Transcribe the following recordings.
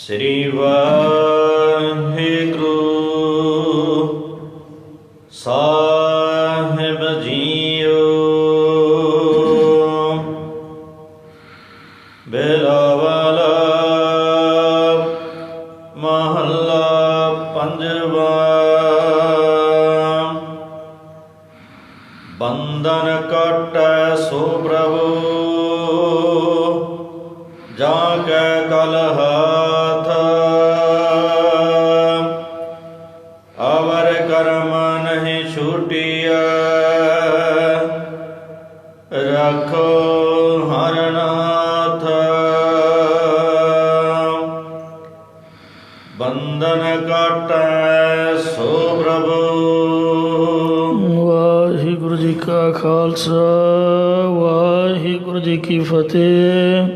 ਸ੍ਰੀ ਵਾਹਿਗੁਰੂ ਸਾਹਿਬ JIO. Bilawal ਮਹੱਲਾ ਪੰਜਵਾ। ਬੰਧਨ ਕੱਟੈ ਸੋ ਪ੍ਰਭੂ ਜਾ ਕੈ ਕਲ ਹਾਥ। ਅਵਰ ਕਰਮ ਨਹੀਂ ਛੂਟਿਆ ਰੱਖੋ ਹਰਿ ਨਾਥ। ਬੰਧਨ ਕੱਟੈ ਸੋ ਪ੍ਰਭੂ। ਵਾਹਿਗੁਰੂ ਜੀ ਕਾ ਖਾਲਸਾ ਵਾਹਿਗੁਰੂ ਜੀ ਕੀ ਫਤਿਹ।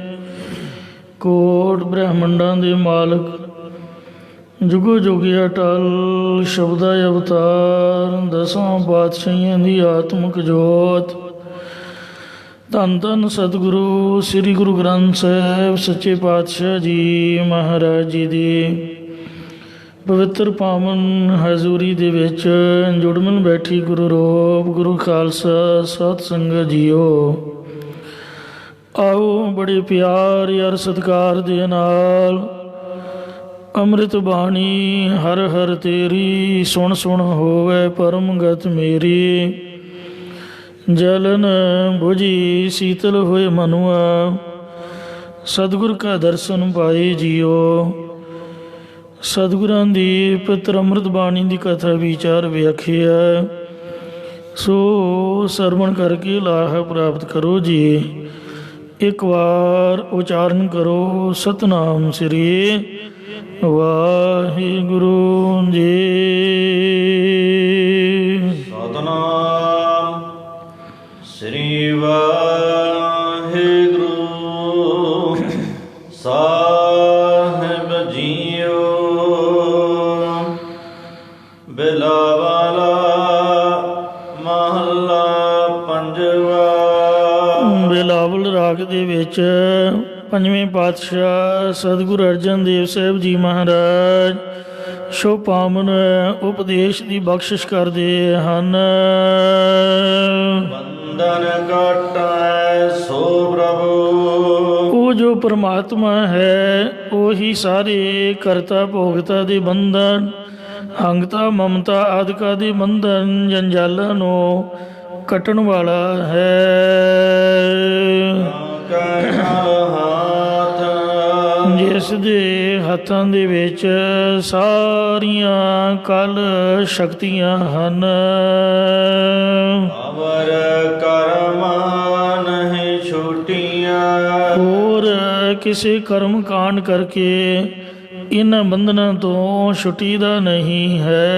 ਕੋਟ ਬ੍ਰਹਮੰਡਾਂ ਦੇ ਮਾਲਕ ਜੁਗੋ ਜੁਗੀ ਅਟਲ ਸ਼ਬਦਾ ਅਵਤਾਰ ਦਸਾਂ ਪਾਤਸ਼ਾਹੀਆਂ ਦੀ ਆਤਮਿਕ ਜੋਤ ਧੰਨ ਧੰਨ ਸਤਿਗੁਰੂ ਸ੍ਰੀ ਗੁਰੂ ਗ੍ਰੰਥ ਸਾਹਿਬ ਸੱਚੇ ਪਾਤਸ਼ਾਹ ਜੀ ਮਹਾਰਾਜ ਜੀ ਦੀ ਪਵਿੱਤਰ ਪਾਵਨ ਹਜ਼ੂਰੀ ਦੇ ਵਿੱਚ ਜੁੜਮਨ ਬੈਠੀ ਗੁਰੂ ਰੂਪ ਗੁਰੂ ਖਾਲਸਾ ਸਤ ਸੰਗਤ ਜੀਓ। ਆਓ ਬੜੇ ਪਿਆਰ ਯਾਰ ਸਤਿਕਾਰ ਦੇ ਨਾਲ ਅੰਮ੍ਰਿਤ ਬਾਣੀ ਹਰ ਹਰ ਤੇਰੀ ਸੁਣ ਸੁਣ ਹੋਵੇ ਪਰਮ ਗਤ ਮੇਰੀ। ਜਲਨ ਬੁਝੀ ਸੀਤਲ ਹੋਏ ਮਨੁਆ ਸਤਿਗੁਰ ਕਾ ਦਰਸ਼ਨ ਪਾਏ ਜੀਓ। ਸਤਿਗੁਰਾਂ ਦੀ ਪਵਿੱਤਰ ਅੰਮ੍ਰਿਤ ਬਾਣੀ ਦੀ ਕਥਾ ਵਿਚਾਰ ਵੇਖਿਆ ਸੋ ਸਰਵਣ ਕਰਕੇ ਲਾਹ ਪ੍ਰਾਪਤ ਕਰੋ ਜੀ। ਇੱਕ ਵਾਰ ਉਚਾਰਨ ਕਰੋ ਸਤਨਾਮ ਸ੍ਰੀ ਵਾਹਿਗੁਰੂ ਜੀ। ਸਤਨਾਮ ਸ੍ਰੀ ਵਾਹਿਗੁਰੂ ਸਾਹਿਬ ਜੀਓ। ਬਿਲਾਵਲ ਮਹੱਲਾ ਪੰਜਵਾ। ਬਿਲਾਵਲ ਰਾਗ ਦੇ ਵਿੱਚ ਪੰਜਵੇਂ ਪਾਤਸ਼ਾਹ ਸਤਿਗੁਰੂ ਅਰਜਨ ਦੇਵ ਸਾਹਿਬ ਜੀ ਮਹਾਰਾਜ ਸ਼ੋ ਪਾਵਨ ਉਪਦੇਸ਼ ਦੀ ਬਖਸ਼ਿਸ਼ ਕਰਦੇ ਹਨ। ਬੰਧਨ ਕੱਟੈ ਸੋ ਪ੍ਰਭੂ। ਉਹ ਜੋ ਪਰਮਾਤਮਾ ਹੈ ਉਹੀ ਸਾਰੇ ਕਰਤਾ ਭੋਗਤਾ ਦੇ ਬੰਧਨ ਹੰਗਤਾ ਮਮਤਾ ਆਦਿਕਾਂ ਦੇ ਬੰਧਨ ਜੰਜਾਲਾਂ ਨੂੰ ਕੱਟਣ ਵਾਲਾ ਹੈ। ਜਿਸ ਦੇ ਹੱਥਾਂ ਦੇ ਵਿੱਚ ਸਾਰੀਆਂ ਕਲ ਸ਼ਕਤੀਆਂ ਹਨ। ਅਵਰ ਕਰਮ ਨਹੀਂ ਛੁਟੀਆਂ। ਹੋਰ ਕਿਸੇ ਕਰਮ ਕਾਂਡ ਕਰਕੇ ਇਹਨਾਂ ਬੰਧਨਾਂ ਤੋਂ ਛੁੱਟੀ ਦਾ ਨਹੀਂ ਹੈ।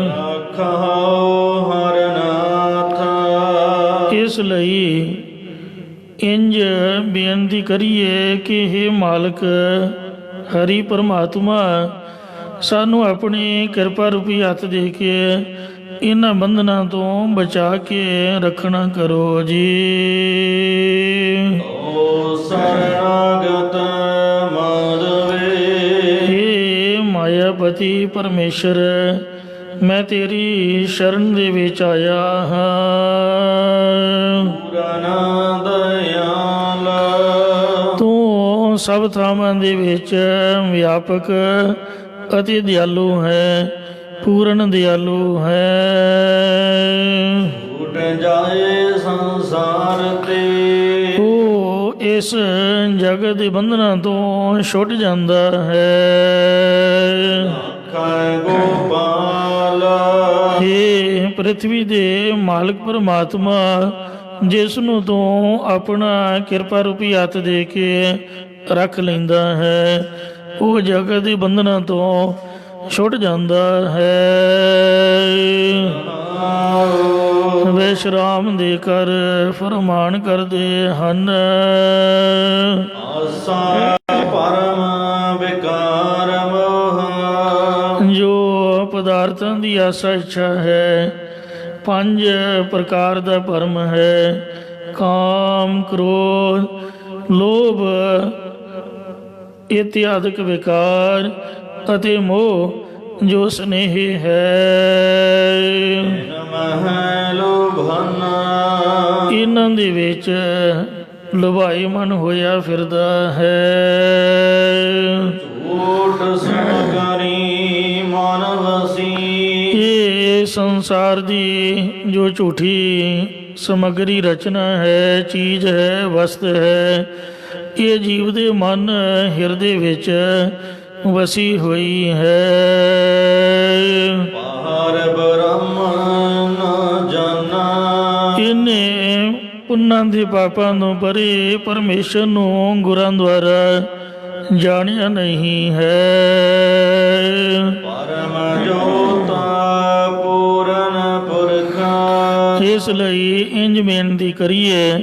ਰੱਖੋ ਹਰਿ ਨਾਥ। ਇਸ ਲਈ ਇੰਜ ਬੇਨਤੀ ਕਰੀਏ ਕਿ ਹੇ ਮਾਲਕ ਹਰੀ ਪਰਮਾਤਮਾ ਸਾਨੂੰ ਆਪਣੀ ਕਿਰਪਾ ਰੂਪੀ ਹੱਥ ਦੇ ਕੇ ਇਹਨਾਂ ਬੰਧਨਾਂ ਤੋਂ ਬਚਾ ਕੇ ਰੱਖਣਾ ਕਰੋ ਜੀ। ਓ ਸਰਨਾਗਤ ਮਾਧਵੇ। ਹੇ ਮਾਇਆਪਤੀ ਪਰਮੇਸ਼ਰ ਮੈਂ ਤੇਰੀ ਸ਼ਰਨ ਦੇ ਵਿੱਚ ਆਇਆ ਹਾਂ। ਪੂਰਨ ਦਇਆਲ। ਤੂੰ ਸਭ ਥਾਵਾਂ ਦੇ ਵਿੱਚ ਵਿਆਪਕ ਅਤੇ ਦਿਆਲੂ ਹੈ ਪੂਰਨ ਦਿਆਲੂ ਹੈ। ਛੂਟ ਜਾਏ ਸੰਸਾਰ ਤੇ। ਉਹ ਇਸ ਜਗਤ ਦੇ ਬੰਧਨਾਂ ਤੋਂ ਛੁੱਟ ਜਾਂਦਾ ਹੈ। ਆਖੈ ਗੋਪਾਲ। ਹੇ ਪ੍ਰਿਥਵੀ ਦੇ ਮਾਲਕ ਪਰਮਾਤਮਾ ਜਿਸ ਨੂੰ ਤੂੰ ਆਪਣਾ ਕਿਰਪਾ ਰੂਪੀ ਹੱਥ ਦੇ ਕੇ ਰੱਖ ਲੈਂਦਾ ਹੈ ਉਹ ਜਗਤ ਦੇ ਬੰਧਨਾਂ ਤੋਂ ਛੁੱਟ ਜਾਂਦਾ ਹੈ। ਵਿਸ਼ਰਾਮ ਦੇ ਕਰ ਫਰਮਾਨ ਕਰਦੇ ਹਨ। ਆਸਾ ਪਰਮ ਵਿਕਾਰ ਮੋਹ। ਜੋ ਪਦਾਰਥਾਂ ਦੀ ਆਸਾ ਇੱਛਾ ਹੈ 5 ਪ੍ਰਕਾਰ ਦਾ ਭਰਮ ਹੈ। ਕਾਮ ਕ੍ਰੋਧ ਲੋਭ ਇਤਿਆਦਿਕ ਵਿਕਾਰ ਅਤੇ ਮੋਹ ਜੋ ਸਨੇਹ ਹੈ। ਮਹਿ ਲੋਭਨਾ ਇਹਨਾਂ ਦੇ ਵਿੱਚ ਲੁਭਾਈ ਮਨ ਹੋਇਆ ਫਿਰਦਾ ਹੈ। ਝੂਠ ਸਮਗਰੀ ਮਨ ਵਸੀ ਇਹ ਸੰਸਾਰ ਦੀ ਜੋ ਝੂਠੀ ਸਮੱਗਰੀ ਰਚਨਾ ਹੈ, ਚੀਜ਼ ਹੈ, ਵਸਤ ਹੈ, ਇਹ ਜੀਵ ਦੇ ਮਨ ਹਿਰਦੇ ਵਿੱਚ ਵਸੀ ਹੋਈ ਹੈ। ਪਾਰ ਬ੍ਰਹਮ ਨ ਜਾਣਾ ਇਹਨੇ ਪੁੰਨਾਂ ਦੇ ਪਾਪਾਂ ਤੋਂ ਪਰੇ ਪਰਮੇਸ਼ਰ ਨੂੰ ਗੁਰਾਂ ਦੁਆਰਾ ਜਾਣਿਆ ਨਹੀਂ ਹੈ। ਪਰਮ ਜੋਤਾ ਪੂਰਨ ਪੁਰਖਾ ਇਸ ਲਈ ਇੰਜ ਬੇਨਤੀ ਕਰੀਏ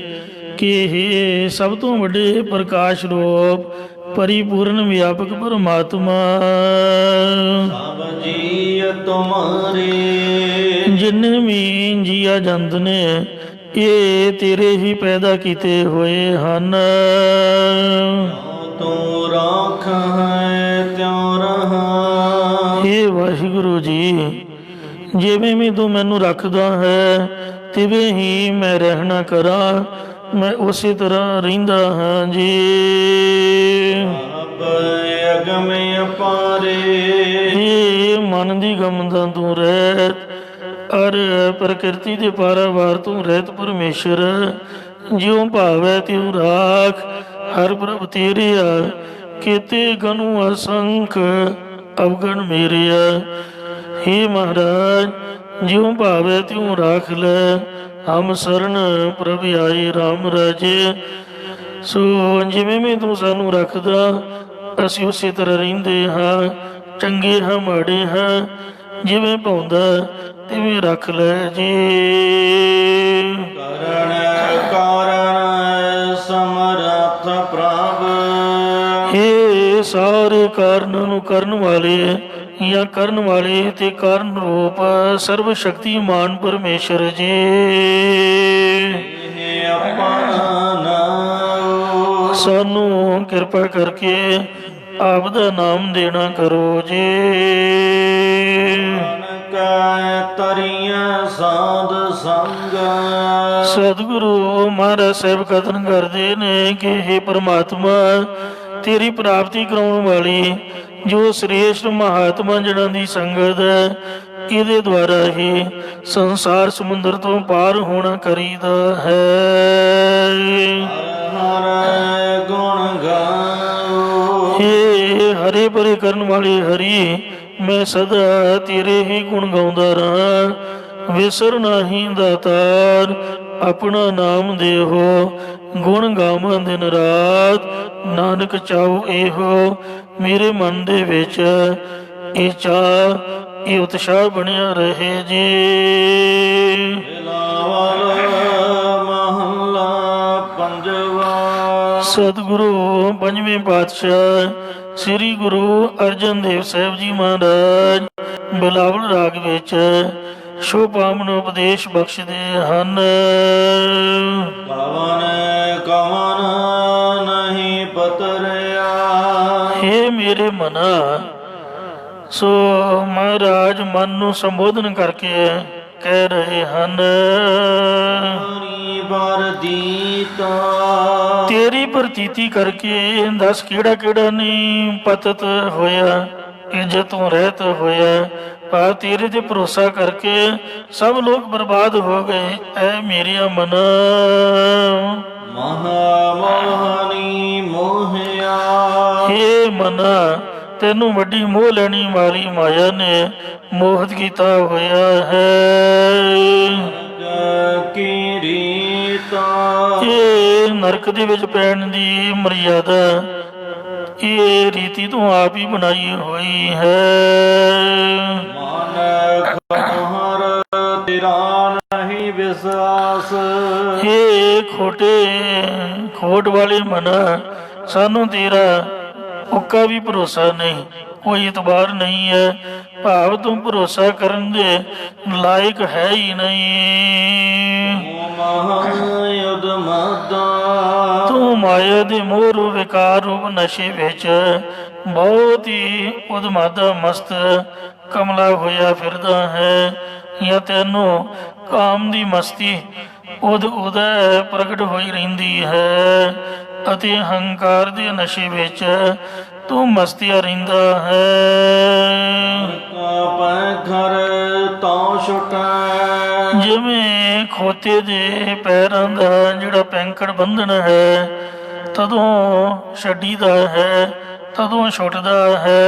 ਕਿ ਇਹ ਸਭ ਤੋਂ ਵੱਡੇ ਪ੍ਰਕਾਸ਼ ਰੂਪ ਪਰਿਪੂਰਨ ਵਿਆਪਕ ਪਰਮਾਤਮਾ, ਸਭ ਜੀ ਤੁਮਾਰੇ ਜਿੰਨੇ ਵੀ ਜੀਆ ਜੰਤ ਨੇ ਇਹ ਤੇਰੇ ਹੀ ਪੈਦਾ ਕੀਤੇ ਹੋਏ ਹਨ। ਤੂੰ ਰਾਖ ਹੈ ਤਿਉ ਰਹਾ ਇਹ ਵਾਹਿਗੁਰੂ ਜੀ, ਜਿਵੇਂ ਵੀ ਤੂੰ ਮੈਨੂੰ ਰੱਖਦਾ ਹੈ ਤਿਵੇਂ ਹੀ ਮੈਂ ਰਹਿਣਾ ਕਰਾਂ, ਮੈਂ ਉਸੇ ਤਰ੍ਹਾਂ ਰਹਿੰਦਾ ਹਾਂ ਜੀ। ਅਬ ਅਗਮ ਅਪਾਰੇ ਇਹ ਮਨ ਦੀ ਗਮਦਾ ਤੂੰ ਰਹਿਤ, ਅਰ ਪ੍ਰਕਿਰਤੀ ਦੇ ਪਾਰਾਵਾਰ ਤੂੰ ਰਹਿਤ ਪਰਮੇਸ਼ਰ, ਜਿਉ ਭਾਵੈ ਤਿਉ ਰਾਖ, ਹਰ ਪ੍ਰਭ ਤੇਰਿਆ ਕੀਤੇ ਗਨੁ ਅਸੰਖ ਅਵਗਣ ਮੇਰਿਆ। हे ਮਹਾਰਾਜ, ਜਿਉ ਭਾਵੈ ਤਿਉ ਰਾਖ ਲੈ, ਹਮ ਸਰਨ ਪ੍ਰਭ ਆਏ ਰਾਮ ਰਾਜੇ। ਸੋ ਜਿਵੇਂ ਵੀ ਤੂੰ ਸਾਨੂੰ ਰੱਖਦਾ ਅਸੀਂ ਉਸੇ ਤਰ੍ਹਾਂ ਰਹਿੰਦੇ ਹਾਂ, ਚੰਗੇ ਹਾਂ ਮਾੜੇ ਹਾਂ, ਜਿਵੇਂ ਪਾਉਂਦਾ ਤਿਵੇਂ ਰੱਖ ਲੈ ਜੀ। ਕਰਨ ਕਾਰਨ ਸਮਰੱਥ ਪ੍ਰਭ ਇਹ ਸਾਰੇ ਕਾਰਨਾਂ ਨੂੰ ਕਰਨ ਵਾਲੇ ਜਾਂ ਕਰਨ ਵਾਲੇ ਤੇ ਕਾਰਨ ਰੂਪ ਸਰਬ ਸ਼ਕਤੀਮਾਨ ਪਰਮੇਸ਼ਰ ਜੀ। ਇਹ ਆਪਣਾ ਸਾਨੂੰ ਕਿਰਪਾ ਕਰਕੇ ਆਪ ਦਾ ਨਾਮ ਦੇਣਾ ਕਰੋ ਜੀ। ਕੈ ਤਰੀਆਂ ਸਾਧ ਸੰਗ ਸਤਿਗੁਰੂ ਮਹਾਰਾਜ ਸਾਹਿਬ ਕਥਨ ਕਰਦੇ ਨੇ ਕਿ हे ਪ੍ਰਮਾਤਮਾ, ਤੇਰੀ ਪ੍ਰਾਪਤੀ ਕਰਾਉਣ ਵਾਲੀ ਜੋ ਸ੍ਰੇਸ਼ਟ ਮਹਾਤਮਾ ਜਿਹਨਾਂ ਦੀ ਸੰਗਤ ਹੈ, ਇਹਦੇ ਦੁਆਰਾ ਹੀ ਸੰਸਾਰ ਸਮੁੰਦਰ ਤੋਂ ਪਾਰ ਹੋਣਾ ਕਰੀਦਾ ਹੈ। ਹਰ ਹਰ ਗੁਣ ਗਾਓ ਹੇ ਹਰੇ ਭਰੇ ਕਰਨ ਵਾਲੇ ਹਰੀ, ਮੈਂ ਸਦਾ ਤੇਰੇ ਹੀ ਗੁਣ ਗਾਉਂਦਾ ਰਹਾਂ। ਵਿਸਰ ਨਾਹੀਂ ਦਾਤਾਰ, ਆਪਣਾ ਨਾਮ ਦੇਹੋ, ਗੁਣ ਗਾਵਾਂ ਦਿਨ ਰਾਤ। ਨਾਨਕ ਚਾਹੋ ਇਹੋ ਮੇਰੇ ਮਨ ਦੇ ਵਿੱਚ ਇਹ ਚਾਹ, ਇਹ ਉਤਸ਼ਾਹ ਬਣਿਆ ਰਹੇ ਜੀ। ਬਿਲਾਵਲ ਮਹੱਲਾ ਪੰਜਵਾ ਸਤਿਗੁਰੂ ਪੰਜਵੇਂ ਪਾਤਸ਼ਾਹ ਸ੍ਰੀ ਗੁਰੂ ਅਰਜਨ ਦੇਵ ਸਾਹਿਬ ਜੀ ਮਹਾਰਾਜ ਬਿਲਾਵਲ ਰਾਗ ਵਿੱਚ ਸ਼ੋਭਾਮਨ ਉਪਦੇਸ਼ ਬਖਸ਼ਦੇ ਹਨ। ਕਵਨ ਕਵਨ ਨਹੀਂ ਪਤਰਿਆ ਹੇ ਮੇਰੇ ਮਨਾ, ਸੋ ਮਹਾਰਾਜ ਮਨ ਨੂੰ ਸੰਬੋਧਨ ਕਰਕੇ ਕਹਿ ਰਹੇ ਹਨ, ਹਰੀ ਬਰ ਦੀਤਾ ਤੇਰੀ ਪ੍ਰਤੀਤੀ ਕਰਕੇ ਦੱਸ ਕਿਹੜਾ ਕਿਹੜਾ ਨਹੀਂ ਪਤਤ ਹੋਇਆ, ਇੱਜ਼ਤੋਂ ਰਹਿਤ ਹੋਇਆ। ਪਰ ਤੇਰੇ ਤੇ ਭਰੋਸਾ ਕਰਕੇ ਸਭ ਲੋਕ ਬਰਬਾਦ ਹੋ ਗਏ। ਐ ਮੇਰਿਆ ਮਨ, ਮਹਾ ਮੋਹਨੀ ਮੋਹਿਆ ਹੇ ਮਨਾ, ਤੈਨੂੰ ਵੱਡੀ ਮੋਹ ਲੈਣੀ ਵਾਲੀ ਮਾਇਆ ਨੇ ਮੋਹਿਤ ਕੀਤਾ ਹੋਇਆ ਹੈ। ਕੀ ਰੀਤਾ ਇਹ ਨਰਕ ਦੇ ਵਿੱਚ ਪੈਣ ਦੀ ਮਰਿਆਦਾ ਇਹ ਰੀਤੀ ਤੂੰ ਆਪ ਹੀ ਬਣਾਈ ਹੋਈ ਹੈ। ਮਨ ਖਮਹਰ ਤੇਰਾ ਨਹੀਂ ਵਿਸ਼ਵਾਸ ਇਹ ਖੋਟ ਵਾਲੇ ਮਨਾ, ਸਾਨੂੰ ਤੇਰਾ ਉੱਕਾ ਵੀ ਭਰੋਸਾ ਨਹੀਂ। ਕੋਈ ਇਤਬਾਰ ਨਹੀਂ ਹੈ। ਭਾਵ ਤੂੰ ਭਰੋਸਾ ਕਰਨ ਦੇ ਲਾਇਕ ਹੈ ਹੀ ਨਹੀਂ। ਮਹਾਯੁਧ ਮਦਾ ਤੂੰ ਮਾਇਆ ਦੇ ਮੋਹ ਰੂਪ ਵਿਕਾਰ ਰੂਪ ਨਸ਼ੇ ਵਿੱਚ ਬਹੁਤ ਹੀ ਉਦਮਦ ਮਸਤ ਕਮਲਾ ਹੋਇਆ ਫਿਰਦਾ ਹੈ, ਜਾਂ ਤੈਨੂੰ ਕਾਮ ਦੀ ਮਸਤੀ ਉਦੈ ਪ੍ਰਗਟ ਹੋਈ ਰਹਿੰਦੀ ਹੈ, ਅਤੇ ਹੰਕਾਰ ਦੇ ਨਸ਼ੇ ਵਿੱਚ ਤੂੰ ਮਸਤੀਆ ਰਹਿੰਦਾ ਹੈ। ਪੈ ਘਰ ਤਾਂ ਛੁਟੈ ਜਿਵੇਂ ਖੋਤੇ ਦੇ ਪੈਰਾਂ ਦਾ ਜਿਹੜਾ ਪੈਂਕੜ ਬੰਧਨ ਹੈ ਤਦੋਂ ਛੱਡੀਦਾ ਹੈ, ਤਦੋਂ ਛੁੱਟਦਾ ਹੈ।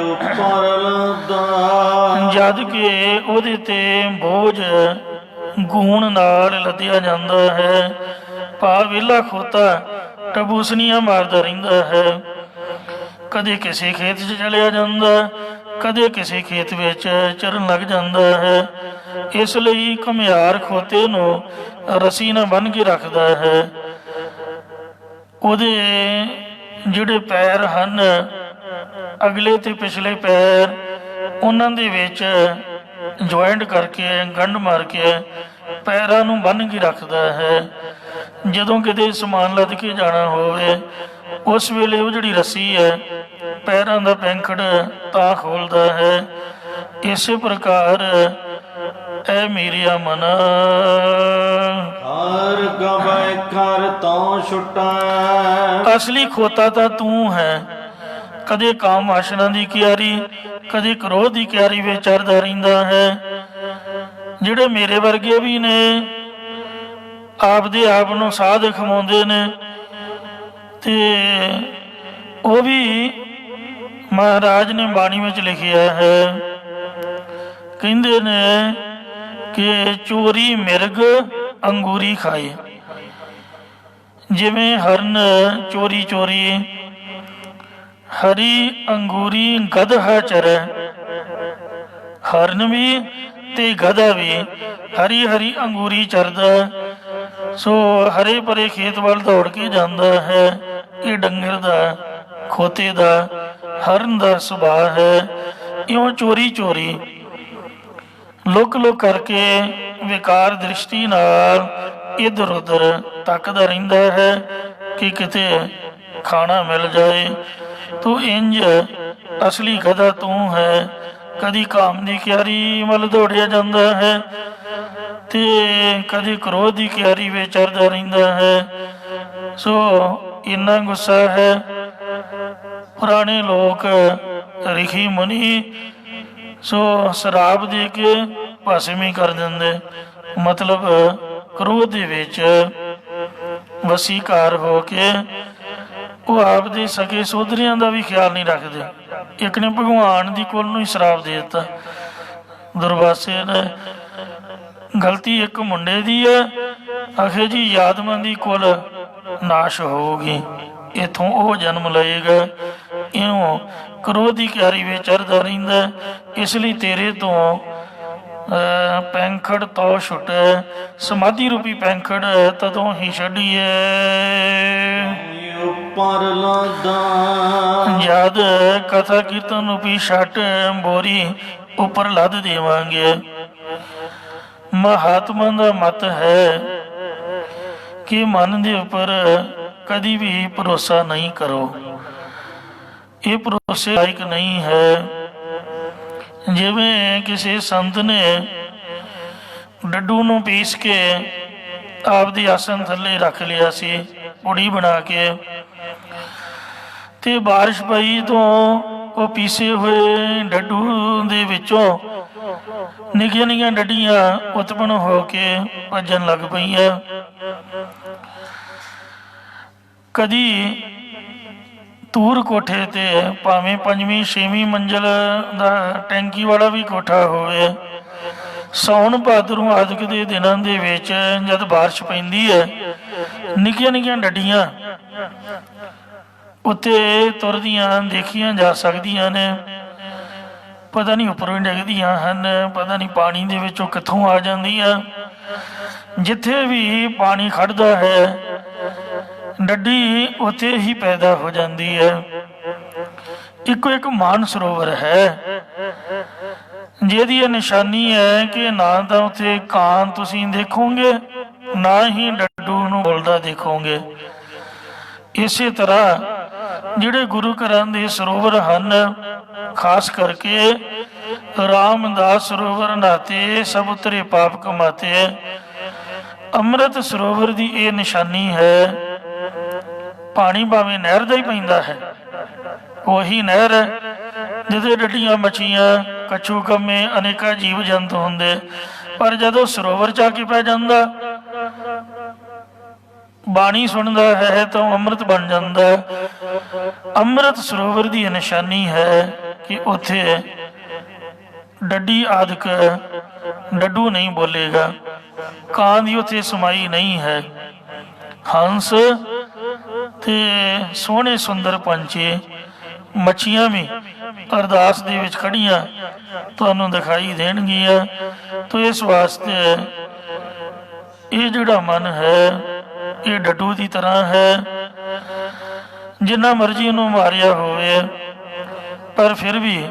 ਉੱਪਰ ਲੱਦਾ ਜਦ ਕਿ ਉਹਦੇ ਤੇ ਬੋਝ ਗੂਣ ਨਾਲ ਲੱਦਿਆ ਜਾਂਦਾ ਹੈ। ਭਾ ਵਿਹਲਾ ਖੋਤਾ ਟਬੂਸਨੀਆਂ ਮਾਰਦਾ ਰਹਿੰਦਾ ਹੈ, ਕਦੇ ਕਿਸੇ ਖੇਤ 'ਚ ਚਲਿਆ ਜਾਂਦਾ, ਕਦੇ ਕਿਸੇ ਖੇਤ ਵਿੱਚ ਚਰਨ ਲੱਗ ਜਾਂਦਾ ਹੈ। ਇਸ ਲਈ ਘੁਮਿਆਰ ਖੋਤੇ ਨੂੰ ਰੱਸੀ ਨਾਲ ਬੰਨ੍ਹ ਕੇ ਰੱਖਦਾ ਹੈ। ਉਹਦੇ ਜਿਹੜੇ ਪੈਰ ਹਨ, ਅਗਲੇ ਤੇ ਪਿਛਲੇ ਪੈਰ, ਉਹਨਾਂ ਦੇ ਵਿੱਚ ਜੁਆਇੰਟ ਕਰਕੇ ਗੰਢ ਮਾਰ ਕੇ ਪੈਰਾਂ ਨੂੰ ਬੰਨ੍ਹ ਕੇ ਰੱਖਦਾ ਹੈ। ਜਦੋਂ ਕਿਤੇ ਸਮਾਨ ਲੱਦ ਕੇ ਜਾਣਾ ਹੋਵੇ ਉਸ ਵੇਲੇ ਉਹ ਜਿਹੜੀ ਰੱਸੀ ਹੈ ਪੈਰਾਂ ਦਾ ਪੈਂਖੜ ਤਾਂ ਖੋਲਦਾ ਹੈ। ਇਸੇ ਪ੍ਰਕਾਰ ਐ ਮੇਰਿਆ ਮਨ ਹਰ ਗਵੈ ਘਰ ਤਾਂ ਛੁਟੈ ਅਸਲੀ ਖੋਤਾ ਤਾਂ ਤੂੰ ਹੈ। ਕਦੇ ਕਾਮ ਵਾਸ਼ਨਾ ਦੀ ਕਿਆਰੀ, ਕਦੇ ਕ੍ਰੋਧ ਦੀ ਕਿਆਰੀ ਵਿੱਚ ਚੜਦਾ ਰਹਿੰਦਾ ਹੈ। ਜਿਹੜੇ ਮੇਰੇ ਵਰਗੇ ਵੀ ਨੇ, ਆਪਦੇ ਆਪ ਨੂੰ ਸਾਧ ਖਮਾਉਂਦੇ ਨੇ, ਤੇ ਉਹ ਵੀ ਮਹਾਰਾਜ ਨੇ ਬਾਣੀ ਵਿੱਚ ਲਿਖਿਆ ਹੈ। ਕਹਿੰਦੇ ਨੇ ਕਿ ਚੋਰੀ ਮਿਰਗ ਅੰਗੂਰੀ ਖਾਏ। ਜਿਵੇਂ ਹਰਨ ਚੋਰੀ ਚੋਰੀ ਹਰੀ ਅੰਗੂਰੀ ਗਧਾ ਚਰੈ, ਹਰਨ ਵੀ ਤੇ ਗਧਾ ਵੀ ਹਰੀ ਹਰੀ ਅੰਗੂਰੀ ਚਰਦਾ, ਸੋ ਹਰੇ ਭਰੇ ਖੇਤ ਵੱਲ ਦੌੜ ਕੇ ਜਾਂਦਾ ਹੈ। ਇਹ ਡੰਗਰ ਦਾ, ਖੋਤੇ ਦਾ, ਹਰਨ ਦਾ ਸੁਭਾਅ ਹੈ। ਇਉਂ ਚੋਰੀ ਚੋਰੀ ਲੁਕ ਲੁਕ ਕਰਕੇ ਵਿਕਾਰ ਦ੍ਰਿਸ਼ਟੀ ਨਾਲ ਇੱਧਰ ਉੱਧਰ ਤੱਕਦਾ ਰਹਿੰਦਾ ਹੈ ਕਿ ਕਿਤੇ ਖਾਣਾ ਮਿਲ ਜਾਏ। ਤੂੰ ਇੰਜ ਅਸਲੀ ਗਧਾ ਤੂੰ ਹੈ। ਕਦੀ ਕਾਮ ਦੀ ਕਿਆਰੀ ਵੱਲ ਦੌੜਿਆ ਜਾਂਦਾ ਹੈ ਤੇ ਕਦੀ ਕ੍ਰੋਧ ਦੀ ਕਿਆਰੀ ਵਿੱਚ ਚੜਦਾ ਰਹਿੰਦਾ ਹੈ। ਸੋ ਇੰਨਾ ਗੁੱਸਾ ਹੈ। ਪੁਰਾਣੇ ਲੋਕ ਰਿਸ਼ੀ ਮੁਨੀ ਸੋ ਸ਼ਰਾਬ ਦੇ ਕੇ ਭਸਮੀ ਕਰ ਦਿੰਦੇ, ਮਤਲਬ ਕ੍ਰੋਧ ਦੇ ਵਿੱਚ ਵਸੀਕਾਰ ਹੋ ਕੇ ਉਹ ਆਪਦੇ ਸਕੇ ਸੋਦਰਿਆਂ ਦਾ ਵੀ ਖਿਆਲ ਨਹੀਂ ਰੱਖਦੇ। ਇੱਕ ਨੇ ਭਗਵਾਨ ਦੀ ਕੁਲ ਨੂੰ ਹੀ ਸ਼ਰਾਪ ਦੇ ਦਿੱਤਾ। ਦੁਰਵਾਸੇ ਨੇ ਗਲਤੀ ਇੱਕ ਮੁੰਡੇ ਦੀ ਹੈ, ਆਖੇ ਜੀ ਯਾਦਵਾਂ ਦੀ ਕੁਲ ਨਾਸ਼ ਹੋਊਗੀ, ਇੱਥੋਂ ਉਹ ਜਨਮ ਲਏਗਾ। ਇਉਂ ਕ੍ਰੋਧ ਦੀ ਕਿਆਰੀ ਵਿੱਚ ਚੜਦਾ ਰਹਿੰਦਾ। ਇਸ ਲਈ ਤੇਰੇ ਤੋਂ ਪੈਂਖੜ ਤੋਂ ਛੁੱਟੇ, ਸਮਾਧੀ ਰੂਪੀ ਪੈਂਖੜ ਤਦੋਂ ਹੀ ਛੱਡੀਏ ਉੱਪਰ ਲੱਦਾ ਜਦ ਕਥਾ ਕੀਰਤਨ ਰੂਪੀ ਛੱਟ ਬੋਰੀ ਉੱਪਰ ਲੱਦ ਦੇਵਾਂਗੇ। ਮਹਾਤਮਾ ਦਾ ਮਤ ਹੈ ਕਿ ਮਨ ਦੇ ਉੱਪਰ ਕਦੀ ਵੀ ਭਰੋਸਾ ਨਹੀਂ ਕਰੋ, ਇਹ ਭਰੋਸੇ ਲਾਇਕ ਨਹੀਂ ਹੈ। ਜਿਵੇਂ ਕਿਸੇ ਸੰਤ ਨੇ ਡੱਡੂ ਨੂੰ ਪੀਸ ਕੇ ਆਪਦੀ ਆਸਨ ਥੱਲੇ ਰੱਖ ਲਿਆ ਸੀ, ਪੁੜੀ ਬਣਾ ਕੇ, ਤੇ ਬਾਰਿਸ਼ ਪਈ ਤੋਂ ਉਹ ਪੀਸੇ ਹੋਏ ਡੱਡੂ ਦੇ ਵਿੱਚੋਂ ਨਿੱਕੀਆਂ ਨਿੱਕੀਆਂ ਡੱਡੀਆਂ ਉਤਪਨ ਹੋ ਕੇ ਭੱਜਣ ਲੱਗ ਪਈਆਂ। ਕਦੀ ਤੂਰ ਕੋਠੇ ਤੇ ਭਾਵੇਂ 5ਵੀਂ 6ਵੀਂ ਮੰਜ਼ਲ ਦਾ ਟੈਂਕੀ ਵਾਲਾ ਵੀ ਕੋਠਾ ਹੋਵੇ, ਸਾਉਣ ਭਾਦਰੋਂ ਆਦਿਕ ਦੇ ਦਿਨਾਂ ਦੇ ਵਿੱਚ ਜਦ ਬਾਰਿਸ਼ ਪੈਂਦੀ ਹੈ, ਨਿੱਕੀਆਂ ਨਿੱਕੀਆਂ ਡੱਡੀਆਂ ਉੱਤੇ ਤੁਰਦੀਆਂ ਦੇਖੀਆਂ ਜਾ ਸਕਦੀਆਂ ਨੇ। ਪਤਾ ਨਹੀਂ ਉੱਪਰੋਂ ਡਿੱਗਦੀਆਂ ਹਨ, ਪਤਾ ਨਹੀਂ ਪਾਣੀ ਦੇ ਵਿੱਚੋਂ ਕਿੱਥੋਂ ਆ ਜਾਂਦੀਆਂ। ਜਿੱਥੇ ਵੀ ਪਾਣੀ ਖੜਦਾ ਹੈ ਡੱਡੀ ਉੱਥੇ ਹੀ ਪੈਦਾ ਹੋ ਜਾਂਦੀ ਹੈ। ਇੱਕੋ ਇੱਕ ਮਾਨ ਸਰੋਵਰ ਹੈ, ਜਿਹਦੀ ਇਹ ਨਿਸ਼ਾਨੀ ਹੈ ਕਿ ਨਾ ਤਾਂ ਉੱਥੇ ਕਾਂ ਤੁਸੀਂ ਦੇਖੋਗੇ, ਨਾ ਹੀ ਡੱਡੂ ਨੂੰ ਬੋਲਦਾ ਦੇਖੋਗੇ। ਇਸੇ ਤਰ੍ਹਾਂ ਜਿਹੜੇ ਗੁਰੂ ਘਰਾਂ ਦੇ ਸਰੋਵਰ ਹਨ, ਖਾਸ ਕਰਕੇ ਰਾਮਦਾਸ ਸਰੋਵਰ ਨਾਤੇ ਸਭ ਉਤਰੇ ਪਾਪ ਕਮਾਤੇ, ਅੰਮ੍ਰਿਤ ਸਰੋਵਰ ਦੀ ਇਹ ਨਿਸ਼ਾਨੀ ਹੈ। ਪਾਣੀ ਭਾਵੇਂ ਨਹਿਰ ਦਾ ਹੀ ਪੈਂਦਾ ਹੈ, ਉਹੀ ਨਹਿਰ ਜਿਹਦੇ ਡੱਡੀਆਂ ਮੱਛੀਆਂ, ਕੱਛੂ ਕੰਮੇ, ਅਨੇਕਾਂ ਜੀਵ ਜੰਤੂ ਹੁੰਦੇ, ਪਰ ਜਦੋਂ ਸਰੋਵਰ 'ਚ ਆ ਕੇ ਪੈ ਜਾਂਦਾ, ਬਾਣੀ ਸੁਣਦਾ ਹੈ ਤਾਂ ਅੰਮ੍ਰਿਤ ਬਣ ਜਾਂਦਾ। ਅੰਮ੍ਰਿਤ ਸਰੋਵਰ ਦੀ ਨਿਸ਼ਾਨੀ ਹੈ ਕਿ ਉੱਥੇ ਡੱਡੀ ਆਦਿਕ ਡੱਡੂ ਨਹੀਂ ਬੋਲੇਗਾ, ਕਾਂ ਦੀ ਉੱਥੇ ਸਮਾਈ ਨਹੀਂ ਹੈ। ਹੰਸ ਤੇ ਸੋਹਣੇ ਸੁੰਦਰ ਪੰਛੀ, ਮੱਛੀਆਂ ਵੀ ਅਰਦਾਸ ਦੇ ਵਿੱਚ ਖੜੀਆਂ ਤੁਹਾਨੂੰ ਦਿਖਾਈ ਦੇਣਗੀਆਂ। ਤਾਂ ਇਸ ਵਾਸਤੇ ਇਹ ਜਿਹੜਾ ਮਨ ਹੈ ਇਹ ਡੱਡੂ ਦੀ ਤਰ੍ਹਾਂ ਹੈ, ਜਿੰਨਾ ਮਰਜ਼ੀ ਉਹਨੂੰ ਮਾਰਿਆ ਹੋਵੇ, ਪਰ ਫਿਰ ਵੀ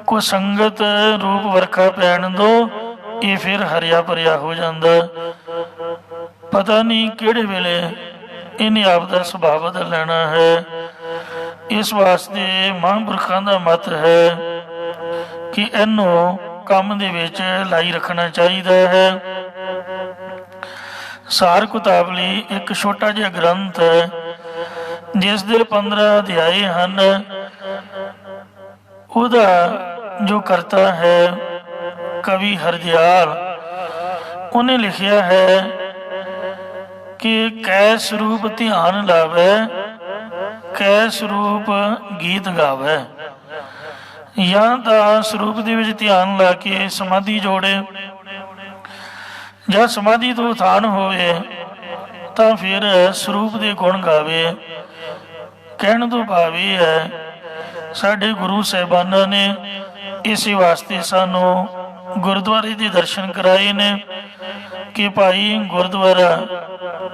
ਕੋਈ ਸੰਗਤ ਰੂਪ ਵਰਖਾ ਪੈਣ ਦੋ, ਇਹ ਫਿਰ ਹਰਿਆ ਭਰਿਆ ਹੋ ਜਾਂਦਾ। ਪਤਾ ਨਹੀਂ ਕਿਹੜੇ ਵੇਲੇ ਇਹਨੇ ਆਪ ਦਾ ਸੁਭਾਅ ਬਦਲ ਲੈਣਾ ਹੈ। ਇਸ ਵਾਸਤੇ ਮਹਾਂਪੁਰਖਾਂ ਦਾ ਮਤ ਹੈ ਕਿ ਇਹਨੂੰ ਕੰਮ ਦੇ ਵਿੱਚ ਲਾਈ ਰੱਖਣਾ ਚਾਹੀਦਾ ਹੈ। ਸਾਰ ਕੁਤਾਬਲੀ ਇੱਕ ਛੋਟਾ ਜਿਹਾ ਗ੍ਰੰਥ ਹੈ, ਜਿਸ ਦੇ 15 ਅਧਿਆਏ ਹਨ। ਉਹਦਾ ਜੋ ਕਰਤਾ ਹੈ ਕਵੀ ਹਰਦਿਆਲ, ਉਹਨੇ ਲਿਖਿਆ ਹੈ ਕਿ ਕੈ ਸਰੂਪ ਧਿਆਨ ਲਾਵੇ, ਕੈ ਸਰੂਪ ਗੀਤ ਗਾਵੇ। ਜਾਂ ਤਾਂ ਸਰੂਪ ਦੇ ਵਿੱਚ ਧਿਆਨ ਲਾ ਕੇ ਸਮਾਧੀ ਜੋੜੇ, ਜਾਂ ਸਮਾਧੀ ਤੋਂ ਉਥਾਨ ਹੋਵੇ ਤਾਂ ਫਿਰ ਸਰੂਪ ਦੇ ਗੁਣ ਗਾਵੇ। ਕਹਿਣ ਤੋਂ ਭਾਵ ਇਹ ਹੈ, ਸਾਡੇ ਗੁਰੂ ਸਾਹਿਬਾਨਾਂ ਨੇ ਇਸੇ ਵਾਸਤੇ ਸਾਨੂੰ ਗੁਰਦੁਆਰੇ ਦੇ ਦਰਸ਼ਨ ਕਰਾਏ ਨੇ ਕਿ ਭਾਈ ਗੁਰਦੁਆਰਾ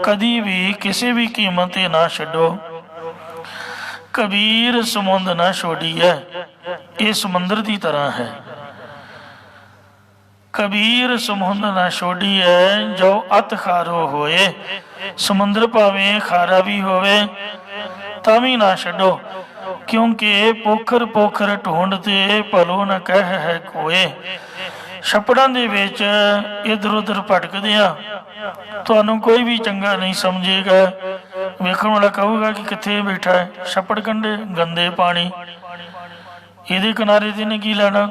ਕਦੀ ਵੀ ਕਿਸੇ ਵੀ ਕੀਮਤ 'ਤੇ ਨਾ ਛੱਡੋ। ਕਬੀਰ ਸਮੁੰਦ ਨਾ ਛੋੜੀਐ, ਇਹ ਸਮੁੰਦਰ ਦੀ ਤਰ੍ਹਾਂ ਹੈ। ਕਬੀਰ ਸਮੁੰਦ ਨਾ ਛੋੜੀਐ, ਜੋ ਅਤ ਖਾਰੋ ਹੋਏ। ਸਮੁੰਦਰ ਭਾਵੇਂ ਖਾਰਾ ਵੀ ਹੋਵੇ ਤਾਂ ਵੀ ਨਾ ਛੱਡੋ, ਕਿਉਂਕਿ ਪੋਖਰ ਪੋਖਰ ਢੂੰਡ ਤੇ ਭਲੋ ਨਾ ਕਹਿ ਹੈ ਕੋਏ। ਛੱਪੜਾਂ ਦੇ ਵਿੱਚ ਇੱਧਰ ਉੱਧਰ ਭਟਕਦੇ ਆ, ਤੁਹਾਨੂੰ ਕੋਈ ਵੀ ਚੰਗਾ ਨਹੀਂ ਸਮਝੇਗਾ। ਵੇਖਣ ਵਾਲਾ ਕਹੂਗਾ ਕਿ ਕਿੱਥੇ ਬੈਠਾ ਹੈ, ਛੱਪੜ ਕੰਢੇ, ਗੰਦੇ ਪਾਣੀ, ਇਹਦੇ ਕਿਨਾਰੇ ਤੇ ਨੇ ਕੀ ਲੈਣਾ।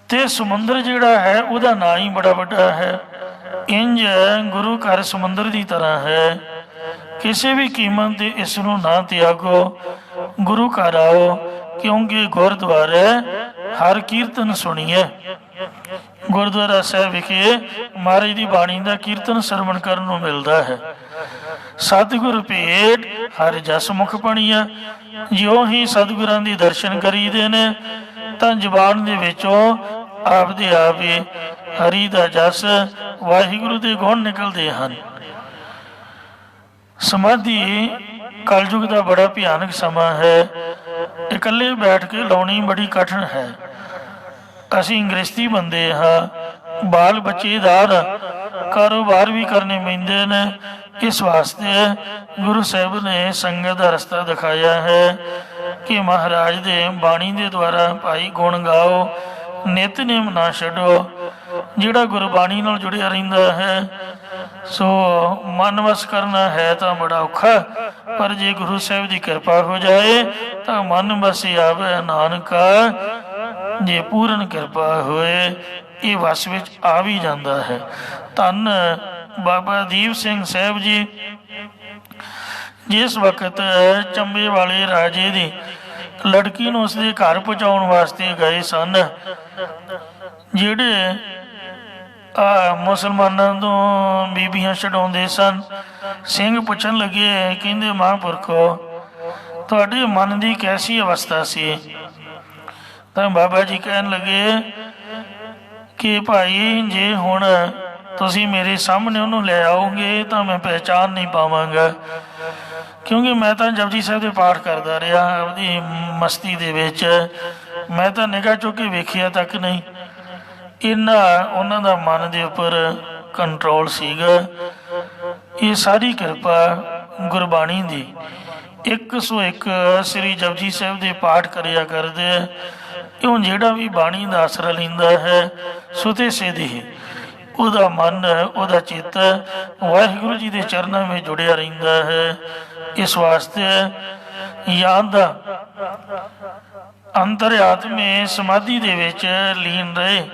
ਤੇ ਸਮੁੰਦਰ ਜਿਹੜਾ ਹੈ ਉਹਦਾ ਨਾਂ ਹੀ ਬੜਾ ਵੱਡਾ ਹੈ। ਇੰਝ ਗੁਰੂ ਘਰ ਸਮੁੰਦਰ ਦੀ ਤਰ੍ਹਾਂ ਹੈ, ਕਿਸੇ ਵੀ ਕੀਮਤ ਤੇ ਇਸ ਨੂੰ ਨਾ ਤਿਆਗੋ, ਗੁਰੂ ਘਰ ਆਓ, ਕਿਉਂਕਿ ਗੁਰਦੁਆਰੇ ਹਰ ਕੀਰਤਨ ਸੁਣੀਏ। ਗੁਰਦੁਆਰਾ ਸਾਹਿਬ ਵਿਖੇ ਮਹਾਰਾਜ ਦੀ ਬਾਣੀ ਦਾ ਕੀਰਤਨ ਸਰਵਣ ਕਰਨ ਨੂੰ ਮਿਲਦਾ ਹੈ। ਸਤਿਗੁਰ ਭੇਟ ਹਰ ਜਸ ਮੁਖ ਪਣੀਆ। ਜਿਉਂ ਹੀ ਸਤਿਗੁਰਾਂ ਦੇ ਦਰਸ਼ਨ ਕਰੀਦੇ ਨੇ ਤਾਂ ਜ਼ੁਬਾਨ ਦੇ ਵਿੱਚੋਂ ਆਪਦੇ ਆਪ ਹੀ ਹਰੀ ਦਾ ਜਸ, ਵਾਹਿਗੁਰੂ ਦੇ ਗੁਣ ਨਿਕਲਦੇ ਹਨ। ਸਮਾਧੀ ਕਲਯੁਗ ਦਾ ਬੜਾ ਭਿਆਨਕ ਸਮਾਂ ਹੈ। ਇਕੱਲੇ ਬੈਠ ਕੇ ਲਾਉਣੀ ਬੜੀ ਕਠਿਨ ਹੈ। ਅਸੀਂ ਗ੍ਰਸਤੀ ਬੰਦੇ ਹਾਂ, ਬਾਲ ਬੱਚੇਦਾਰ, ਕਾਰੋਬਾਰ ਵੀ ਕਰਨੇ ਪੈਂਦੇ ਨੇ। ਇਸ ਵਾਸਤੇ ਗੁਰੂ ਸਾਹਿਬ ਨੇ ਸੰਗਤ ਦਾ ਰਸਤਾ ਦਿਖਾਇਆ ਹੈ ਕਿ ਮਹਾਰਾਜ ਦੇ ਬਾਣੀ ਦੇ ਦੁਆਰਾ ਭਾਈ ਗੁਣ ਗਾਓ, ਨਿਤਨੇਮ ਨਾ ਛੱਡੋ। ਜਿਹੜਾ ਗੁਰਬਾਣੀ ਨਾਲ ਜੁੜਿਆ ਰਹਿੰਦਾ ਹੈ ਸੋ ਮਨ ਵਸ ਕਰਨਾ ਹੈ ਤਾਂ ਬੜਾ ਔਖਾ, ਪਰ ਜੇ ਗੁਰੂ ਸਾਹਿਬ ਦੀ ਕਿਰਪਾ ਹੋ ਜਾਏ ਤਾਂ ਮਨ ਵਸ ਆਵੇ ਨਾਨਕਾ। ਜੇ ਪੂਰਨ ਕਿਰਪਾ ਹੋਏ ਇਹ ਵਸ ਵਿੱਚ ਆ ਵੀ ਜਾਂਦਾ ਹੈ। ਧੰਨ ਬਾਬਾ ਦੀਪ ਸਿੰਘ ਸਾਹਿਬ ਜੀ ਜਿਸ ਵਕਤ ਚੰਬੇ ਵਾਲੇ ਰਾਜੇ ਦੀ ਲੜਕੀ ਨੂੰ ਉਸਦੇ ਘਰ ਪਹੁੰਚਾਉਣ ਵਾਸਤੇ ਗਏ ਸਨ, ਜਿਹੜੇ ਮੁਸਲਮਾਨਾਂ ਤੋਂ ਬੀਬੀਆਂ ਛਡਾਉਂਦੇ ਸਨ, ਸਿੰਘ ਪੁੱਛਣ ਲੱਗੇ, ਕਹਿੰਦੇ ਮਹਾਂਪੁਰਖੋ ਤੁਹਾਡੇ ਮਨ ਦੀ ਕੈਸੀ ਅਵਸਥਾ ਸੀ? ਤਾਂ ਬਾਬਾ ਜੀ ਕਹਿਣ ਲੱਗੇ ਕਿ ਭਾਈ ਜੇ ਹੁਣ ਤੁਸੀਂ ਮੇਰੇ ਸਾਹਮਣੇ ਉਹਨੂੰ ਲੈ ਆਓਗੇ ਤਾਂ ਮੈਂ ਪਹਿਚਾਨ ਨਹੀਂ ਪਾਵਾਂਗਾ, ਕਿਉਂਕਿ ਮੈਂ ਤਾਂ ਜਪਜੀ ਸਾਹਿਬ ਦੇ ਪਾਠ ਕਰਦਾ ਰਿਹਾ ਆਪਦੀ ਮਸਤੀ ਦੇ ਵਿੱਚ, ਮੈਂ ਤਾਂ ਨਿਗਾਹ ਚੁੱਕ ਕੇ ਵੇਖਿਆ ਤੱਕ ਨਹੀਂ। ਉਹਨਾਂ ਦਾ ਮਨ ਦੇ ਉੱਪਰ ਕੰਟਰੋਲ ਸੀਗਾ। ਇਹ ਸਾਰੀ ਕਿਰਪਾ ਗੁਰਬਾਣੀ ਦੀ 101 ਸ੍ਰੀ ਜਪਜੀ ਸਾਹਿਬ ਦੇ ਪਾਠ ਕਰਿਆ ਕਰਦੇ ਆ। ਕਿਉਂ ਜਿਹੜਾ ਵੀ ਬਾਣੀ ਦਾ ਆਸਰਾ ਲੈਂਦਾ ਹੈ ਸੁਤੇ ਸਿੱਧੀ ਉਹਦਾ ਮਨ, ਉਹਦਾ ਚਿੱਤ ਵਾਹਿਗੁਰੂ ਜੀ ਦੇ ਚਰਨਾਂ ਵਿੱਚ ਜੁੜਿਆ ਰਹਿੰਦਾ ਹੈ। ਇਸ ਵਾਸਤੇ ਜਾਂ ਦਾ ਅੰਤਰ-ਆਤਮੇ ਸਮਾਧੀ ਦੇ ਵਿੱਚ ਲੀਨ ਰਹੇ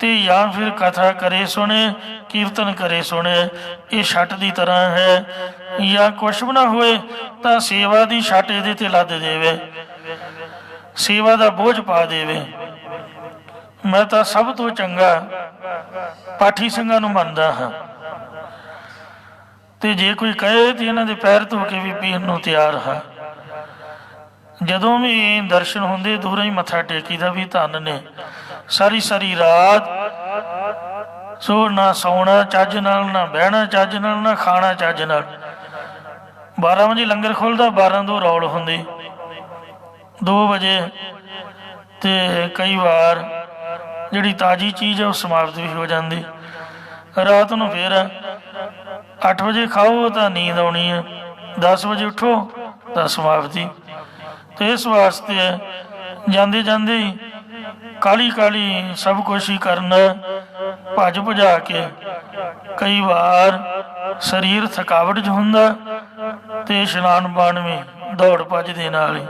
ਤੇ ਜਾਂ ਫਿਰ ਕਥਾ ਕਰੇ ਸੁਣੇ, ਕੀਰਤਨ ਕਰੇ ਸੁਣੇ। ਇਹ ਛੱਟ ਦੀ ਤਰ੍ਹਾਂ ਹੈ। ਜਾਂ ਕੁਛ ਵੀ ਨਾ ਹੋਏ ਤਾਂ ਸੇਵਾ ਦੀ ਛੱਟ ਇਹਦੇ ਤੇ ਲੱਦ ਦੇਵੇ, ਸੇਵਾ ਦਾ ਬੋਝ ਪਾ ਦੇਵੇ। ਮੈਂ ਤਾਂ ਸਭ ਤੋਂ ਚੰਗਾ ਪਾਠੀ ਸਿੰਘਾਂ ਨੂੰ ਮੰਨਦਾ ਹਾਂ, ਤੇ ਜੇ ਕੋਈ ਕਹੇ ਤੇ ਇਹਨਾਂ ਦੇ ਪੈਰ ਧੋ ਕੇ ਵੀ ਪੀਣ ਨੂੰ ਤਿਆਰ ਹਾਂ। ਜਦੋਂ ਵੀ ਦਰਸ਼ਨ ਹੁੰਦੇ ਦੂਰੋਂ ਹੀ ਮੱਥਾ ਟੇਕੀਦਾ ਵੀ ਧੰਨ ਨੇ। ਸਾਰੀ ਸਾਰੀ ਰਾਤ ਸੋ ਨਾ ਸੌਣਾ ਚੱਜ ਨਾਲ, ਨਾ ਬਹਿਣਾ ਚੱਜ ਨਾਲ, ਨਾ ਖਾਣਾ ਚੱਜ ਨਾਲ। 12 ਵਜੇ ਲੰਗਰ ਖੁੱਲ੍ਹਦਾ, 12 ਰੌਲ ਹੁੰਦੀ, 2 ਵਜੇ ਤੇ ਕਈ ਵਾਰ ਜਿਹੜੀ ਤਾਜ਼ੀ ਚੀਜ਼ ਹੈ ਉਹ ਸਮਾਪਤ ਵੀ ਹੋ ਜਾਂਦੀ। ਰਾਤ ਨੂੰ ਫਿਰ 8 ਵਜੇ ਖਾਓ ਤਾਂ ਨੀਂਦ ਆਉਣੀ ਹੈ, 10 ਵਜੇ ਉੱਠੋ ਤਾਂ ਸਮਾਪਤੀ। ਤੇ ਇਸ ਵਾਸਤੇ ਜਾਂਦੇ ਜਾਂਦੇ ਹੀ ਕਾਹਲੀ ਕਾਹਲੀ ਸਭ ਕੁਛ ਹੀ ਕਰਨਾ, ਭੱਜ ਭਜਾ ਕੇ। ਕਈ ਵਾਰ ਸਰੀਰ ਥਕਾਵਟ 'ਚ ਹੁੰਦਾ ਤੇ ਇਸ਼ਨਾਨ ਪਾਣ ਵੀ ਦੌੜ ਭੱਜ ਦੇ ਨਾਲ ਹੀ।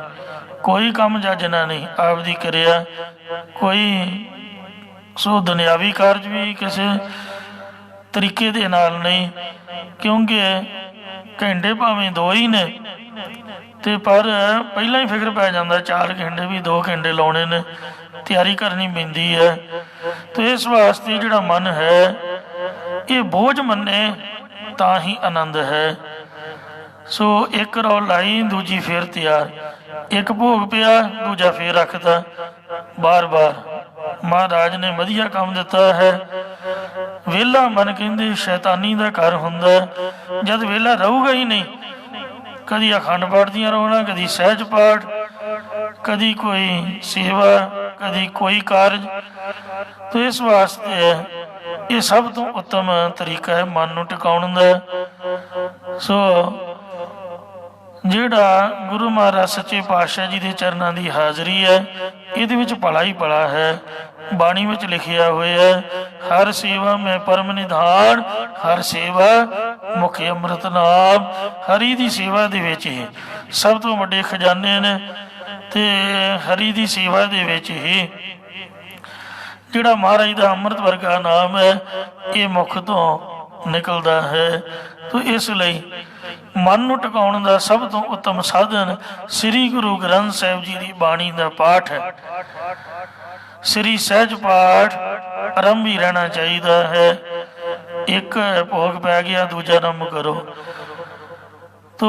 ਕੋਈ ਕੰਮ ਜੱਜਣਾ ਨਹੀਂ ਆਪਦੀ ਕਰਿਆ, ਕੋਈ ਸੋ ਦੁਨਿਆਵੀ ਕਾਰਜ ਵੀ ਕਿਸੇ ਤਰੀਕੇ ਦੇ ਨਾਲ ਨਹੀਂ। ਕਿਉਂਕਿ ਘੰਟੇ ਭਾਵੇਂ 2 ਹੀ ਨੇ ਤੇ ਪਰ ਪਹਿਲਾਂ ਹੀ ਫਿਕਰ ਪੈ ਜਾਂਦਾ 4 ਘੰਟੇ ਵੀ 2 ਘੰਟੇ ਲਾਉਣੇ ਨੇ, ਤਿਆਰੀ ਕਰਨੀ ਪੈਂਦੀ ਹੈ। ਤੇ ਇਸ ਵਾਸਤੇ ਜਿਹੜਾ ਮਨ ਹੈ ਇਹ ਬੋਝ ਮੰਨੇ ਤਾਂ ਹੀ ਆਨੰਦ ਹੈ। ਸੋ ਇੱਕ ਰੌਲ ਲਾਈ, ਦੂਜੀ ਫੇਰ ਤਿਆਰ, ਇੱਕ ਭੋਗ ਪਿਆ, ਦੂਜਾ ਫੇਰ ਰੱਖਦਾ। ਬਾਰ-ਬਾਰ ਮਹਾਰਾਜ ਨੇ ਵਧੀਆ ਕੰਮ ਦਿੱਤਾ ਹੈ। ਵਿਹਲਾ ਮਨ ਕਹਿੰਦੇ ਸ਼ੈਤਾਨੀ ਦਾ ਘਰ ਹੁੰਦਾ। ਜਦ ਵਿਹਲਾ ਰਹੂਗਾ ਹੀ ਨਹੀਂ, ਕਦੀ ਅਖੰਡ ਪਾਠ ਦੀਆਂ ਰੋਣਾ, ਕਦੀ ਸਹਿਜ ਪਾਠ, ਕਦੀ ਕੋਈ ਸੇਵਾ, ਕਦੀ ਕੋਈ ਕਾਰਜ। ਤੋ ਇਸ ਵਾਸਤੇ ਇਹ ਸਭ ਤੋਂ ਉੱਤਮ ਤਰੀਕਾ ਹੈ ਮਨ ਨੂੰ ਟਿਕਾਉਣ ਦਾ। ਸੋ ਜਿਹੜਾ ਗੁਰੂ ਮਹਾਰਾਜ ਸੱਚੇ ਪਾਤਸ਼ਾਹ ਜੀ ਦੇ ਚਰਨਾਂ ਦੀ ਹਾਜ਼ਰੀ ਹੈ, ਇਹਦੇ ਵਿੱਚ ਭਲਾ ਹੀ ਭਲਾ ਹੈ। ਬਾਣੀ ਵਿੱਚ ਲਿਖਿਆ ਹੋਇਆ ਹਰ ਸੇਵਾ ਮੈਂ ਪਰਮ ਨਿਧਾਨ, ਹਰ ਸੇਵਾ ਮੁਖ ਅੰਮ੍ਰਿਤ ਨਾਮ। ਹਰੀ ਦੀ ਸੇਵਾ ਦੇ ਵਿੱਚ ਹੀ ਸਭ ਤੋਂ ਵੱਡੇ ਖਜ਼ਾਨੇ ਨੇ, ਤੇ ਹਰੀ ਦੀ ਸੇਵਾ ਦੇ ਵਿੱਚ ਹੀ ਜਿਹੜਾ ਮਹਾਰਾਜ ਦਾ ਅੰਮ੍ਰਿਤ ਵਰਗਾ ਨਾਮ ਹੈ ਇਹ ਮੁਖ ਤੋਂ ਨਿਕਲਦਾ ਹੈ। ਤੋ ਇਸ ਲਈ ਮਨ ਨੂੰ ਟਿਕਾਉਣ ਦਾ ਸਭ ਤੋਂ ਉੱਤਮ ਸਾਧਨ ਸ੍ਰੀ ਗੁਰੂ ਗ੍ਰੰਥ ਸਾਹਿਬ ਜੀ ਦੀ ਬਾਣੀ ਦਾ ਪਾਠ ਹੈ। ਸ੍ਰੀ ਸਹਿਜ ਪਾਠ ਆਰੰਭ ਹੀ ਰਹਿਣਾ ਚਾਹੀਦਾ ਹੈ। ਇੱਕ ਭੋਗ ਪੈ ਗਿਆ, ਦੂਜਾ ਆਰੰਭ ਕਰੋ। ਤੋ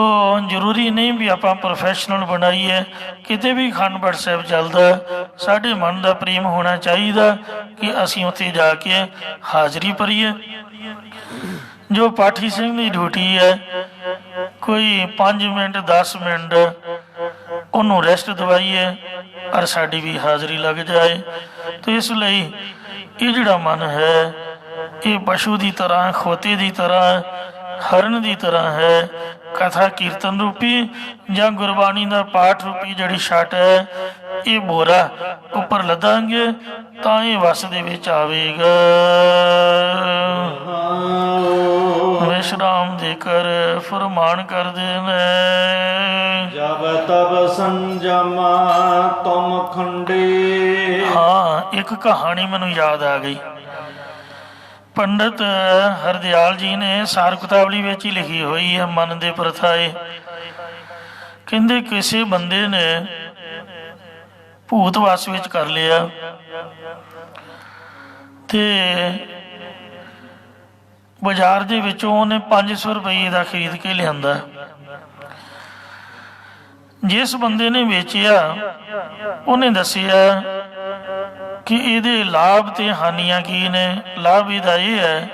ਜ਼ਰੂਰੀ ਨਹੀਂ ਵੀ ਆਪਾਂ ਪ੍ਰੋਫੈਸ਼ਨਲ ਬਣਾਈਏ। ਕਿਤੇ ਵੀ ਅਖੰਡ ਪਾਠ ਸਾਹਿਬ ਚੱਲਦਾ, ਸਾਡੇ ਮਨ ਦਾ ਪ੍ਰੇਮ ਹੋਣਾ ਚਾਹੀਦਾ ਕਿ ਅਸੀਂ ਉੱਥੇ ਜਾ ਕੇ ਹਾਜ਼ਰੀ ਭਰੀਏ। ਜੋ ਪਾਠੀ ਸਿੰਘ ਦੀ ਡਿਊਟੀ ਹੈ, ਕੋਈ 5 ਮਿੰਟ 10 ਮਿੰਟ ਉਹਨੂੰ ਰੈਸਟ ਦਵਾਈਏ ਔਰ ਸਾਡੀ ਵੀ ਹਾਜ਼ਰੀ ਲੱਗ ਜਾਏ। ਤੇ ਇਸ ਲਈ ਇਹ ਜਿਹੜਾ ਮਨ ਹੈ ਇਹ ਪਸ਼ੂ ਦੀ ਤਰ੍ਹਾਂ, ਖੋਤੇ ਦੀ ਤਰ੍ਹਾਂ, ਹਰਨ ਦੀ ਤਰ੍ਹਾਂ ਹੈ। ਕਥਾ ਕੀਰਤਨ ਰੂਪੀ ਜਾਂ ਗੁਰਬਾਣੀ ਦਾ ਪਾਠ ਰੂਪੀ ਜਿਹੜੀ ਛੱਟ ਹੈ ਇਹ ਬੋਰਾ ਉੱਪਰ ਲੱਦਾਂਗੇ ਤਾਂ ਇਹ ਵਸ ਦੇ ਵਿੱਚ ਆਵੇਗਾ। ਵਿਸ਼ਰਾਮ ਦੇ ਕਰ ਫਰਮਾਨ ਕਰਦੇ ਨੇ ਜਬ ਤਬ ਸੰਜਮ ਤੁਮ ਖੰਡੇ। ਹਾਂ, ਇੱਕ ਕਹਾਣੀ ਮੈਨੂੰ ਯਾਦ ਆ ਗਈ। ਪੰਡਤ ਹਰਦਿਆਲ ਜੀ ਨੇ ਸਾਰ ਕਿਤਾਬਲੀ ਵਿੱਚ ਹੀ ਲਿਖੀ ਹੋਈ ਹੈ ਮਨ ਦੇ ਪ੍ਰਥਾਏ। ਕਹਿੰਦੇ ਕਿਸੇ ਬੰਦੇ ਨੇ ਭੂਤ ਵਸ ਵਿੱਚ ਕਰ ਲਿਆ ਤੇ ਬਾਜ਼ਾਰ ਦੇ ਵਿੱਚੋਂ ਉਹਨੇ 500 ਰੁਪਏ ਦਾ ਖਰੀਦ ਕੇ ਲਿਆਂਦਾ। ਜਿਸ ਬੰਦੇ ਨੇ ਵੇਚਿਆ ਉਹਨੇ ਦੱਸਿਆ ਕਿ ਇਹਦੇ ਲਾਭ ਤੇ ਹਾਨੀਆਂ ਕੀ ਨੇ। ਲਾਭ ਇਹਦਾ ਇਹ ਹੈ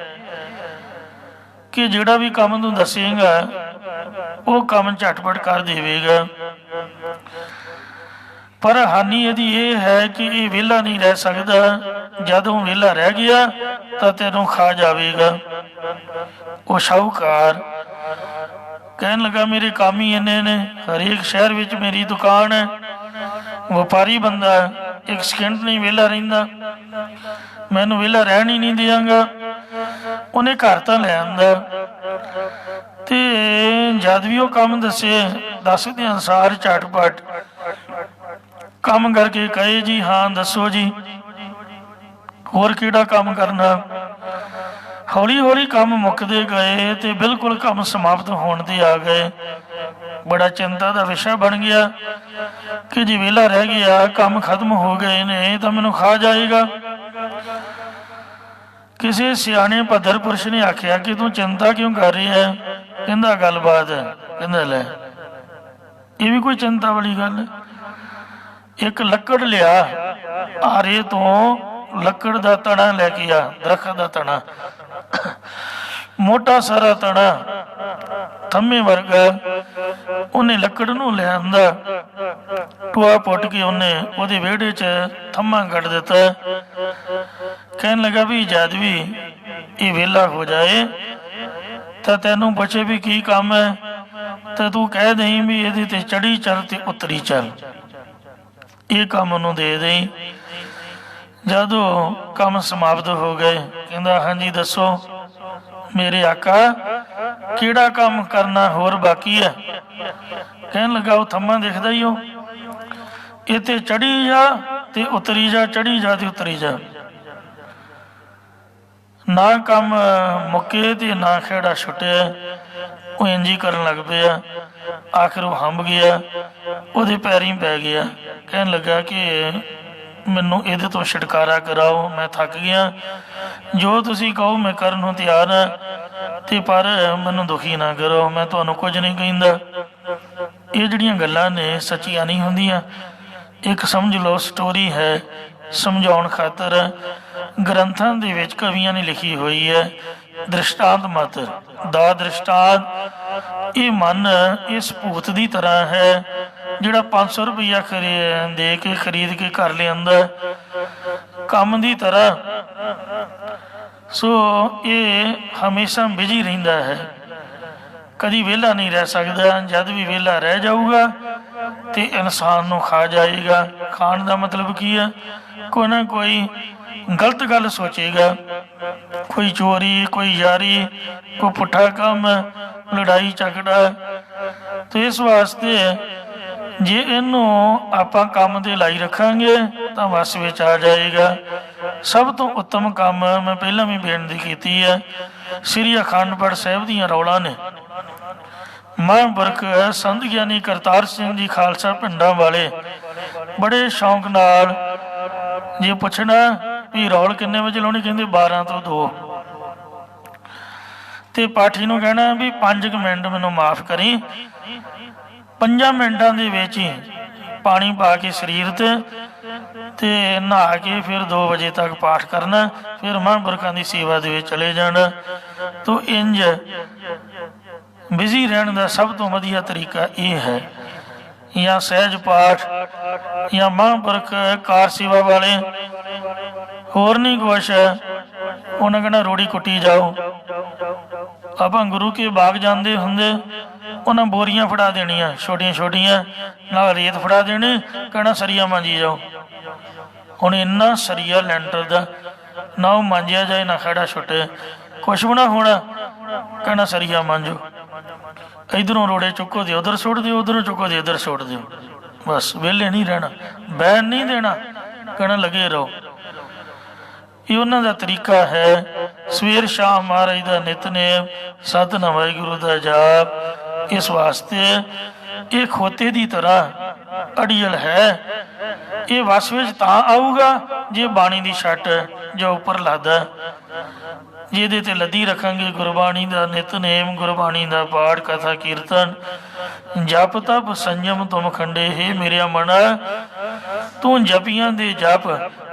ਕਿ ਜਿਹੜਾ ਵੀ ਕੰਮ ਤੂੰ ਦੱਸੇਗਾ ਉਹ ਕੰਮ ਝਟਪਟ ਕਰ ਦੇਵੇਗਾ। ਪਰ ਹਾਨੀ ਇਹਦੀ ਇਹ ਹੈ ਕਿ ਇਹ ਵਿਹਲਾ ਨਹੀਂ ਰਹਿ ਸਕਦਾ। ਜਦੋਂ ਵਿਹਲਾ ਰਹਿ ਗਿਆ ਤਾਂ ਤੈਨੂੰ ਖਾ ਜਾਵੇਗਾ। ਉਹ ਸ਼ਾਹੂਕਾਰ ਕਹਿਣ ਲੱਗਾ, ਮੇਰੇ ਕੰਮ ਹੀ ਇੰਨੇ ਨੇ, ਹਰੇਕ ਸ਼ਹਿਰ ਵਿੱਚ ਮੇਰੀ ਦੁਕਾਨ ਹੈ, ਵਪਾਰੀ ਬੰਦਾ, ਇੱਕ ਸਕਿੰਟ ਨਹੀਂ ਵਿਹਲਾ ਰਹਿੰਦਾ, ਮੈਨੂੰ ਵਿਹਲਾ ਰਹਿਣ ਹੀ ਨਹੀਂ ਦਿਆਂਗਾ। ਉਹਨੇ ਘਰ ਤਾਂ ਲੈ ਆਂਦਾ ਤੇ ਜਦ ਵੀ ਉਹ ਕੰਮ ਦੱਸਦੇ ਅਨੁਸਾਰ ਝਟਪਟ ਕੰਮ ਕਰਕੇ ਕਹੇ, ਜੀ ਹਾਂ ਦੱਸੋ ਜੀ, ਹੋਰ ਕਿਹੜਾ ਕੰਮ ਕਰਨਾ। ਹੌਲੀ ਹੌਲੀ ਕੰਮ ਮੁੱਕਦੇ ਗਏ ਤੇ ਬਿਲਕੁਲ ਕੰਮ ਸਮਾਪਤ ਹੋਣ ਤੇ ਆ ਗਏ। ਬੜਾ ਚਿੰਤਾ ਦਾ ਵਿਸ਼ਾ ਬਣ ਗਿਆ ਕਿ ਜੇ ਵਿਹਲਾ ਰਹਿ ਗਿਆ, ਕੰਮ ਖਤਮ ਹੋ ਗਏ ਨੇ ਤਾਂ ਮੈਨੂੰ ਖਾ ਜਾਏਗਾ। ਕਿਸੇ ਸਿਆਣੇ ਭੱਦਰ ਪੁਰਸ਼ ਨੇ ਆਖਿਆ ਕਿ ਤੂੰ ਚਿੰਤਾ ਕਿਉਂ ਕਰ ਰਿਹਾ ਹੈ? ਕਹਿੰਦਾ ਗੱਲਬਾਤ ਹੈ। ਕਹਿੰਦਾ ਲੈ, ਇਹ ਵੀ ਕੋਈ ਚਿੰਤਾ ਵਾਲੀ ਗੱਲ ਹੈ। ਇੱਕ ਲੱਕੜ ਲਿਆ, ਆਰੇ ਤੋਂ ਲੱਕੜ ਦਾ ਤਣਾ ਲੈ ਕੇ ਆ, ਦਰਖਤ ਦਾ ਤਣਾ, ਮੋਟਾ ਸਾਰਾ ਤਣਾ, ਥੰਮੇ ਵਰਗਾ। ਉਹਨੇ ਲੱਕੜ ਨੂੰ ਲੈ ਆਂਦਾ, ਟੋਆ ਪੁੱਟ ਕੇ ਉਹਦੇ ਵਿਹੜੇ 'ਚ ਥੰਮਾ ਕੱਢ ਦਿੱਤਾ। ਕਹਿਣ ਲੱਗਾ ਵੀ ਜਦ ਵੀ ਇਹ ਵਿਹਲਾ ਹੋ ਜਾਏ ਤਾਂ ਤੈਨੂੰ ਪੁੱਛੇ ਵੀ ਕੀ ਕੰਮ ਹੈ ਤਾਂ ਤੂੰ ਕਹਿ ਦੇਈਂ ਵੀ ਇਹਦੇ ਤੇ ਚੜੀ ਚੱਲ ਤੇ ਉਤਰੀ ਚੱਲ, ਇਹ ਕੰਮ ਉਹਨੂੰ ਦੇ ਦੇਈਂ। ਜਦੋਂ ਕੰਮ ਸਮਾਪਤ ਹੋ ਗਏ, ਕਹਿੰਦਾ ਹਾਂਜੀ ਦੱਸੋ ਮੇਰੇ ਆਕਾ, ਕਿਹੜਾ ਕੰਮ ਕਰਨਾ ਹੋਰ ਬਾਕੀ ਹੈ? ਕਹਿਣ ਲੱਗਾ, ਉਹ ਥੰਮਾ ਦਿਖਦਾ ਹੀ ਉਹ, ਇਹ ਤੇ ਚੜੀ ਜਾ ਤੇ ਉਤਰੀ ਜਾ, ਚੜੀ ਜਾ ਤੇ ਉਤਰੀ ਜਾ। ਨਾ ਕੰਮ ਮੁੱਕੇ ਤੇ ਨਾ ਖੇੜਾ ਛੁੱਟਿਆ। ਉਹ ਇੰਝ ਹੀ ਕਰਨ ਲੱਗ ਪਿਆ। ਆਖਿਰ ਉਹ ਹੰਭ ਗਿਆ, ਉਹਦੇ ਪੈਰੀਂ ਪੈ ਗਿਆ। ਕਹਿਣ ਲੱਗਾ ਕਿ ਮੈਨੂੰ ਇਹਦੇ ਤੋਂ ਛੁਟਕਾਰਾ ਕਰਾਓ, ਮੈਂ ਥੱਕ ਗਿਆ, ਜੋ ਤੁਸੀਂ ਕਹੋ ਮੈਂ ਕਰਨ ਨੂੰ ਤਿਆਰ ਹਾਂ, ਤੇ ਪਰ ਮੈਨੂੰ ਦੁਖੀ ਨਾ ਕਰੋ, ਮੈਂ ਤੁਹਾਨੂੰ ਕੁਝ ਨਹੀਂ ਕਹਿੰਦਾ। ਇਹ ਜਿਹੜੀਆਂ ਗੱਲਾਂ ਨੇ ਸੱਚੀਆਂ ਨਹੀਂ ਹੁੰਦੀਆਂ, ਇੱਕ ਸਮਝ ਲਓ ਸਟੋਰੀ ਹੈ, ਸਮਝਾਉਣ ਖਾਤਰ ਗ੍ਰੰਥਾਂ ਦੇ ਵਿੱਚ ਕਵੀਆਂ ਨੇ ਲਿਖੀ ਹੋਈ ਹੈ। ਦ੍ਰਿਸ਼ਟਾਂਤ ਮਾਤਰ ਦਾ ਦ੍ਰਿਸ਼ਟਾਂਤ, ਇਹ ਮਨ ਇਸ ਭੂਤ ਦੀ ਤਰ੍ਹਾਂ ਹੈ ਜਿਹੜਾ 500 ਰੁਪਈਆ ਦੇ ਕੇ ਖਰੀਦ ਕੇ ਘਰ ਲਿਆਂਦਾ, ਕੰਮ ਦੀ ਤਰ੍ਹਾਂ। ਸੋ ਇਹ ਹਮੇਸ਼ਾ ਬਿਜੀ ਰਹਿੰਦਾ ਹੈ, ਕਦੀ ਵਿਹਲਾ ਨਹੀਂ ਰਹਿ ਸਕਦਾ। ਜਦ ਵੀ ਵਿਹਲਾ ਰਹਿ ਜਾਊਗਾ ਤੇ ਇਨਸਾਨ ਨੂੰ ਖਾ ਜਾਏਗਾ। ਖਾਣ ਦਾ ਮਤਲਬ ਕੀ ਹੈ? ਕੋਈ ਨਾ ਕੋਈ ਗਲਤ ਗੱਲ ਸੋਚੇਗਾ, ਕੋਈ ਚੋਰੀ, ਕੋਈ ਯਾਰੀ, ਕੋਈ ਪੁੱਠਾ ਕੰਮ, ਲੜਾਈ ਝਗੜਾ। ਤੇ ਇਸ ਵਾਸਤੇ ਜੇ ਇਹਨੂੰ ਆਪਾਂ ਕੰਮ ਤੇ ਲਾਈ ਰੱਖਾਂਗੇ ਤਾਂ ਵਸ ਵਿੱਚ ਆ ਜਾਏਗਾ। ਸਭ ਤੋਂ ਉੱਤਮ ਕੰਮ ਮੈਂ ਪਹਿਲਾਂ ਵੀ ਬੇਨਤੀ ਕੀਤੀ ਹੈ, ਸ੍ਰੀ ਅਖੰਡ ਪਾਠ ਸਾਹਿਬ ਦੀਆਂ ਰੌਲਾਂ ਨੇ। ਮਹਾਂਪੁਰਖ ਸੰਤ ਗਿਆਨੀ ਕਰਤਾਰ ਸਿੰਘ ਜੀ ਖਾਲਸਾ ਪਿੰਡਾਂ ਵਾਲੇ ਬੜੇ ਸ਼ੌਂਕ ਨਾਲ ਜੇ ਪੁੱਛਣਾ ਵੀ ਰੌਲ ਕਿੰਨੇ ਵਜੇ ਲਾਉਣੀ, ਕਹਿੰਦੇ 12 ਤੋਂ 2। ਤੇ ਪਾਠੀ ਨੂੰ ਕਹਿਣਾ ਵੀ 5 ਮਿੰਟ ਮੈਨੂੰ ਮਾਫ ਕਰੀ, 5 ਮਿੰਟਾਂ ਦੇ ਵਿੱਚ ਹੀ ਪਾਣੀ ਪਾ ਕੇ ਸਰੀਰ ਤੇ ਨਹਾ ਕੇ ਫਿਰ 2 ਵਜੇ ਤੱਕ ਪਾਠ ਕਰਨਾ, ਫਿਰ ਮਹਾਂਪੁਰਖਾਂ ਦੀ ਸੇਵਾ ਦੇ ਵਿੱਚ ਚਲੇ ਜਾਣਾ। ਤੋ ਇੰਝ ਬਿਜ਼ੀ ਰਹਿਣ ਦਾ ਸਭ ਤੋਂ ਵਧੀਆ ਤਰੀਕਾ ਇਹ ਹੈ, ਜਾਂ ਸਹਿਜ ਪਾਠ ਜਾਂ ਮਹਾਂਪੁਰਖ ਕਾਰ ਸੇਵਾ ਵਾਲੇ, ਹੋਰ ਨਹੀਂ ਕੁਛ। ਉਹਨਾਂ ਕਹਿਣਾ ਰੋੜੀ ਕੁੱਟੀ ਜਾਓ। ਆਪਾਂ ਗੁਰੂ ਕੇ ਬਾਗ ਜਾਂਦੇ ਹੁੰਦੇ, ਉਹਨਾਂ ਬੋਰੀਆਂ ਫੜਾ ਦੇਣੀਆਂ ਛੋਟੀਆਂ ਛੋਟੀਆਂ, ਨਾਲ ਰੇਤ ਫੜਾ ਦੇਣੀ, ਕਹਿਣਾ ਸਰੀਆ ਮਾਂਜੀ ਜਾਓ। ਹੁਣ ਇੰਨਾ ਸਰੀਆ ਲੈਂਟਰ ਦਾ, ਨਾ ਉਹ ਮਾਂਜਿਆ ਜਾਏ ਨਾ ਖੜਾ ਛੁੱਟੇ, ਕੁਛ ਵੀ ਨਾ ਹੋਣਾ, ਕਹਿਣਾ ਸਰੀਆ ਮਾਂਜੋ। ਇੱਧਰੋਂ ਰੋੜੇ ਚੁੱਕੋ ਦੇ ਉੱਧਰ ਸੁੱਟ ਦਿਓ, ਉੱਧਰੋਂ ਚੁੱਕੋ ਦੇ ਇੱਧਰ ਸੁੱਟ ਦਿਓ। ਬਸ ਵਿਹਲੇ ਨਹੀਂ ਰਹਿਣਾ, ਬੈਨ ਨਹੀਂ ਦੇਣਾ, ਕਹਿਣਾ ਲੱਗੇ ਰਹੋ। ਇਹ ਉਹਨਾਂ ਦਾ ਤਰੀਕਾ ਹੈ। ਸਵੇਰ ਸ਼ਾਮ ਮਹਾਰਾਜ ਦਾ ਨਿਤਨੇਮ, ਸਤਿਨਾਮ ਵਾਹਿਗੁਰੂ ਦਾ ਜਾਪ। ਇਸ ਵਾਸਤੇ ਇਹ ਖੋਤੇ ਦੀ ਤਰ੍ਹਾਂ ਅੜੀਅਲ ਹੈ। ਇਹ ਵਸ ਵਿੱਚ ਤਾਂ ਆਊਗਾ ਜੇ ਬਾਣੀ ਦੀ ਛੱਟ ਜੋ ਉੱਪਰ ਲਾਦਾ, ਜਿਹਦੇ ਤੇ ਲੱਦੀ ਰੱਖਾਂਗੇ ਗੁਰਬਾਣੀ ਦਾ ਨਿਤਨੇਮ, ਗੁਰਬਾਣੀ ਦਾ ਪਾਠ, ਕਥਾ ਕੀਰਤਨ, ਜਪ ਤਪ ਸੰਜਮ ਤੁਮ ਖੰਡੇ। ਹੇ ਮੇਰਿਆ ਮਨ, ਤੂੰ ਜਪੀਆਂ ਦੇ ਜਪ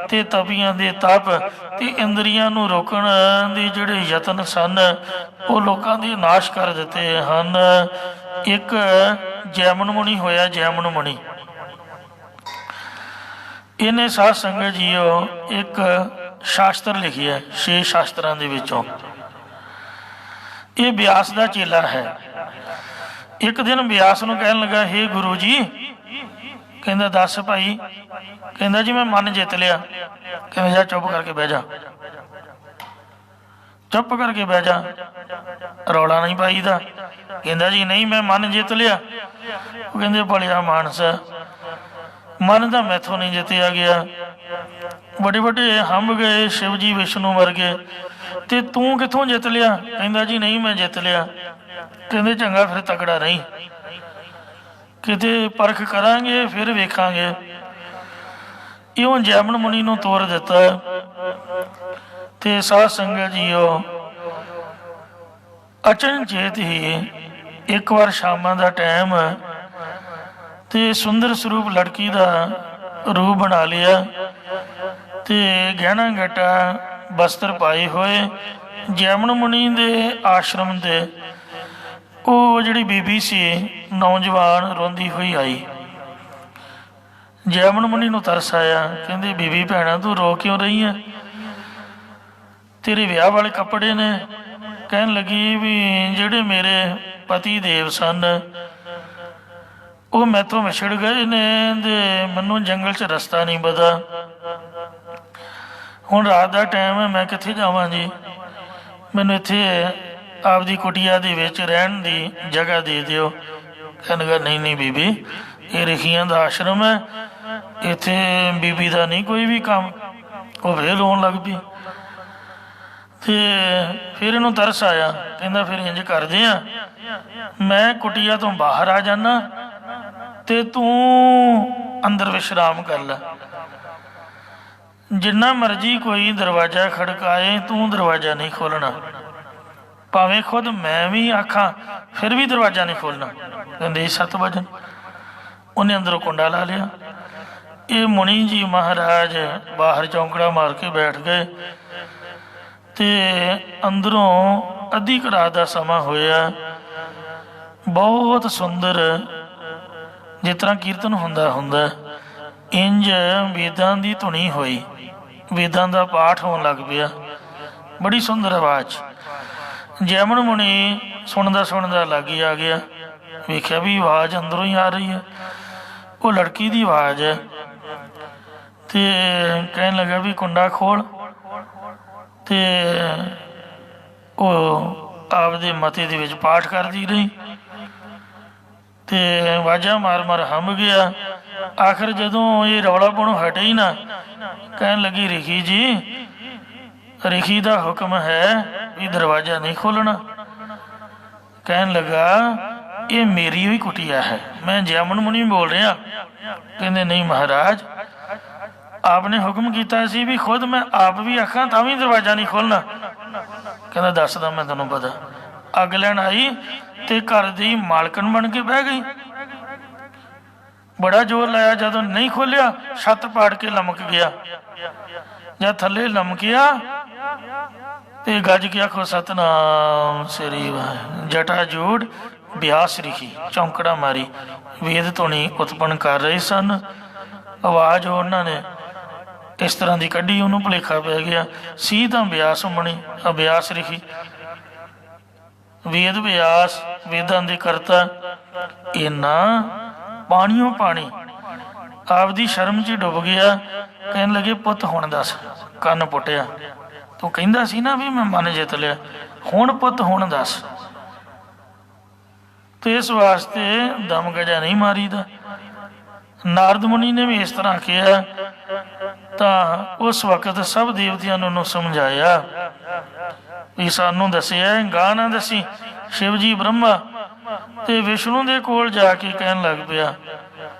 ਤੇ ਤਪੀਆਂ ਦੇ ਤਪ ਤੇ ਇੰਦਰੀਆਂ ਨੂੰ ਰੋਕਣ ਦੇ ਜਿਹੜੇ ਯਤਨ ਸਨ ਉਹ ਲੋਕਾਂ ਦੇ ਨਾਸ਼ ਕਰ ਦਿੱਤੇ ਹਨ। ਇੱਕ ਜੈਮਨ ਮੁਨੀ ਹੋਇਆ, ਜੈਮਨ ਮੁਨੀ, ਇਹਨੇ ਸਾਧ ਸੰਗਤ ਜੀਓ ਇੱਕ ਸ਼ਾਸਤਰ ਲਿਖਿਆ 6 ਸ਼ਾਸਤਰਾਂ ਦੇ ਵਿੱਚੋਂ। ਇਹ ਬਿਆਸ ਦਾ ਚੇਲਾ ਹੈ। ਇੱਕ ਦਿਨ ਬਿਆਸ ਨੂੰ ਕਹਿਣ ਲੱਗਾ, ਹੇ ਗੁਰੂ ਜੀ, ਕਹਿੰਦਾ ਦੱਸ ਭਾਈ। ਕਹਿੰਦਾ ਜੀ ਮੈਂ ਮਨ ਜਿੱਤ ਲਿਆ। ਕਹਿੰਦਾ ਜਾ ਚੁੱਪ ਕਰਕੇ ਬਹਿ ਜਾ, ਚੁੱਪ ਕਰਕੇ ਬਹਿ ਜਾ, ਰੌਲਾ ਨਹੀਂ ਪਾਈਦਾ। ਕਹਿੰਦਾ ਜੀ ਨਹੀਂ, ਮੈਂ ਮਨ ਜਿੱਤ ਲਿਆ। ਉਹ ਕਹਿੰਦੇ ਭਲਿਆ ਮਾਨਸ, ਮਨ ਤਾਂ ਮੈਥੋਂ ਨਹੀਂ ਜਿੱਤਿਆ ਗਿਆ। ਵੱਡੇ ਵੱਡੇ ਹੰਭ ਗਏ ਸ਼ਿਵ ਜੀ, ਵਿਸ਼ਨੂੰ ਵਰਗੇ, ਤੇ ਤੂੰ ਕਿੱਥੋਂ ਜਿੱਤ ਲਿਆ? ਕਹਿੰਦਾ ਜੀ ਨਹੀਂ, ਮੈਂ ਜਿੱਤ ਲਿਆ। ਕਹਿੰਦੇ ਚੰਗਾ, ਫਿਰ ਤਕੜਾ ਨਹੀਂ, ਕਿਤੇ ਪਰਖ ਕਰਾਂਗੇ ਫਿਰ ਵੇਖਾਂਗੇ। ਇਉਂ ਜੈਮਨ ਮੁਨੀ ਨੂੰ ਤੋਰ ਦਿੱਤਾ। ਤੇ ਸਾਧ ਸੰਗਤ ਜੀਓ ਅਚਨਚੇਤ ਹੀ ਇੱਕ ਵਾਰ ਸ਼ਾਮਾਂ ਦਾ ਟਾਈਮ ਤੇ ਸੁੰਦਰ ਸਰੂਪ ਲੜਕੀ ਦਾ ਰੂਪ ਬਣਾ ਲਿਆ ਤੇ ਗਹਿਣਾ ਗੱਟਾ ਬਸਤਰ ਪਾਏ ਹੋਏ ਜੈਮਨ ਮੁਨੀ ਦੇ ਆਸ਼ਰਮ ਦੇ ਉਹ ਜਿਹੜੀ ਬੀਬੀ ਸੀ ਨੌਜਵਾਨ ਰੋਂਦੀ ਹੋਈ ਆਈ। ਜੈਮਨ ਮੁਨੀ ਨੂੰ ਤਰਸ ਆਇਆ। ਕਹਿੰਦੇ ਬੀਬੀ ਭੈਣਾ, ਤੂੰ ਰੋ ਕਿਉਂ ਰਹੀ ਹੈ? ਤੇਰੇ ਵਿਆਹ ਵਾਲੇ ਕੱਪੜੇ ਨੇ। ਕਹਿਣ ਲੱਗੀ ਵੀ ਜਿਹੜੇ ਮੇਰੇ ਪਤੀ ਦੇਵ ਸਨ ਉਹ ਮੈਥੋਂ ਵਿਛੜ ਗਏ ਨੇ ਤੇ ਮੈਨੂੰ ਜੰਗਲ 'ਚ ਰਸਤਾ ਨਹੀਂ ਪਤਾ। ਹੁਣ ਰਾਤ ਦਾ ਟਾਈਮ ਹੈ, ਮੈਂ ਕਿੱਥੇ ਜਾਵਾਂ ਜੀ? ਮੈਨੂੰ ਇੱਥੇ ਆਪਦੀ ਕੁਟੀਆ ਦੇ ਵਿੱਚ ਰਹਿਣ ਦੀ ਜਗ੍ਹਾ ਦੇ ਦਿਓ। ਕਹਿਣ ਲੱਗਾ ਨਹੀਂ ਨਹੀਂ ਬੀਬੀ, ਇਹ ਰਿਖੀਆਂ ਦਾ ਆਸ਼ਰਮ ਹੈ, ਇੱਥੇ ਬੀਬੀ ਦਾ ਨਹੀਂ ਕੋਈ ਵੀ ਕੰਮ। ਉਹ ਫੇਰ ਰੋਣ ਲੱਗ ਪਈ। ਤੇ ਫਿਰ ਇਹਨੂੰ ਤਰਸ ਆਇਆ। ਕਹਿੰਦਾ ਫਿਰ ਇੰਝ ਕਰਦੇ ਆ, ਮੈਂ ਕੁਟੀਆ ਤੋਂ ਬਾਹਰ ਆ ਜਾਣਾ ਤੇ ਤੂੰ ਅੰਦਰ ਵਿਸ਼ਰਾਮ ਕਰ ਲੈ। ਜਿੰਨਾ ਮਰਜੀ ਕੋਈ ਦਰਵਾਜ਼ਾ ਖੜਕਾਏ ਤੂੰ ਦਰਵਾਜ਼ਾ ਨਹੀਂ ਖੋਲਣਾ, ਭਾਵੇਂ ਖੁਦ ਮੈਂ ਵੀ ਆਖਾਂ ਫਿਰ ਵੀ ਦਰਵਾਜ਼ਾ ਨਹੀਂ ਖੋਲਣਾ। ਕਹਿੰਦੇ 7 ਵਜੇ ਉਹਨੇ ਅੰਦਰੋਂ ਕੁੰਡਾ ਲਾ ਲਿਆ। ਇਹ ਮੁਨੀ ਜੀ ਮਹਾਰਾਜ ਬਾਹਰ ਚੌਂਕੜਾ ਮਾਰ ਕੇ ਬੈਠ ਗਏ ਤੇ ਅੰਦਰੋਂ ਅੱਧੀ ਕੁ ਰਾਤ ਦਾ ਸਮਾਂ ਹੋਇਆ। ਬਹੁਤ ਸੁੰਦਰ ਜਿਸ ਤਰ੍ਹਾਂ ਕੀਰਤਨ ਹੁੰਦਾ ਇੰਝ ਵੇਦਾਂ ਦੀ ਧੁਨੀ ਹੋਈ, ਵੇਦਾਂ ਦਾ ਪਾਠ ਹੋਣ ਲੱਗ ਪਿਆ, ਬੜੀ ਸੁੰਦਰ ਆਵਾਜ਼। ਜੈਮਨ ਮੁਨੀ ਸੁਣਦਾ ਲਾਗੇ ਆ ਗਿਆ, ਵੇਖਿਆ ਵੀ ਆਵਾਜ਼ ਅੰਦਰੋਂ ਹੀ ਆ ਰਹੀ ਹੈ, ਉਹ ਲੜਕੀ ਦੀ ਆਵਾਜ਼ ਹੈ। ਤੇ ਕਹਿਣ ਲੱਗਾ ਵੀ ਕੁੰਡਾ ਖੋਲ। ਤੇ ਉਹ ਆਪਦੇ ਮਤੇ ਦੇ ਵਿੱਚ ਪਾਠ ਕਰਦੀ ਰਹੀ ਤੇ ਆਵਾਜ਼ਾਂ ਮਾਰ ਹੰਭ ਗਿਆ। ਆਖਰ ਜਦੋਂ ਇਹ ਰੌਲਾ ਪਾਉਣੋਂ ਹਟੇ ਹੀ ਨਾ, ਕਹਿਣ ਲੱਗੀ ਰਿਖੀ ਜੀ, ਰਿਖੀ ਦਾ ਹੁਕਮ ਹੈ ਵੀ ਦਰਵਾਜ਼ਾ ਨਹੀਂ ਖੋਲਣਾ। ਕਹਿਣ ਲੱਗਾ ਇਹ ਮੇਰੀ ਹੋਈ ਕੁਟੀਆ ਹੈ, ਮੈਂ ਜੈਮਨ ਮੁਨੀ ਬੋਲ ਰਿਹਾ। ਕਹਿੰਦੇ ਨਹੀਂ ਮਹਾਰਾਜ, ਆਪਨੇ ਹੁਕਮ ਕੀਤਾ ਸੀ ਵੀ ਖੁਦ ਮੈਂ ਆਪ ਵੀ ਆਖਾਂ ਤਾਂ ਵੀ ਦਰਵਾਜ਼ਾ ਨਹੀਂ ਖੋਲਣਾ। ਕਹਿੰਦਾ ਦੱਸਦਾ ਮੈਂ ਤੈਨੂੰ ਪਤਾ। ਅੱਗ ਲੈਣ ਆਈ ਤੇ ਘਰ ਦੀ ਮਾਲਕਣ ਬਣ ਕੇ ਬਹਿ ਗਈ। ਬੜਾ ਜ਼ੋਰ ਲਾਇਆ, ਜਦੋਂ ਨਹੀਂ ਖੋਲਿਆ ਛੱਤ ਪਾੜ ਕੇ ਲਮਕ ਗਿਆ। ਜਦ ਥੱਲੇ ਲਮਕਿਆ ਤੇ ਗੱਜ ਕੇ ਆਖੋ ਸਤਨਾਮ ਸ੍ਰੀ ਵਾਹਿਗੁਰੂ। ਜਟਾ ਜੋੜ ਬਿਆਸ ਰਿਖੀ ਚੌਂਕੜਾ ਮਾਰੀ, ਵੇਦ ਧੁਨੀ ਉਤਪੰਨ ਕਰ ਰਹੇ ਸਨ। ਆਵਾਜ਼ ਉਹਨਾਂ ਨੇ ਇਸ ਤਰ੍ਹਾਂ ਦੀ ਕੱਢੀ, ਉਹਨੂੰ ਭੁਲੇਖਾ ਪੈ ਗਿਆ ਸੀ ਤਾਂ ਬਿਆਸ ਮੁਨੀ, ਅਭਿਆਸ ਰਿਖੀ। ਵੇਦ ਵਿਆਸ, ਵੇਦਾਂ ਦੇ ਕਰਤਾ। ਇੰਨਾ ਪਾਣੀਓ ਪਾਣੀ ਆਪਦੀ ਸ਼ਰਮ 'ਚ ਡੁੱਬ ਗਿਆ। ਕਹਿਣ ਲੱਗੇ ਪੁੱਤ ਹੁਣ ਦੱਸ। ਕੰਨ ਪੁੱਟਿਆ, ਤੂੰ ਕਹਿੰਦਾ ਸੀ ਨਾ ਵੀ ਮੈਂ ਮਨ ਜਿੱਤ ਲਿਆ, ਹੁਣ ਪੁੱਤ ਹੁਣ ਦੱਸ। ਤੇ ਇਸ ਵਾਸਤੇ ਦਮ ਗਜਾ ਨਹੀਂ ਮਾਰੀਦਾ। ਨਾਰਦ ਮੁਨੀ ਨੇ ਵੀ ਇਸ ਤਰ੍ਹਾਂ ਕਿਹਾ ਤਾਂ ਉਸ ਵਕਤ ਸਭ ਦੇਵਤਿਆਂ ਨੂੰ ਸਮਝਾਇਆ ਵੀ ਸਾਨੂੰ ਦੱਸਿਆ, ਗਾਹ ਨਾ ਦੱਸੀ। ਸ਼ਿਵ ਜੀ ਬ੍ਰਹਮਾ ਤੇ ਵਿਸ਼ਨੂੰ ਦੇ ਕੋਲ ਜਾ ਕੇ ਕਹਿਣ ਲੱਗ ਪਿਆ,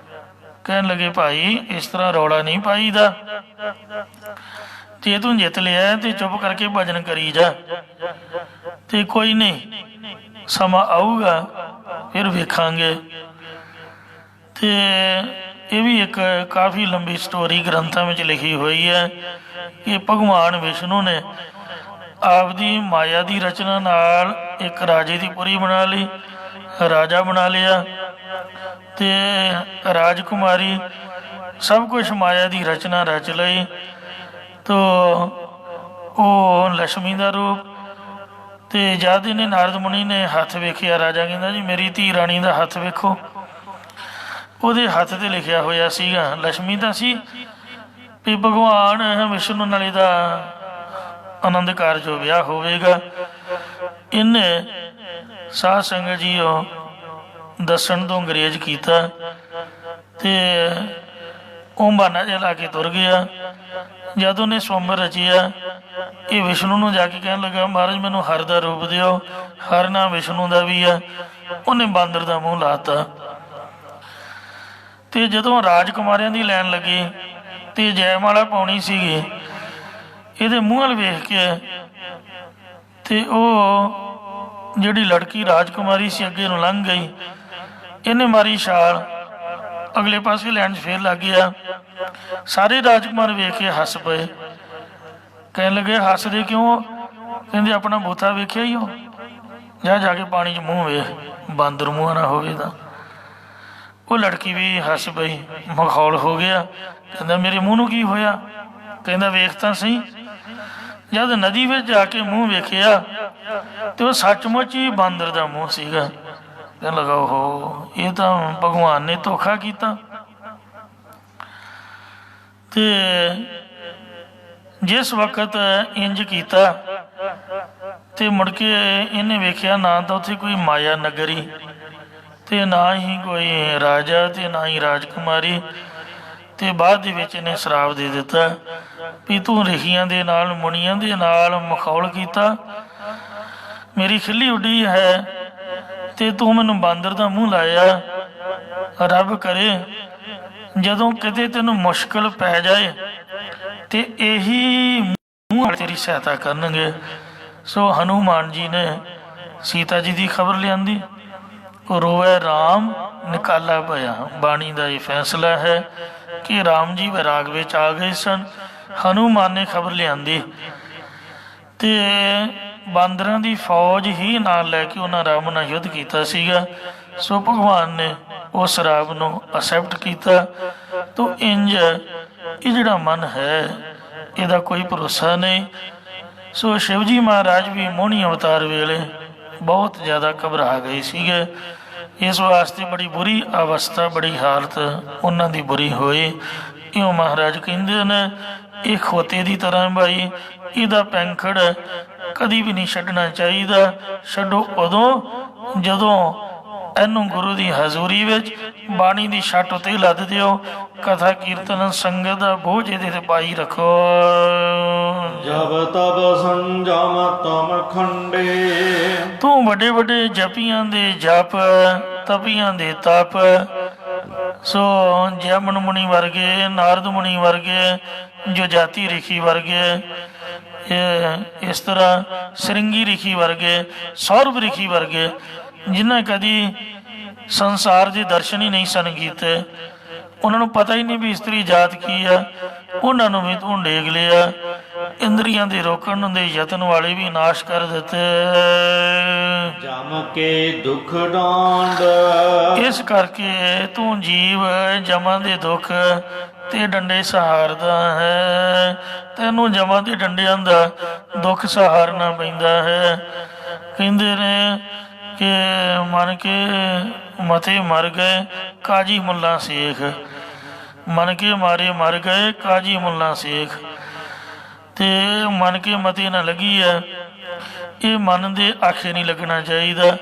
ਕਹਿਣ ਲੱਗੇ ਭਾਈ ਇਸ ਤਰ੍ਹਾਂ ਰੌਲਾ ਨਹੀਂ ਪਾਈਦਾ, ਤੇ ਤੂੰ ਜਿੱਤ ਲਿਆ ਤੇ ਚੁੱਪ ਕਰਕੇ ਭਜਨ ਕਰੀ ਜਾ, ਤੇ ਕੋਈ ਨਹੀਂ ਸਮਾਂ ਆਊਗਾ ਫਿਰ ਵੇਖਾਂਗੇ। ਤੇ ਇਹ ਵੀ ਇੱਕ ਕਾਫੀ ਲੰਬੀ ਸਟੋਰੀ ਗ੍ਰੰਥਾਂ ਵਿੱਚ ਲਿਖੀ ਹੋਈ ਹੈ ਕਿ ਭਗਵਾਨ ਵਿਸ਼ਨੂੰ ਨੇ ਆਪਦੀ ਮਾਇਆ ਦੀ ਰਚਨਾ ਨਾਲ ਇੱਕ ਰਾਜੇ ਦੀ ਪੁਰੀ ਬਣਾ ਲਈ, ਰਾਜਾ ਬਣਾ ਲਿਆ, ਅਤੇ ਰਾਜਕੁਮਾਰੀ ਸਭ ਕੁਛ ਮਾਇਆ ਦੀ ਰਚਨਾ ਰਚ ਲਈ। ਤੋ ਉਹ ਲక్ష్ਮੀ ਦਾ ਰੂਪ, ਅਤੇ ਜਦ ਇਹਨੇ ਨਾਰਦ ਮੁਨੀ ਨੇ ਹੱਥ ਵੇਖਿਆ, ਰਾਜਾ ਕਹਿੰਦਾ ਜੀ ਮੇਰੀ ਧੀ ਰਾਣੀ ਦਾ ਹੱਥ ਵੇਖੋ। ਉਹਦੇ ਹੱਥ 'ਤੇ ਲਿਖਿਆ ਹੋਇਆ ਸੀਗਾ, ਲక్ష్ਮੀ ਦਾ ਸੀ ਵੀ ਭਗਵਾਨ ਵਿਸ਼ਨੂੰ ਨਾਲ ਇਹਦਾ ਆਨੰਦ ਕਾਰਜ ਵਿਆਹ ਹੋਵੇਗਾ। ਇਹਨੇ ਸਾਧ ਸੰਗਤ ਜੀ ਉਹ ਦੱਸਣ ਤੋਂ ਅੰਗਰੇਜ਼ ਕੀਤਾ ਅਤੇ ਉਹ ਬਹਾਨਾ ਜਿਹਾ ਲਾ ਕੇ ਤੁਰ ਗਿਆ। ਜਦ ਉਹਨੇ ਸਵੰਬਰ ਰਚਿਆ, ਇਹ ਵਿਸ਼ਨੂੰ ਨੂੰ ਜਾ ਕੇ ਕਹਿਣ ਲੱਗਾ ਮਹਾਰਾਜ ਮੈਨੂੰ ਹਰ ਦਾ ਰੂਪ ਦਿਓ, ਹਰ ਨਾਂ ਵਿਸ਼ਨੂੰ ਦਾ ਵੀ ਆ। ਉਹਨੇ ਬਾਂਦਰ ਦਾ ਮੂੰਹ ਲਾਤਾ, ਅਤੇ ਜਦੋਂ ਰਾਜਕੁਮਾਰਿਆਂ ਦੀ ਲੈਣ ਲੱਗੀ ਅਤੇ ਜੈਮਾਲਾ ਪਾਉਣੀ ਸੀਗੀ, ਇਹਦੇ ਮੂੰਹ ਵੱਲ ਵੇਖ ਕੇ ਅਤੇ ਉਹ ਜਿਹੜੀ ਲੜਕੀ ਰਾਜਕੁਮਾਰੀ ਸੀ ਅੱਗੇ ਨੂੰ ਲੰਘ ਗਈ। ਇਹਨੇ ਮਾਰੀ ਛਾਲ, ਅਗਲੇ ਪਾਸੇ ਲੈਣ 'ਚ ਫੇਰ ਲੱਗ ਗਿਆ। ਸਾਰੇ ਰਾਜਕੁਮਾਰ ਵੇਖ ਕੇ ਹੱਸ ਪਏ, ਕਹਿਣ ਲੱਗੇ ਹੱਸਦੇ ਕਿਉਂ? ਕਹਿੰਦੇ ਆਪਣਾ ਬੂਥਾ ਵੇਖਿਆ ਹੀ ਉਹ, ਜਾ ਕੇ ਪਾਣੀ 'ਚ ਮੂੰਹ ਵੇਖ, ਬਾਂਦਰ ਮੂੰਹ ਨਾ ਹੋਵੇ ਤਾਂ। ਉਹ ਲੜਕੀ ਵੀ ਹੱਸ ਪਈ, ਮਖੌਲ ਹੋ ਗਿਆ। ਕਹਿੰਦਾ ਮੇਰੇ ਮੂੰਹ ਨੂੰ ਕੀ ਹੋਇਆ? ਕਹਿੰਦਾ ਵੇਖ ਤਾਂ ਸਹੀ। ਜਦ ਨਦੀ ਵਿੱਚ ਜਾ ਕੇ ਮੂੰਹ ਵੇਖਿਆ ਅਤੇ ਉਹ ਸੱਚਮੁੱਚ ਹੀ ਬਾਂਦਰ ਦਾ ਮੂੰਹ ਸੀਗਾ। ਕਹਿਣ ਲੱਗਾ ਉਹ ਇਹ ਤਾਂ ਭਗਵਾਨ ਨੇ ਧੋਖਾ ਕੀਤਾ। ਅਤੇ ਜਿਸ ਵਕਤ ਇੰਜ ਕੀਤਾ ਅਤੇ ਮੁੜ ਕੇ ਇਹਨੇ ਵੇਖਿਆ ਨਾ ਤਾਂ ਉੱਥੇ ਕੋਈ ਮਾਇਆ ਨਗਰੀ ਅਤੇ ਨਾ ਹੀ ਕੋਈ ਰਾਜਾ ਅਤੇ ਨਾ ਹੀ ਰਾਜਕੁਮਾਰੀ। ਅਤੇ ਬਾਅਦ ਦੇ ਵਿੱਚ ਇਹਨੇ ਸ਼ਰਾਪ ਦੇ ਦਿੱਤਾ ਵੀ ਤੂੰ ਰਿਸ਼ੀਆਂ ਦੇ ਨਾਲ ਮੁਨੀਆਂ ਦੇ ਨਾਲ ਮਖੌਲ ਕੀਤਾ, ਮੇਰੀ ਖਿੱਲੀ ਉੱਡੀ ਹੈ ਅਤੇ ਤੂੰ ਮੈਨੂੰ ਬਾਂਦਰ ਦਾ ਮੂੰਹ ਲਾਇਆ। ਰੱਬ ਕਰੇ ਜਦੋਂ ਕਿਤੇ ਤੈਨੂੰ ਮੁਸ਼ਕਿਲ ਪੈ ਜਾਏ ਅਤੇ ਇਹੀ ਮੂੰਹ ਵਾਲੇ ਤੇਰੀ ਸਹਾਇਤਾ ਕਰਨਗੇ। ਸੋ ਹਨੂੰਮਾਨ ਜੀ ਨੇ ਸੀਤਾ ਜੀ ਦੀ ਖਬਰ ਲਿਆਂਦੀ, ਉਹ ਰੋਵੇ ਰਾਮ ਨਿਕਾਲਾ ਭਇਆ। ਬਾਣੀ ਦਾ ਇਹ ਫੈਸਲਾ ਹੈ ਕਿ ਰਾਮ ਜੀ ਵੈਰਾਗ ਵਿੱਚ ਆ ਗਏ ਸਨ। ਹਨੂੰਮਾਨ ਨੇ ਖਬਰ ਲਿਆਂਦੀ ਅਤੇ ਬਾਂਦਰਾਂ ਦੀ ਫੌਜ ਹੀ ਨਾਲ ਲੈ ਕੇ ਉਹਨਾਂ ਰਾਮ ਨਾਲ ਯੁੱਧ ਕੀਤਾ ਸੀਗਾ। ਸੋ ਭਗਵਾਨ ਨੇ ਉਸ ਸ਼ਰਾਪ ਨੂੰ ਅਸੈਪਟ ਕੀਤਾ। ਤੋ ਇੰਝ ਇਹ ਜਿਹੜਾ ਮਨ ਹੈ ਇਹਦਾ ਕੋਈ ਭਰੋਸਾ ਨਹੀਂ। ਸੋ ਸ਼ਿਵ ਜੀ ਮਹਾਰਾਜ ਵੀ ਮੋਹਣੀ ਅਵਤਾਰ ਵੇਲੇ ਬਹੁਤ ਜ਼ਿਆਦਾ ਘਬਰਾ ਗਏ ਸੀਗੇ। ਇਸ ਵਾਸਤੇ ਬੜੀ ਬੁਰੀ ਅਵਸਥਾ, ਬੜੀ ਹਾਲਤ ਉਹਨਾਂ ਦੀ ਬੁਰੀ ਹੋਈ। ਇਉਂ ਮਹਾਰਾਜ ਕਹਿੰਦੇ ਨੇ ਇਹ ਖੋਤੇ ਦੀ ਤਰ੍ਹਾਂ ਭਾਈ, ਇਹਦਾ ਪੈਂਖੜ ਕਦੀ ਵੀ ਨਹੀਂ ਛੱਡਣਾ ਚਾਹੀਦਾ। ਛੱਡੋ ਉਦੋਂ ਜਦੋਂ ਇਹਨੂੰ ਗੁਰੂ ਦੀ ਹਜ਼ੂਰੀ ਵਿੱਚ ਬਾਣੀ ਦੀ ਛੱਟ ਉੱਤੇ ਲੱਦ ਦਿਓ। ਕਥਾ ਕੀਰਤਨ ਸੰਗਤ ਦਾ ਬੋਝ ਇਹਦੇ 'ਤੇ ਪਾਈ ਰੱਖੋ। ਜਬ ਤਬ ਸੰਜਮ ਤਮ ਖੰਡੇ, ਤੂੰ ਵੱਡੇ ਵੱਡੇ ਜਪੀਆਂ ਦੇ ਜਪ, ਤਪੀਆਂ ਦੇ ਤਪ। ਸੋ ਜੈਮਨ ਮੁਨੀ ਵਰਗੇ, ਨਾਰਦ ਮੁਨੀ ਵਰਗੇ, ਜੋ ਜਾਤੀ ਰਿਸ਼ੀ ਵਰਗੇ, ਇਸ ਤਰ੍ਹਾਂ ਸ੍ਰਿੰਗੀ ਰਿਸ਼ੀ ਵਰਗੇ, ਸੌਰਵ ਰਿਸ਼ੀ ਵਰਗੇ, ਜਿਨ੍ਹਾਂ ਕਦੀ ਸੰਸਾਰ ਦੇ ਦਰਸ਼ਨ ਹੀ ਨਹੀਂ ਸਨ ਕੀਤੇ, ਉਹਨਾਂ ਨੂੰ ਪਤਾ ਹੀ ਨਹੀਂ ਵੀ ਇਸਤਰੀ ਜਾਤ ਕੀ ਆ, ਉਹਨਾਂ ਨੂੰ ਵੀ ਤੂੰ ਡੇਗ ਲਿਆ। ਇੰਦਰੀਆਂ ਦੇ ਰੋਕਣ ਦੇ ਯਤਨ ਵਾਲੇ ਵੀ ਨਾਸ਼ ਕਰ ਦਿੱਤੇ। ਜਮ ਕੇ ਦੁੱਖ ਡਾਂਡ, ਇਸ ਕਰਕੇ ਤੂੰ ਜੀਵ ਜਮਾਂ ਦੇ ਦੁੱਖ ਤੇ ਡੰਡੇ ਸਹਾਰਦਾ ਹੈ। ਤੈਨੂੰ ਜਮਾਂ ਦੇ ਡੰਡਿਆਂ ਦਾ ਦੁੱਖ ਸਹਾਰਨਾ ਪੈਂਦਾ ਹੈ। ਕਹਿੰਦੇ ਨੇ ਕਿ ਮਨ ਕੇ ਮਤੇ ਮਰ ਗਏ ਕਾਜੀ ਮੁੱਲਾ ਸੇਖ, ਮਨ ਕੇ ਮਾਰੇ ਮਰ ਗਏ ਕਾਜੀ ਮੁੱਲਾ ਸੇਖ। ਅਤੇ ਮਨ ਕੇ ਮਤੇ ਨਾ ਲੱਗੀ ਹੈ, ਇਹ ਮਨ ਦੇ ਆਖੇ ਨਹੀਂ ਲੱਗਣਾ ਚਾਹੀਦਾ।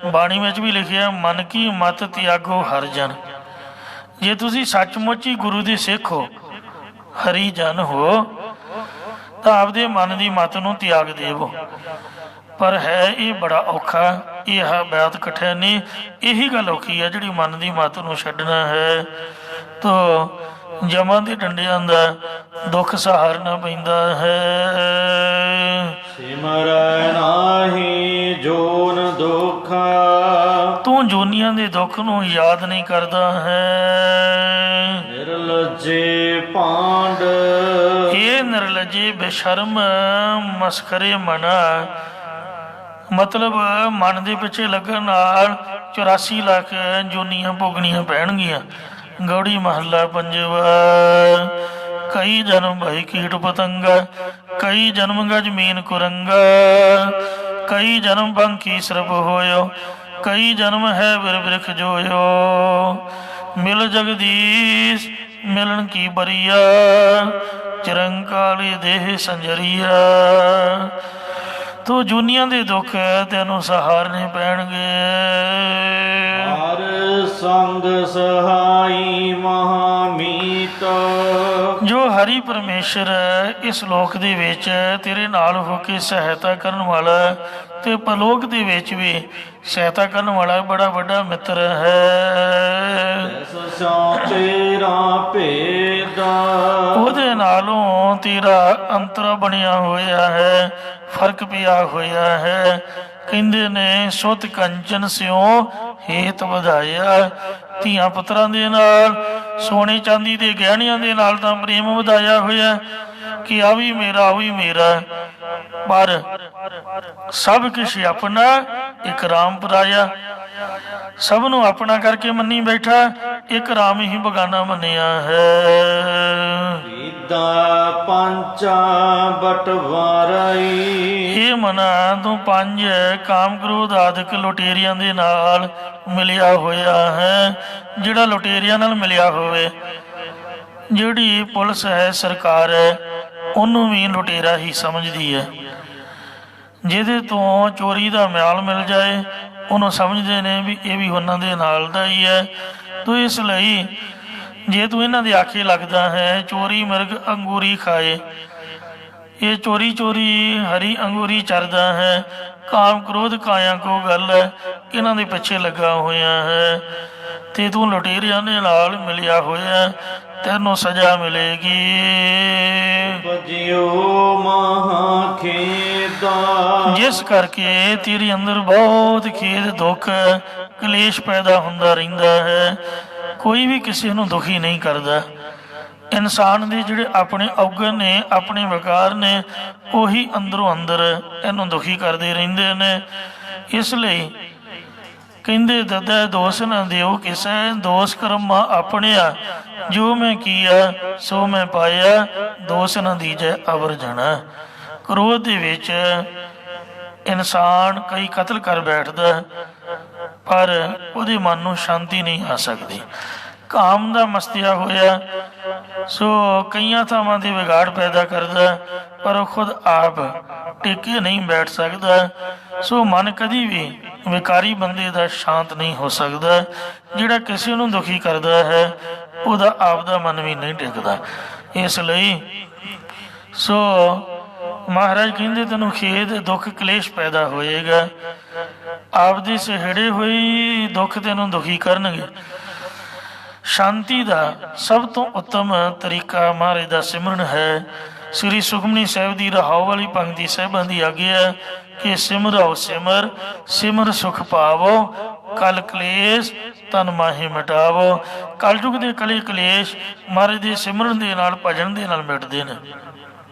ਬਾਣੀ ਵਿੱਚ ਵੀ ਲਿਖਿਆ ਮਨ ਕੀ ਮਤ ਤਿਆਗੋ ਹਰ ਜਨ। ਜੇ ਤੁਸੀਂ ਸੱਚਮੁੱਚ ਹੀ ਗੁਰੂ ਦੇ ਸਿੱਖ ਹੋ, ਹਰੀ ਜਨ ਹੋ, ਤਾਂ ਆਪਦੇ ਮਨ ਦੀ ਮਤ ਨੂੰ ਤਿਆਗ ਦੇਵੋ। ਪਰ ਹੈ ਇਹ ਬੜਾ ਔਖਾ, ਇਹ ਬਹੁਤ ਕਠਿਨ ਨਹੀਂ। ਇਹੀ ਗੱਲ ਔਖੀ ਹੈ ਜਿਹੜੀ ਮਨ ਦੀ ਮਤ ਨੂੰ ਛੱਡਣਾ ਹੈ। ਤੋ ਜਮਾਂ ਦੇ ਡੰਡਿਆਂ ਦਾ ਦੁੱਖ ਸਹਾਰਨਾ ਪੈਂਦਾ ਹੈ। ਸਿਮਰੈ ਨਾਹੀ ਜੋਨ ਦੁਖ, ਤੂੰ ਜੋਨੀਆਂ ਦੇ ਦੁੱਖ ਨੂੰ ਯਾਦ ਨਹੀਂ ਕਰਦਾ ਹੈ। ਨਿਰਲਜੇ ਪਾਂਡ ਇਹ ਨਿਰਲਜੇ ਬੇਸ਼ਰਮ ਮਸਖਰੇ ਮਨਾ, ਮਤਲਬ ਮਨ ਦੇ ਪਿੱਛੇ ਲੱਗਣ ਨਾਲ 84 ਲੱਖ ਜੋਨੀਆਂ ਭੋਗਣੀਆਂ ਪੈਣਗੀਆਂ। ਗੌੜੀ ਮਹੱਲਾ ਪੰਜਵਾ। ਕਈ ਜਨਮ ਭਈ ਕੀਟ ਪਤੰਗਾ, ਕਈ ਜਨਮ ਗਜ ਮੀਨ ਕੁਰੰਗਾ, ਕਈ ਜਨਮ ਬੰਕੀ ਸਰਬ ਹੋਇਓ, ਕਈ ਜਨਮ ਹੈ ਬਿਰ ਬਿਰਖ ਜੋਇਓ। ਮਿਲ ਜਗਦੀਸ਼ ਮਿਲਣ ਕੀ ਬਰੀਆ, ਚਿਰੰਕਾਲੀ ਦੇਹ ਸੰਜਰੀਆ। ਤੋ ਜੂਨੀਆਂ ਦੇ ਦੁੱਖ ਤੈਨੂੰ ਸਹਾਰਨੇ ਪੈਣਗੇ। ਹਰ ਸੰਗ ਸਹਾਈ ਮਹਾਮੀਤ, ਜੋ ਹਰੀ ਪਰਮੇਸ਼ਰ ਇਸ ਲੋਕ ਦੇ ਵਿੱਚ ਤੇਰੇ ਨਾਲ ਹੋ ਕੇ ਸਹਾਇਤਾ ਕਰਨ ਵਾਲਾ ਤੇ ਪਰਲੋਕ ਦੇ ਵਿੱਚ ਵੀ ਸਹਾਇਤਾ ਕਰਨ ਵਾਲਾ ਬੜਾ ਵੱਡਾ ਮਿੱਤਰ ਹੈ। ਸੋ ਤੇਰਾ ਭੇਦ, ਉਹਦੇ ਨਾਲੋਂ ਤੇਰਾ ਅੰਤਰ ਬਣਿਆ ਹੋਇਆ ਹੈ, ਫਰਕ ਪਿਆ ਹੋਇਆ ਹੈ। ਕਹਿੰਦੇ ਨੇ ਸੁਤ ਕੰਚਨ ਸਿਓ ਹੇਤ ਵਧਾਇਆ, ਧੀਆਂ ਪੁੱਤਰਾਂ ਦੇ ਨਾਲ ਸੋਨੇ ਚਾਂਦੀ ਦੇ ਗਹਿਣਿਆਂ ਦੇ ਨਾਲ ਤਾਂ ਪ੍ਰੇਮ ਵਧਾਇਆ ਹੋਇਆ ਕਿ ਆ ਵੀ ਮੇਰਾ, ਆ ਵੀ ਮੇਰਾ, ਪਰ ਸਭ ਕੁਛ ਆਪਣਾ ਇੱਕ ਰਾਮ ਪਰਾਇਆ। ਸਭ ਨੂੰ ਆਪਣਾ ਕਰਕੇ ਮੰਨੀ ਬੈਠਾ, ਇੱਕ ਰਾਮ ਹੀ ਬਗਾਨਾ ਮੰਨਿਆ ਹੈ। ਰੀਦਾ ਪੰਚਾ ਬਟਵਾਰਾਈ, ਇਹ ਮਨਾ ਤੂੰ 5 ਕਾਮ ਕ੍ਰੋਧ ਆਦਿਕ ਲੁਟੇਰਿਆਂ ਦੇ ਨਾਲ ਮਿਲਿਆ ਹੋਇਆ ਹੈ। ਜਿਹੜਾ ਲੁਟੇਰਿਆਂ ਨਾਲ ਮਿਲਿਆ ਹੋਵੇ, ਜਿਹੜੀ ਪੁਲਿਸ ਹੈ, ਸਰਕਾਰ ਹੈ, ਉਹਨੂੰ ਵੀ ਲੁਟੇਰਾ ਹੀ ਸਮਝਦੀ ਹੈ। ਜਿਹਦੇ ਤੋਂ ਚੋਰੀ ਦਾ ਮਿਆਲ ਮਿਲ ਜਾਏ ਉਹਨੂੰ ਸਮਝਦੇ ਨੇ ਵੀ ਇਹ ਵੀ ਉਹਨਾਂ ਦੇ ਨਾਲ ਦਾ ਹੀ ਹੈ। ਤੋ ਇਸ ਲਈ ਜੇ ਤੂੰ ਇਹਨਾਂ ਦੇ ਆਖੇ ਲੱਗਦਾ ਹੈ, ਚੋਰੀ ਮਿਰਗ ਅੰਗੂਰੀ ਖਾਏ, ਇਹ ਚੋਰੀ ਚੋਰੀ ਹਰੀ ਅੰਗੂਰੀ ਚਰਦਾ ਹੈ, ਕਾਮ ਕ੍ਰੋਧ ਕਾਇਆ ਕੋ ਗੱਲ ਹੈ, ਇਹਨਾਂ ਦੇ ਪਿੱਛੇ ਲੱਗਾ ਹੋਇਆ ਹੈ ਤੇ ਤੂੰ ਲੁਟੇਰਿਆਂ ਦੇ ਨਾਲ ਮਿਲਿਆ ਹੋਇਆ, ਤੈਨੂੰ ਸਜ਼ਾ ਮਿਲੇਗੀ। ਬਜਿਓ ਮਹਾ ਖੇਦਾ, ਜਿਸ ਕਰਕੇ ਤੇਰੇ ਅੰਦਰ ਬਹੁਤ ਖੇਦ ਦੁੱਖ ਕਲੇਸ਼ ਪੈਦਾ ਹੁੰਦਾ ਰਹਿੰਦਾ ਹੈ। ਕੋਈ ਵੀ ਕਿਸੇ ਨੂੰ ਦੁਖੀ ਨਹੀਂ ਕਰਦਾ। ਇਨਸਾਨ ਦੇ ਜਿਹੜੇ ਆਪਣੇ ਔਗਣ ਨੇ, ਆਪਣੇ ਵਿਕਾਰ ਨੇ, ਉਹੀ ਅੰਦਰੋਂ ਅੰਦਰ ਇਹਨੂੰ ਦੁਖੀ ਕਰਦੇ ਰਹਿੰਦੇ ਨੇ। ਇਸ ਲਈ ਕਹਿੰਦੇ ਦਦਾ ਦੋਸ ਨਾ ਦਿਓ ਕਿਸੇ, ਦੋਸ ਕਰਮਾ ਆਪਣਿਆ, ਜੋ ਮੈਂ ਕੀਆ ਸੋ ਮੈਂ ਪਾਇਆ, ਦੋਸ ਨਾ ਦੀਜੈ ਅਵਰ ਜਣਾ। ਕ੍ਰੋਧ ਦੇ ਵਿੱਚ ਇਨਸਾਨ ਕਈ ਕਤਲ ਕਰ ਬੈਠਦਾ, ਪਰ ਉਹਦੇ ਮਨ ਨੂੰ ਸ਼ਾਂਤੀ ਨਹੀਂ ਆ ਸਕਦੀ। ਕਾਮ ਦਾ ਮਸਤੀਆ ਹੋਇਆ ਸੋ ਕਈਆਂ ਥਾਵਾਂ ਦੇ ਵਿਗਾੜ ਪੈਦਾ ਕਰਦਾ, ਪਰ ਉਹ ਖੁਦ ਆਪ ਟਿਕੇ ਨਹੀਂ ਬੈਠ ਸਕਦਾ। ਸੋ ਮਨ ਕਦੀ ਵੀ ਵਿਕਾਰੀ ਬੰਦੇ ਦਾ ਸ਼ਾਂਤ ਨਹੀਂ ਹੋ ਸਕਦਾ। ਜਿਹੜਾ ਕਿਸੇ ਨੂੰ ਦੁਖੀ ਕਰਦਾ ਹੈ ਉਹਦਾ ਆਪ ਦਾ ਮਨ ਵੀ ਨਹੀਂ ਟਿਕਦਾ। ਇਸ ਲਈ ਸੋ ਮਹਾਰਾਜ ਕਹਿੰਦੇ ਤੈਨੂੰ ਖੇਦ ਦੁੱਖ ਕਲੇਸ਼ ਪੈਦਾ ਹੋਏਗਾ। ਆਪਦੇ ਸਹਿੜੇ ਹੋਈ ਦੁੱਖ ਤੈਨੂੰ ਦੁਖੀ ਕਰਨਗੇ। ਸ਼ਾਂਤੀ ਦਾ ਸਭ ਤੋਂ ਉੱਤਮ ਤਰੀਕਾ ਮਹਾਰਾਜ ਦਾ ਸਿਮਰਨ ਹੈ। ਸ੍ਰੀ ਸੁਖਮਨੀ ਸਾਹਿਬ ਦੀ ਰਹਾਉ ਵਾਲੀ ਪੰਕਤੀ ਸਾਹਿਬਾਂ ਦੀ ਆਗਿਆ ਕਿ ਸਿਮਰੋ ਸਿਮਰ ਸਿਮਰ ਸੁਖ ਪਾਵੋ, ਕਲ ਕਲੇਸ਼ ਤਨ ਮਾਹੀ ਮਿਟਾਵੋ। ਕਲਯੁਗ ਦੇ ਕਲੇ ਕਲੇਸ਼ ਮਹਾਰਾਜ ਦੇ ਸਿਮਰਨ ਦੇ ਨਾਲ, ਭਜਨ ਦੇ ਨਾਲ ਮਿਟਦੇ ਨੇ।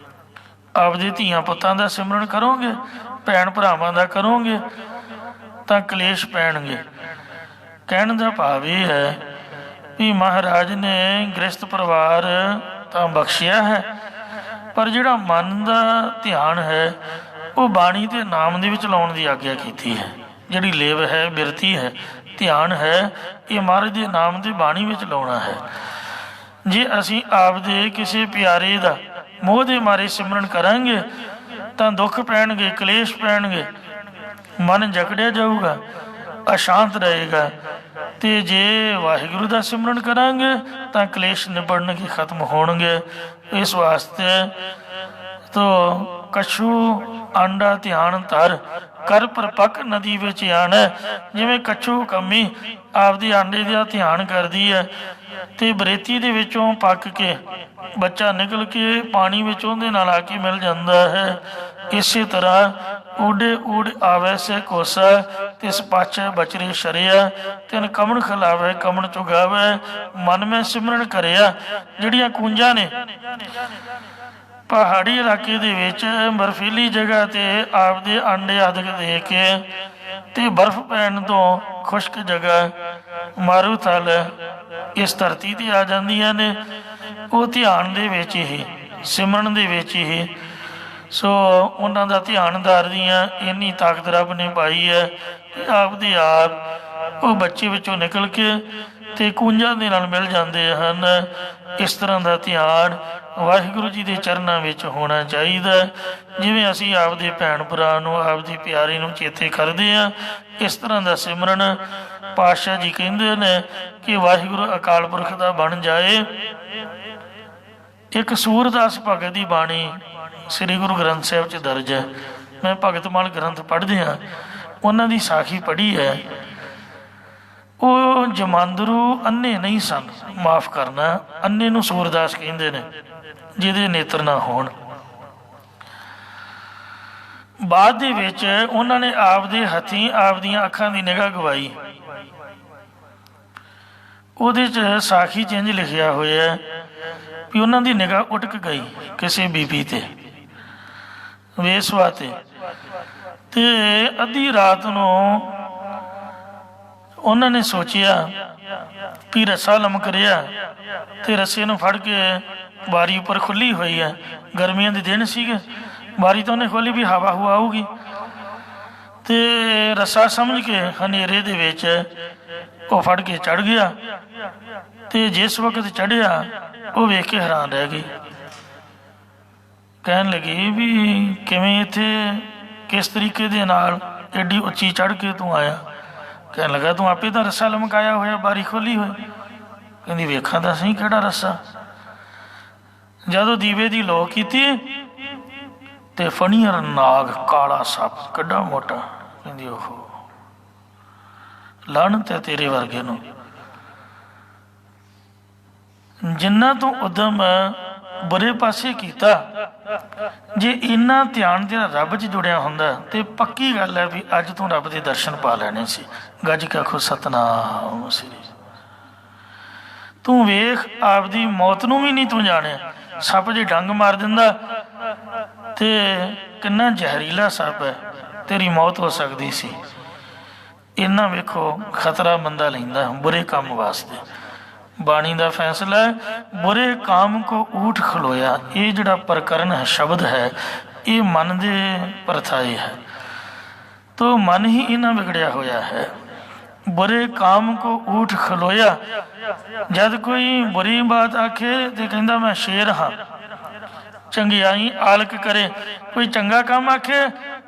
ਆਪਦੇ ਧੀਆਂ ਪੁੱਤਾਂ ਦਾ ਸਿਮਰਨ ਕਰੋਗੇ, ਭੈਣ ਭਰਾਵਾਂ ਦਾ ਕਰੋਗੇ ਤਾਂ ਕਲੇਸ਼ ਪੈਣਗੇ। ਕਹਿਣ ਦਾ ਭਾਵ ਇਹ ਹੈ ਵੀ ਮਹਾਰਾਜ ਨੇ ਗ੍ਰਸਤ ਪਰਿਵਾਰ ਤਾਂ ਬਖਸ਼ਿਆ ਹੈ, ਪਰ ਜਿਹੜਾ ਮਨ ਦਾ ਧਿਆਨ ਹੈ ਉਹ ਬਾਣੀ ਤੇ ਨਾਮ ਦੇ ਵਿੱਚ ਲਾਉਣ ਦੀ ਆਗਿਆ ਕੀਤੀ ਹੈ। ਜਿਹੜੀ ਲੇਵ ਹੈ, ਬਿਰਤੀ ਹੈ, ਧਿਆਨ ਹੈ, ਇਹ ਮਹਾਰਾਜ ਦੇ ਨਾਮ ਦੀ ਬਾਣੀ ਵਿੱਚ ਲਾਉਣਾ ਹੈ। ਜੇ ਅਸੀਂ ਆਪਦੇ ਕਿਸੇ ਪਿਆਰੇ ਦਾ ਮੋਹ ਦੇ ਮਾਰੇ ਸਿਮਰਨ ਕਰਾਂਗੇ ਤਾਂ ਦੁੱਖ ਪੈਣਗੇ, ਕਲੇਸ਼ ਪੈਣਗੇ, ਮਨ ਜਕੜਿਆ ਜਾਊਗਾ, ਅਸ਼ਾਂਤ ਰਹੇਗਾ। ਤੇ ਜੇ ਵਾਹਿਗੁਰੂ ਦਾ ਸਿਮਰਨ ਕਰਾਂਗੇ ਤਾਂ ਕਲੇਸ਼ ਨਿਬੜਨਗੇ, ਖਤਮ ਹੋਣਗੇ। ਇਸ ਵਾਸਤੇ ਤੋ ਕਛੂ ਆਂਡਾ ਧਿਆਨ ਧਰ, ਕਰ ਪਰਪੱਕ ਨਦੀ ਵਿੱਚ ਆਣ। ਜਿਵੇਂ ਕੱਛੂ ਕੰਮੀ ਆਪਦੀ ਆਂਡੇ ਦਾ ਧਿਆਨ ਕਰਦੀ ਹੈ ਤੇ ਬਰੇਤੀ ਦੇ ਵਿੱਚੋਂ ਪੱਕ ਕੇ ਬੱਚਾ ਨਿਕਲ ਕੇ ਪਾਣੀ ਵਿੱਚ ਉਹਦੇ ਨਾਲ ਆ ਕੇ ਮਿਲ ਜਾਂਦਾ ਹੈ। ਇਸੇ ਤਰ੍ਹਾਂ ਊਡੇ ਊੜ ਆਵੈ ਸੇ ਕੋਸਾ, ਤਿਸ ਪਾਛੈ ਬਚਰੇ ਸ਼ਰਿਆ, ਤਿਨ ਕਮਣ ਖਿਲਾਵੈ ਕਮਣ ਚੁਗਾਵੈ, ਮਨ ਮੈਂ ਸਿਮਰਨ ਕਰਿਆ। ਜਿਹੜੀਆਂ ਕੂੰਜਾਂ ਨੇ ਪਹਾੜੀ ਇਲਾਕੇ ਦੇ ਵਿੱਚ ਬਰਫੀਲੀ ਜਗ੍ਹਾ 'ਤੇ ਆਪਦੇ ਆਂਡੇ ਆਦਿਕ ਦੇ ਕੇ ਤੇ ਬਰਫ਼ ਪੈਣ ਤੋਂ ਖੁਸ਼ਕ ਜਗ੍ਹਾ ਮਾਰੂਥਲ ਇਸ ਧਰਤੀ 'ਤੇ ਆ ਜਾਂਦੀਆਂ ਨੇ। ਉਹ ਧਿਆਨ ਦੇ ਵਿੱਚ ਹੀ, ਸਿਮਰਨ ਦੇ ਵਿੱਚ ਹੀ, ਸੋ ਉਹਨਾਂ ਦਾ ਧਿਆਨ ਧਾਰਦੀਆਂ ਇੰਨੀ ਤਾਕਤ ਰੱਬ ਨੇ ਪਾਈ ਹੈ ਕਿ ਆਪਦੇ ਆਪ ਉਹ ਬੱਚੇ ਵਿੱਚੋਂ ਨਿਕਲ ਕੇ ਤੇ ਕੂੰਜਾਂ ਦੇ ਨਾਲ ਮਿਲ ਜਾਂਦੇ ਹਨ। ਇਸ ਤਰ੍ਹਾਂ ਦਾ ਧਿਆਨ ਵਾਹਿਗੁਰੂ ਜੀ ਦੇ ਚਰਨਾਂ ਵਿੱਚ ਹੋਣਾ ਚਾਹੀਦਾ। ਜਿਵੇਂ ਅਸੀਂ ਆਪਦੇ ਭੈਣ ਭਰਾ ਨੂੰ, ਆਪਦੀ ਪਿਆਰੀ ਨੂੰ ਚੇਤੇ ਕਰਦੇ ਹਾਂ, ਇਸ ਤਰ੍ਹਾਂ ਦਾ ਸਿਮਰਨ ਪਾਤਸ਼ਾਹ ਜੀ ਕਹਿੰਦੇ ਨੇ ਕਿ ਵਾਹਿਗੁਰੂ ਅਕਾਲ ਪੁਰਖ ਦਾ ਬਣ ਜਾਏ। ਇੱਕ ਸੂਰਦਾਸ ਭਗਤ ਦੀ ਬਾਣੀ ਸ੍ਰੀ ਗੁਰੂ ਗ੍ਰੰਥ ਸਾਹਿਬ 'ਚ ਦਰਜ ਹੈ। ਮੈਂ ਭਗਤਮਾਲ ਗ੍ਰੰਥ ਪੜ੍ਹਦੇ ਹਾਂ, ਉਹਨਾਂ ਦੀ ਸਾਖੀ ਪੜ੍ਹੀ ਹੈ। ਉਹ ਜਮਾਂਦਰੂ ਅੰਨੇ ਨਹੀਂ ਸਨ, ਮਾਫ ਕਰਨਾ, ਅੰਨੇ ਨੂੰ ਸੂਰਦਾਸ ਕਹਿੰਦੇ ਨੇ ਜਿਹਦੇ ਨੇਤਰ ਨਾ ਹੋਣ। ਬਾਅਦ ਦੇ ਵਿੱਚ ਉਹਨਾਂ ਨੇ ਆਪਦੇ ਹੱਥੀਂ ਆਪਦੀਆਂ ਅੱਖਾਂ ਦੀ ਨਿਗਾਹ ਗਵਾਈ। ਉਹਦੇ 'ਚ ਸਾਖੀ 'ਚ ਇੰਝ ਲਿਖਿਆ ਹੋਇਆ ਵੀ ਉਹਨਾਂ ਦੀ ਨਿਗਾਹ ਉਟਕ ਗਈ ਕਿਸੇ ਬੀਬੀ ਤੇ, ਵੇਸਵਾ ਤੇ ਅੱਧੀ ਰਾਤ ਨੂੰ ਉਹਨਾਂ ਨੇ ਸੋਚਿਆ ਵੀ ਰੱਸਾ ਲਮਕ ਰਿਹਾ ਤੇ ਰੱਸੇ ਨੂੰ ਫੜ ਕੇ ਬਾਰੀ ਉੱਪਰ ਖੁੱਲੀ ਹੋਈ ਹੈ। ਗਰਮੀਆਂ ਦੇ ਦਿਨ ਸੀਗੇ, ਬਾਰੀ ਤਾਂ ਉਹਨੇ ਖੋਲੀ ਵੀ ਹਵਾ ਹੁਆ ਆਊਗੀ, ਤੇ ਰੱਸਾ ਸਮਝ ਕੇ ਹਨੇਰੇ ਦੇ ਵਿੱਚ ਉਹ ਫੜ ਕੇ ਚੜ੍ਹ ਗਿਆ। ਤੇ ਜਿਸ ਵਕਤ ਚੜ੍ਹਿਆ ਉਹ ਵੇਖ ਕੇ ਹੈਰਾਨ ਰਹਿ ਗਈ। ਕਹਿਣ ਲੱਗੀ ਵੀ ਕਿਵੇਂ ਇੱਥੇ, ਕਿਸ ਤਰੀਕੇ ਦੇ ਨਾਲ ਐਡੀ ਉੱਚੀ ਚੜ੍ਹ ਕੇ ਤੂੰ ਆਇਆ? ਕਹਿਣ ਲੱਗਾ ਤੂੰ ਆਪੇ ਤਾਂ ਰੱਸਾ ਲਮਕਾਇਆ ਹੋਇਆ, ਬਾਰੀ ਖੋਲੀ ਹੋਈ। ਕਹਿੰਦੀ ਵੇਖਾਂ ਤਾਂ ਸਹੀ ਕਿਹੜਾ ਰੱਸਾ। ਜਦੋਂ ਦੀਵੇ ਦੀ ਲੋ ਕੀਤੀ ਤੇ ਫਣੀਅਰ ਨਾਗ, ਕਾਲਾ ਸੱਪ, ਕਿੱਡਾ ਮੋਟਾ। ਕਹਿੰਦੀ ਓਹੋ, ਲਾਹਨਤ ਹੈ ਤੇਰੇ ਵਰਗੇ ਨੂੰ। ਜਿੰਨਾ ਤੋਂ ਉਦਮ ਬੁਰੇ ਪਾਸੇ ਕੀਤਾ, ਜੇ ਇੰਨਾ ਧਿਆਨ ਤੇਰਾ ਰੱਬ 'ਚ ਜੁੜਿਆ ਹੁੰਦਾ ਤੇ ਪੱਕੀ ਗੱਲ ਹੈ ਵੀ ਅੱਜ ਤੂੰ ਰੱਬ ਦੇ ਦਰਸ਼ਨ ਪਾ ਲੈਣੇ ਸੀ। ਗੱਜ ਕੇ ਆਖੋ ਸਤਨਾਮ ਸ੍ਰੀ। ਤੂੰ ਵੇਖ ਆਪਦੀ ਮੌਤ ਨੂੰ ਵੀ ਨਹੀਂ ਤੂੰ ਜਾਣਿਆ। ਸੱਪ ਜੇ ਡੰਗ ਮਾਰ ਦਿੰਦਾ ਤੇ ਕਿੰਨਾ ਜ਼ਹਿਰੀਲਾ ਸੱਪ ਹੈ, ਤੇਰੀ ਮੌਤ ਹੋ ਸਕਦੀ ਸੀ। ਇੰਨਾ ਵੇਖੋ ਖਤਰਾ ਬੰਦਾ ਲੈਂਦਾ ਬੁਰੇ ਕੰਮ ਵਾਸਤੇ। ਬਾਣੀ ਦਾ ਫੈਸਲਾ ਹੈ, ਬੁਰੇ ਕਾਮ ਕੋ ਊਠ ਖਲੋਇਆ। ਇਹ ਜਿਹੜਾ ਪ੍ਰਕਰਨ ਹੈ, ਸ਼ਬਦ ਹੈ, ਇਹ ਮਨ ਦੇ ਪਰਥਾਏ ਹੈ। ਤੋ ਮਨ ਹੀ ਇਹਨਾਂ ਵਿਗੜਿਆ ਹੋਇਆ ਹੈ। ਬੁਰੇ ਕਾਮ ਕੋ ਊਠ ਖਲੋਇਆ। ਜਦ ਕੋਈ ਬੁਰੀ ਬਾਤ ਆਖੇ ਤੇ ਕਹਿੰਦਾ ਮੈਂ ਸ਼ੇਰ ਹਾਂ। ਚੰਗਿਆਈ ਆਲਕ ਕਰੇ। ਕੋਈ ਚੰਗਾ ਕੰਮ ਆਖੇ,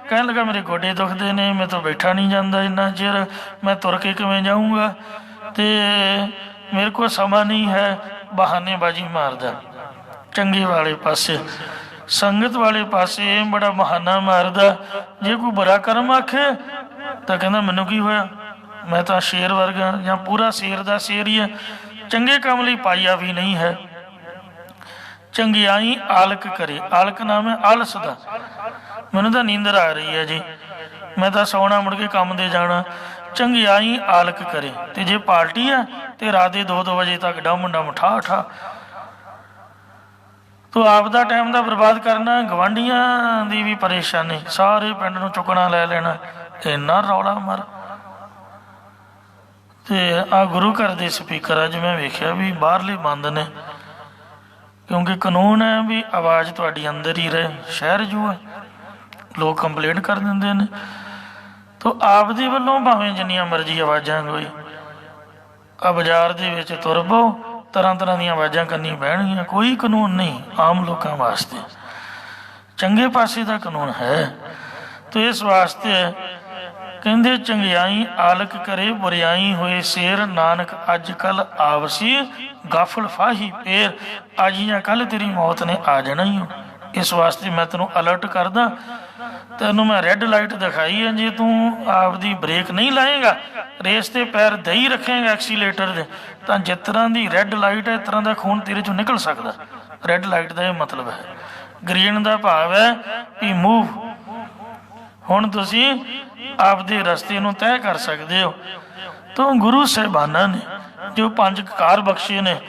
ਕਹਿਣ ਲੱਗਾ ਮੇਰੇ ਗੋਡੇ ਦੁਖਦੇ ਨੇ, ਮੈਂ ਤਾਂ ਬੈਠਾ ਨਹੀਂ ਜਾਂਦਾ ਇੰਨਾ ਚਿਰ, ਮੈਂ ਤੁਰ ਕੇ ਕਿਵੇਂ ਜਾਊਂਗਾ, ਤੇ ਮੇਰੇ ਕੋਲ ਸਮਾਂ ਨਹੀਂ ਹੈ। ਬਹਾਨੇਬਾਜ਼ੀ ਮਾਰਦਾ। ਚੰਗੇ ਵਾਲੇ ਪਾਸੇ, ਸੰਗਤ ਵਾਲੇ ਪਾਸੇ ਬੜਾ ਬਹਾਨਾ ਮਾਰਦਾ। ਜੇ ਕੋਈ ਬੁਰਾ ਕਰਮ ਆਖੇ ਤਾਂ ਕਹਿੰਦਾ ਮੈਨੂੰ ਕੀ ਹੋਇਆ, ਮੈਂ ਤਾਂ ਸ਼ੇਰ ਵਰਗਾ, ਜਾਂ ਪੂਰਾ ਸ਼ੇਰ ਦਾ ਸ਼ੇਰ ਹੀ ਹੈ। ਚੰਗੇ ਕੰਮ ਲਈ ਪਾਈਆ ਵੀ ਨਹੀਂ ਹੈ। ਚੰਗਿਆਈ ਆਲਕ ਕਰੇ। ਆਲਕ ਨਾਮ ਹੈ ਆਲਸ ਦਾ। ਮੈਨੂੰ ਤਾਂ ਨੀਂਦਰ ਆ ਰਹੀ ਹੈ ਜੀ, ਮੈਂ ਤਾਂ ਸੌਣਾ, ਮੁੜ ਕੇ ਕੰਮ ਦੇ ਜਾਣਾ। ਚੰਗਿਆਈ ਆਲਕ ਕਰੇ। ਤੇ ਜੇ ਪਾਰਟੀ ਆ ਤੇ ਰਾਤ ਦੇ 2-2 ਵਜੇ ਤੱਕ ਡੰਮ ਡੰਮ ਠਾ ਠਾ। ਤੂੰ ਆਪਦਾ ਟਾਈਮ ਦਾ ਬਰਬਾਦ ਕਰਨਾ, ਗਵਾਂਢੀਆਂ ਦੀ ਵੀ ਪਰੇਸ਼ਾਨੀ, ਸਾਰੇ ਪਿੰਡ ਨੂੰ ਚੁੱਕਣਾ ਲੈ ਲੈਣਾ, ਇੰਨਾ ਰੌਲਾ ਮਰ। ਤੇ ਆਹ ਗੁਰੂ ਘਰ ਦੇ ਸਪੀਕਰ ਅੱਜ ਮੈਂ ਵੇਖਿਆ ਵੀ ਬਾਹਰਲੇ ਬੰਦ ਨੇ, ਕਿਉਂਕਿ ਕਾਨੂੰਨ ਹੈ ਵੀ ਆਵਾਜ਼ ਤੁਹਾਡੀ ਅੰਦਰ ਹੀ ਰਹੇ। ਸ਼ਹਿਰ ਜੋ ਹੈ ਲੋਕ ਕੰਪਲੇਂਟ ਕਰ ਦਿੰਦੇ ਨੇ। ਤੋ ਆਪਦੇ ਵੱਲੋਂ ਭਾਵੇਂ ਜਿੰਨੀਆਂ ਮਰਜ਼ੀ ਆਵਾਜ਼ਾਂ ਕੋਈ, ਆ ਬਾਜ਼ਾਰ ਦੇ ਵਿੱਚ ਤੁਰ ਪਓ, ਤਰ੍ਹਾਂ ਤਰ੍ਹਾਂ ਦੀਆਂ ਆਵਾਜ਼ਾਂ ਕਰਨੀ ਪੈਣਗੀਆਂ। ਕੋਈ ਕਾਨੂੰਨ ਨਹੀਂ ਆਮ ਲੋਕਾਂ ਵਾਸਤੇ, ਚੰਗੇ ਪਾਸੇ ਦਾ ਕਾਨੂੰਨ ਹੈ। ਤੇ ਇਸ ਵਾਸਤੇ ਕਹਿੰਦੇ ਚੰਗਿਆਈ ਆਲਕ ਕਰੇ, ਬੁਰਿਆਈ ਹੋਏ ਸ਼ੇਰ, ਨਾਨਕ ਅੱਜ ਕੱਲ ਆਵਸੀ ਗਾਫਲ ਫਾਹੀ ਪੇਰ। ਅੱਜ ਜਾਂ ਕੱਲ੍ਹ ਤੇਰੀ ਮੌਤ ਨੇ ਆ ਜਾਣਾ ਹੀ। ਇਸ ਵਾਸਤੇ ਮੈਂ ਤੈਨੂੰ ਅਲਰਟ ਕਰਦਾ ਤੈਨੂੰ ਮੈਂ ਰੈੱਡ ਲਾਈਟ ਦਿਖਾਈ ਹੈ, ਜੇ ਤੂੰ ਆਪਦੀ ਬ੍ਰੇਕ ਨਹੀਂ ਲਾਏਗਾ, ਰੇਸ 'ਤੇ ਪੈਰ ਦਈ ਰੱਖੇਗਾ ਐਕਸੀਲੇਟਰ ਦੇ, ਤਾਂ ਜਿਸ ਤਰ੍ਹਾਂ ਦੀ ਰੈੱਡ ਲਾਈਟ ਹੈ ਇਸ ਤਰ੍ਹਾਂ ਦਾ ਖੂਨ ਤੇਰੇ 'ਚੋਂ ਨਿਕਲ ਸਕਦਾ। ਰੈੱਡ ਲਾਈਟ ਦਾ ਇਹ ਮਤਲਬ ਹੈ। ਗ੍ਰੀਨ ਦਾ ਭਾਵ ਹੈ ਵੀ ਮੂਵ। ਹੁਣ ਤੁਸੀਂ ਆਪਦੇ ਰਸਤੇ ਨੂੰ ਤੈਅ ਕਰ ਸਕਦੇ ਹੋ। ਤਾਂ ਗੁਰੂ ਸਾਹਿਬਾਨਾਂ ਨੇ ਜੋ 5 ਕਕਾਰ ਬਖਸ਼ੇ ਨੇ,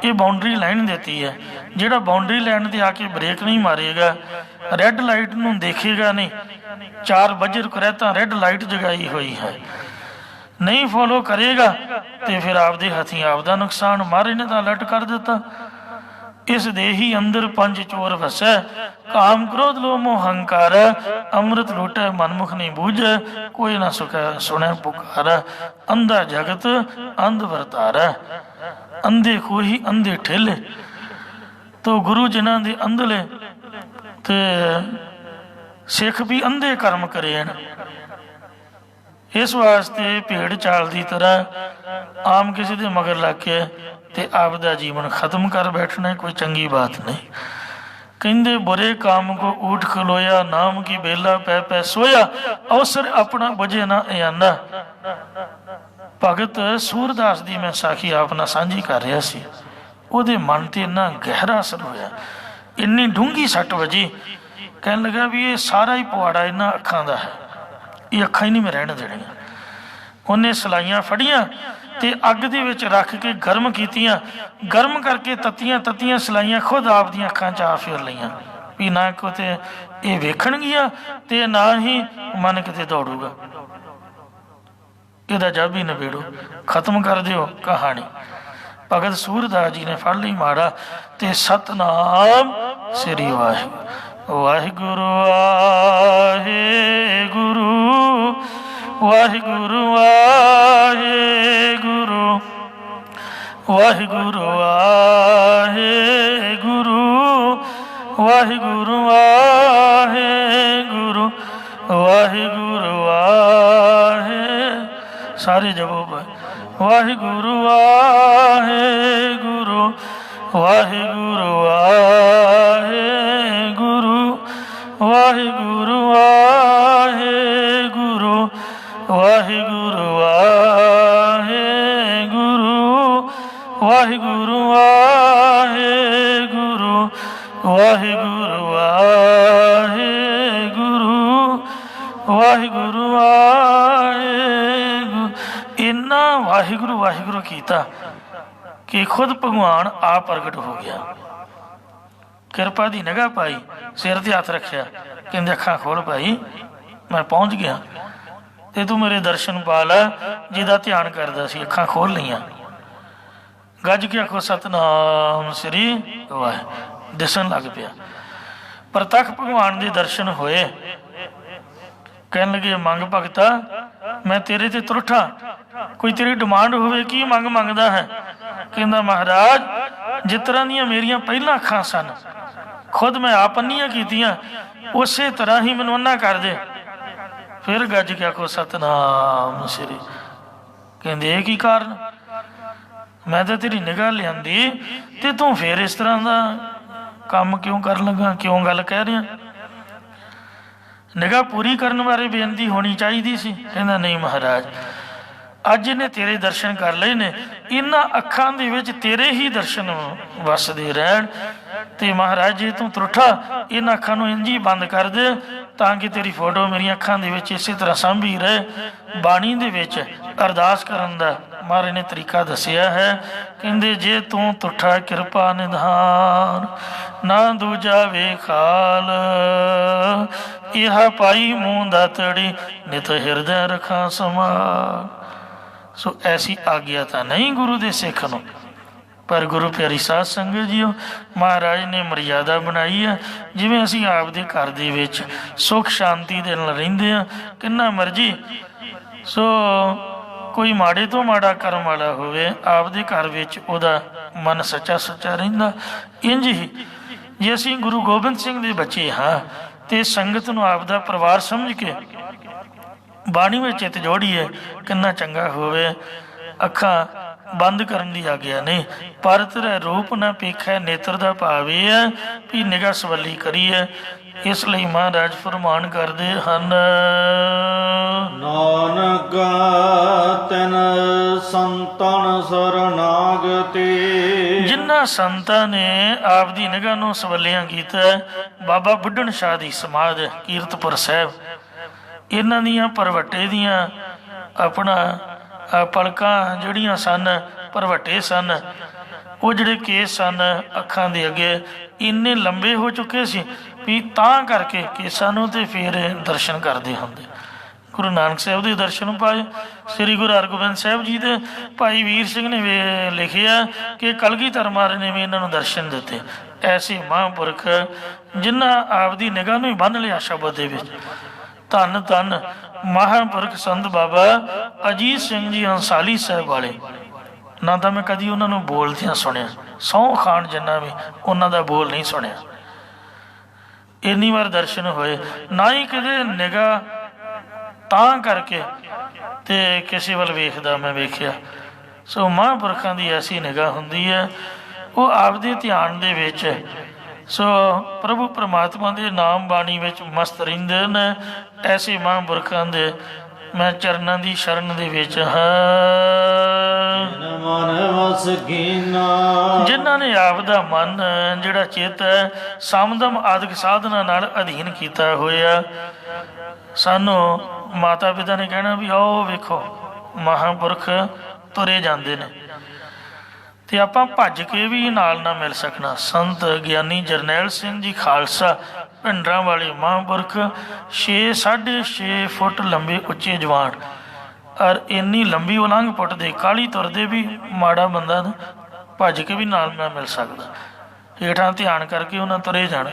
ਇਹ ਬਾਉਂਡਰੀ ਲਾਈਨ ਦਿੱਤੀ ਹੈ। ਜਿਹੜਾ ਬਾਉਂਡਰੀ ਲਾਈਨ 'ਤੇ ਆ ਕੇ ਬ੍ਰੇਕ ਨਹੀਂ ਮਾਰੇਗਾ, ਰੈੱਡ ਲਾਈਟ ਨੂੰ ਦੇਖੇਗਾ ਨਹੀਂ, 4 ਵਜਰ ਕਰੈਤਾਂ ਰੈੱਡ ਲਾਈਟ ਜਗਾਈ ਹੋਈ ਹੈ, ਨਹੀਂ ਫੋਲੋ ਕਰੇਗਾ ਤੇ ਫਿਰ ਆਪਦੇ ਹੱਥੀਂ ਆਪਦਾ ਨੁਕਸਾਨ। ਮਹਾਰਾਜ ਨੇ ਤਾਂ ਅਲਰਟ ਕਰ ਦਿੱਤਾ, ਇਸ ਦੇ ਹੀ ਅੰਦਰ 5 ਚੋਰ ਵਸੈ, ਕਾਮ ਕ੍ਰੋਧ ਲੋਭ ਮੋਹ ਹੰਕਾਰ, ਅੰਮ੍ਰਿਤ ਲੁਟੈ ਮਨਮੁਖ ਨਹੀਂ ਬੂਝੈ, ਕੋਈ ਨਾ ਸੁਖੈ ਸੁਣੈ ਪੁਕਾਰ, ਅੰਧਾ ਜਗਤ ਅੰਧ ਵਰਤਾਰੈ, ਅੰਧੇ ਕੋਈ ਅੰਧੇ ਠੇਲੇ। ਤੋ ਗੁਰੂ ਜਿਨ੍ਹਾਂ ਦੇ ਅੰਧਲੇ ਤੇ ਸਿੱਖ ਵੀ ਅੰਧੇ ਕਰਮ ਕਰੇ ਹਨ। ਇਸ ਵਾਸਤੇ ਭੇਡ ਚਾਲ ਦੀ ਤਰ੍ਹਾਂ ਆਮ ਕਿਸੇ ਦੇ ਮਗਰ ਲੱਗ ਕੇ ਤੇ ਆਪਦਾ ਜੀਵਨ ਖਤਮ ਕਰ ਬੈਠਣਾ ਕੋਈ ਚੰਗੀ ਬਾਤ ਨਹੀਂ। ਕਹਿੰਦੇ ਬੁਰੇ ਕਾਮ ਕੋ ਊਠ ਖਲੋਇਆ, ਨਾਮ ਕੀ ਬੇਲਾ ਪੈ ਪੈ ਸੋਇਆ, ਅਵਸਰ ਆਪਣਾ ਬੁਝੇ ਨਾ ਆਂਦਾ। ਭਗਤ ਸੂਰਦਾਸ ਦੀ ਮੈਂ ਸਾਖੀ ਆਪ ਨਾਲ ਸਾਂਝੀ ਕਰ ਰਿਹਾ ਸੀ। ਉਹਦੇ ਮਨ 'ਤੇ ਇੰਨਾ ਗਹਿਰਾ ਅਸਰ ਹੋਇਆ, ਇੰਨੀ ਡੂੰਘੀ ਸੱਟ ਵੱਜੀ, ਕਹਿਣ ਲੱਗਾ ਵੀ ਇਹ ਸਾਰਾ ਹੀ ਪੁਆੜਾ ਇਹਨਾਂ ਅੱਖਾਂ ਦਾ ਹੈ, ਇਹ ਅੱਖਾਂ ਹੀ ਨਹੀਂ ਮੈਂ ਰਹਿਣ ਦੇਣੀਆਂ। ਉਹਨੇ ਸਲਾਈਆਂ ਫੜੀਆਂ ਤੇ ਅੱਗ ਦੇ ਵਿੱਚ ਰੱਖ ਕੇ ਗਰਮ ਕੀਤੀਆਂ, ਗਰਮ ਕਰਕੇ ਤੱਤੀਆਂ ਤੱਤੀਆਂ ਸਲਾਈਆਂ ਖੁਦ ਆਪਦੀਆਂ ਅੱਖਾਂ 'ਚ ਆ ਫੇਰ ਲਈਆਂ ਵੀ ਨਾ ਕਿਤੇ ਇਹ ਵੇਖਣਗੀਆਂ ਤੇ ਨਾ ਹੀ ਮਨ ਕਿਤੇ ਦੌੜੂਗਾ। ਇਹਦਾ ਜੱਬ ਹੀ ਨਿਬੇੜੋ, ਖਤਮ ਕਰ ਦਿਓ ਕਹਾਣੀ। ਭਗਤ ਸੂਰਦਾਸ ਜੀ ਨੇ ਫੜ ਲਈ ਮਾੜਾ ਤੇ ਸਤਨਾਮ ਸ੍ਰੀ ਵਾਹਿਗੁਰੂ। ਵਾਹਿਗੁਰੂ ਵਾਹਿਗੁਰੂ ਵਾਹਿਗੁਰੂ ਵਾਹਿਗੁਰੂ ਵਾਹਿਗੁਰੂ ਵਾਹਿਗੁਰੂ ਵਾਹਿਗੁਰੂ ਵਾਹਿਗੁਰੂ ਵਾਹਿਗੁਰੂ ਵਾਹਿ ਸਾਰੇ ਜਪੋ ਵਾਹਿਗੁਰੂ ਵਾਹਿਗੁਰੂ ਵਾਹਿਗੁਰੂ ਵਾਹਿਗੁਰੂ ਵਾਹਿਗੁਰੂ ਵਾਹਿਗੁਰੂ ਵਾਹਿਗੁਰੂ ਵਾਹਿਗੁਰੂ ਵਾਹਿਗੁਰੂ ਵਾਹਿਗੁਰੂ ਵਾਹਿਗੁਰੂ ਵਾਹਿਗੁਰੂ ਵਾਹਿਗੁਰੂ। ਇੰਨਾ ਵਾਹਿਗੁਰੂ ਵਾਹਿਗੁਰੂ ਕੀਤਾ ਕਿ ਖੁਦ ਭਗਵਾਨ ਆਪ ਪ੍ਰਗਟ ਹੋ ਗਿਆ। ਕਿਰਪਾ ਦੀ ਨਿਗਾਹ ਪਾਈ, ਸਿਰ ਤੇ ਹੱਥ ਰੱਖਿਆ, ਕਹਿੰਦੇ ਅੱਖਾਂ ਖੋਲ ਭਾਈ, ਮੈਂ ਪਹੁੰਚ ਗਿਆ ਤੇ ਤੂੰ ਮੇਰੇ ਦਰਸ਼ਨ ਪਾ ਲੈ। ਜਿਹਦਾ ਧਿਆਨ ਕਰਦਾ ਸੀ ਅੱਖਾਂ ਖੋਲ ਲਈਆਂ, ਗੱਜ ਕੇ ਆਖੋ ਸਤਨਾਮ ਸ੍ਰੀ ਵਾਹਿਗੁਰੂ। ਦਿਸਣ ਲੱਗ ਪਿਆ, ਪ੍ਰਤੱਖ ਭਗਵਾਨ ਦੇ ਦਰਸ਼ਨ ਹੋਏ। ਕਹਿਣ ਲੱਗੇ ਮੰਗ ਭਗਤਾ, ਮੈਂ ਤੇਰੇ ਤੇ ਤੁਰਠਾ, ਕੋਈ ਤੇਰੀ ਡਿਮਾਂਡ ਹੋਵੇ, ਕੀ ਮੰਗ ਮੰਗਦਾ ਹੈ? ਕਹਿੰਦਾ ਮਹਾਰਾਜ, ਜਿਸ ਤਰ੍ਹਾਂ ਦੀਆਂ ਮੇਰੀਆਂ ਪਹਿਲਾਂ ਅੱਖਾਂ ਸਨ, ਖੁਦ ਮੈਂ ਆਪ ਅੰਨੀਆਂ ਕੀਤੀਆਂ, ਉਸੇ ਤਰ੍ਹਾਂ ਹੀ ਮੈਨੂੰ ਅੰਨਾ ਕਰ ਦੇ। ਫਿਰ ਗੱਜ ਕੇ ਆਖੋ ਸਤਨਾਮ ਸ੍ਰੀ। ਕਹਿੰਦੇ ਇਹ ਕੀ ਕਾਰਨ? ਮੈਂ ਤਾਂ ਤੇਰੀ ਨਿਗਾਹ ਲਿਆਂਦੀ ਤੇ ਤੂੰ ਫਿਰ ਇਸ ਤਰ੍ਹਾਂ ਦਾ ਕੰਮ ਕਿਉਂ ਕਰਨ ਲੱਗਾ, ਕਿਉਂ ਗੱਲ ਕਹਿ ਰਿਹਾ? ਨਿਗਾਹ ਪੂਰੀ ਕਰਨ ਬਾਰੇ ਬੇਨਤੀ ਹੋਣੀ ਚਾਹੀਦੀ ਸੀ। ਕਹਿੰਦਾ ਨਹੀਂ ਮਹਾਰਾਜ, ਅੱਜ ਇਹਨੇ ਤੇਰੇ ਦਰਸ਼ਨ ਕਰ ਲਏ ਨੇ, ਇਹਨਾਂ ਅੱਖਾਂ ਦੇ ਵਿੱਚ ਤੇਰੇ ਹੀ ਦਰਸ਼ਨ ਵਸਦੇ ਰਹਿਣ। ਤੇ ਮਹਾਰਾਜ ਜੇ ਤੂੰ ਤੁਰਠਾ, ਇਹਨਾਂ ਅੱਖਾਂ ਨੂੰ ਇੰਝ ਹੀ ਬੰਦ ਕਰ ਦੇ ਤਾਂ ਕਿ ਤੇਰੀ ਫੋਟੋ ਮੇਰੀਆਂ ਅੱਖਾਂ ਦੇ ਵਿੱਚ ਇਸੇ ਤਰ੍ਹਾਂ ਸਾਂਭੀ ਰਹੇ। ਬਾਣੀ ਦੇ ਵਿੱਚ ਅਰਦਾਸ ਕਰਨ ਦਾ ਮਹਾਰਾਜ ਨੇ ਤਰੀਕਾ ਦੱਸਿਆ ਹੈ। ਕਹਿੰਦੇ ਜੇ ਤੂੰ ਤੁਰਠਾ ਕਿਰਪਾ ਨਿਧਾਨ, ਨਾ ਦੂਜਾ ਵੇਖਾਲ, ਇਹ ਪਾਈ ਮੂੰਹ ਦਾਤੜੀ, ਨਿਤ ਹਿਰਦੈ ਰਖਾਂ ਸਮਾਨ। ਸੋ ਐਸੀ ਆਗਿਆ ਤਾਂ ਨਹੀਂ ਗੁਰੂ ਦੇ ਸਿੱਖ ਨੂੰ, ਪਰ ਗੁਰੂ ਪਿਆਰੀ ਸਾਧ ਸੰਗਤ ਜੀਓ, ਮਹਾਰਾਜ ਨੇ ਮਰਿਆਦਾ ਬਣਾਈ ਹੈ। ਜਿਵੇਂ ਅਸੀਂ ਆਪਦੇ ਘਰ ਦੇ ਵਿੱਚ ਸੁੱਖ ਸ਼ਾਂਤੀ ਦੇ ਨਾਲ ਰਹਿੰਦੇ ਹਾਂ, ਕਿੰਨਾ ਮਰਜੀ ਸੋ ਕੋਈ ਮਾੜੇ ਤੋਂ ਮਾੜਾ ਕਰਮ ਵਾਲਾ ਹੋਵੇ, ਆਪਦੇ ਘਰ ਵਿੱਚ ਉਹਦਾ ਮਨ ਸੱਚਾ ਸੱਚਾ ਰਹਿੰਦਾ। ਇੰਝ ਹੀ ਜੇ ਅਸੀਂ ਗੁਰੂ ਗੋਬਿੰਦ ਸਿੰਘ ਦੇ ਬੱਚੇ ਹਾਂ ਤੇ ਸੰਗਤ ਨੂੰ ਆਪਦਾ ਪਰਿਵਾਰ ਸਮਝ ਕੇ ਬਾਣੀ ਵਿੱਚ ਚਿੱਤ ਜੋੜੀਏ, ਕਿੰਨਾ ਚੰਗਾ ਹੋਵੇ। ਅੱਖਾਂ ਬੰਦ ਕਰਨ ਦੀ ਆਗਿਆ ਨਹੀਂ, ਪਰ ਤੇਰਾ ਰੂਪ ਨਾ ਪੇਖੈ, ਨੇਤਰ ਦਾ ਭਾਵ ਇਹ ਹੈ ਵੀ ਨਿਗਾਹ ਸਵੱਲੀ ਕਰੀਏ ਇਸ ਲਈ ਮਹਾਰਾਜ ਫਰਮਾਨ ਕਰਦੇ ਹਨ, ਨਾਨਕ ਤਿਨ ਸੰਤਨ ਸਰਨਾਗਤੀ। ਜਿਨ੍ਹਾਂ ਸੰਤਾਂ ਨੇ ਆਪ ਦੀ ਨਿਗਾਹ ਨੂੰ ਸਵੱਲਿਆਂ ਕੀਤਾ। ਬਾਬਾ ਬੁੱਢਣ ਸ਼ਾਹ ਦੀ ਸਮਾਧ ਕੀਰਤਪੁਰ ਸਾਹਿਬ, ਇਹਨਾਂ ਦੀਆਂ ਭਰਵੱਟੇ ਦੀਆਂ ਆਪਣਾ ਪਲਕਾਂ ਜਿਹੜੀਆਂ ਸਨ, ਭਰਵੱਟੇ ਸਨ, ਉਹ ਜਿਹੜੇ ਕੇਸ ਸਨ ਅੱਖਾਂ ਦੇ ਅੱਗੇ ਇੰਨੇ ਲੰਬੇ ਹੋ ਚੁੱਕੇ ਸੀ ਵੀ ਤਾਂ ਕਰਕੇ ਕੇਸਾਂ ਨੂੰ ਤੇ ਫਿਰ ਦਰਸ਼ਨ ਕਰਦੇ ਹੁੰਦੇ। ਗੁਰੂ ਨਾਨਕ ਸਾਹਿਬ ਦੇ ਦਰਸ਼ਨ ਪਾਏ। ਸ੍ਰੀ ਗੁਰੂ ਹਰਗੋਬਿੰਦ ਸਾਹਿਬ ਜੀ ਦੇ ਭਾਈ ਵੀਰ ਸਿੰਘ ਨੇ ਲਿਖਿਆ ਕਿ ਕਲਗੀਧਰ ਮਹਾਰਾਜ ਨੇ ਵੀ ਇਹਨਾਂ ਨੂੰ ਦਰਸ਼ਨ ਦਿੱਤੇ। ਐਸੇ ਮਹਾਂਪੁਰਖ ਜਿਨ੍ਹਾਂ ਆਪਦੀ ਨਿਗਾਹ ਨੂੰ ਹੀ ਬੰਨ੍ਹ ਲਿਆ ਸ਼ਬਦ ਦੇ ਵਿੱਚ। ਧੰਨ ਧੰਨ ਮਹਾਂਪੁਰਖ ਸੰਤ ਬਾਬਾ ਅਜੀਤ ਸਿੰਘ ਜੀ ਅੰਸਾਲੀ ਸਾਹਿਬ ਵਾਲੇ। ਨਾ ਤਾਂ ਮੈਂ ਕਦੀ ਉਹਨਾਂ ਨੂੰ ਬੋਲਦਿਆਂ ਸੁਣਿਆ, ਸਹੁੰ ਖਾਣ ਜਿੰਨਾ ਵੀ ਉਹਨਾਂ ਦਾ ਬੋਲ ਨਹੀਂ ਸੁਣਿਆ। ਇੰਨੀ ਵਾਰ ਦਰਸ਼ਨ ਹੋਏ, ਨਾ ਹੀ ਕਦੇ ਨਿਗਾਹ ਤਾਂ ਕਰਕੇ ਤੇ ਕਿਸੇ ਵੱਲ ਵੇਖਦਾ ਮੈਂ ਵੇਖਿਆ। ਸੋ ਮਹਾਂਪੁਰਖਾਂ ਦੀ ਐਸੀ ਨਿਗਾਹ ਹੁੰਦੀ ਹੈ, ਉਹ ਆਪਦੇ ਧਿਆਨ ਦੇ ਵਿੱਚ ਸੋ ਪ੍ਰਭੂ ਪਰਮਾਤਮਾ ਦੇ ਨਾਮ ਬਾਣੀ ਵਿੱਚ ਮਸਤ ਰਹਿੰਦੇ ਨੇ। ਐਸੇ ਮਹਾਂਪੁਰਖਾਂ ਦੇ ਮੈਂ ਚਰਨਾਂ ਦੀ ਸ਼ਰਨ ਦੇ ਵਿੱਚ ਹਾਂ, ਜਿਨ੍ਹਾਂ ਨੇ ਆਪ ਦਾ ਮਨ ਜਿਹੜਾ ਚਿੱਤ ਹੈ ਸਮਦਮ ਆਦਿਕ ਸਾਧਨਾ ਨਾਲ ਅਧੀਨ ਕੀਤਾ ਹੋਇਆ। ਸਾਨੂੰ ਮਾਤਾ ਪਿਤਾ ਨੇ ਕਹਿਣਾ ਵੀ ਆਓ ਵੇਖੋ ਮਹਾਂਪੁਰਖ ਤੁਰੇ ਜਾਂਦੇ ਨੇ, ਤੇ ਆਪਾਂ ਭੱਜ ਕੇ ਵੀ ਨਾਲ ਨਾ ਮਿਲ ਸਕਣਾ। ਸੰਤ ਗਿਆਨੀ ਜਰਨੈਲ ਸਿੰਘ ਜੀ ਖਾਲਸਾ ਭਿੰਡਰਾਂ ਵਾਲੇ ਮਹਾਂਪੁਰਖ 6.5 ਫੁੱਟ ਲੰਬੇ ਉੱਚੇ ਜਵਾਨ, ਔਰ ਇੰਨੀ ਲੰਬੀ ਉਲੰਘ ਪੁੱਟਦੇ, ਕਾਹਲੀ ਤੁਰਦੇ ਵੀ ਮਾੜਾ ਬੰਦਾ ਭੱਜ ਕੇ ਵੀ ਨਾਲ ਨਾ ਮਿਲ ਸਕਦਾ। ਹੇਠਾਂ ਧਿਆਨ ਕਰਕੇ ਉਹਨਾਂ ਤੁਰੇ ਜਾਣਾ।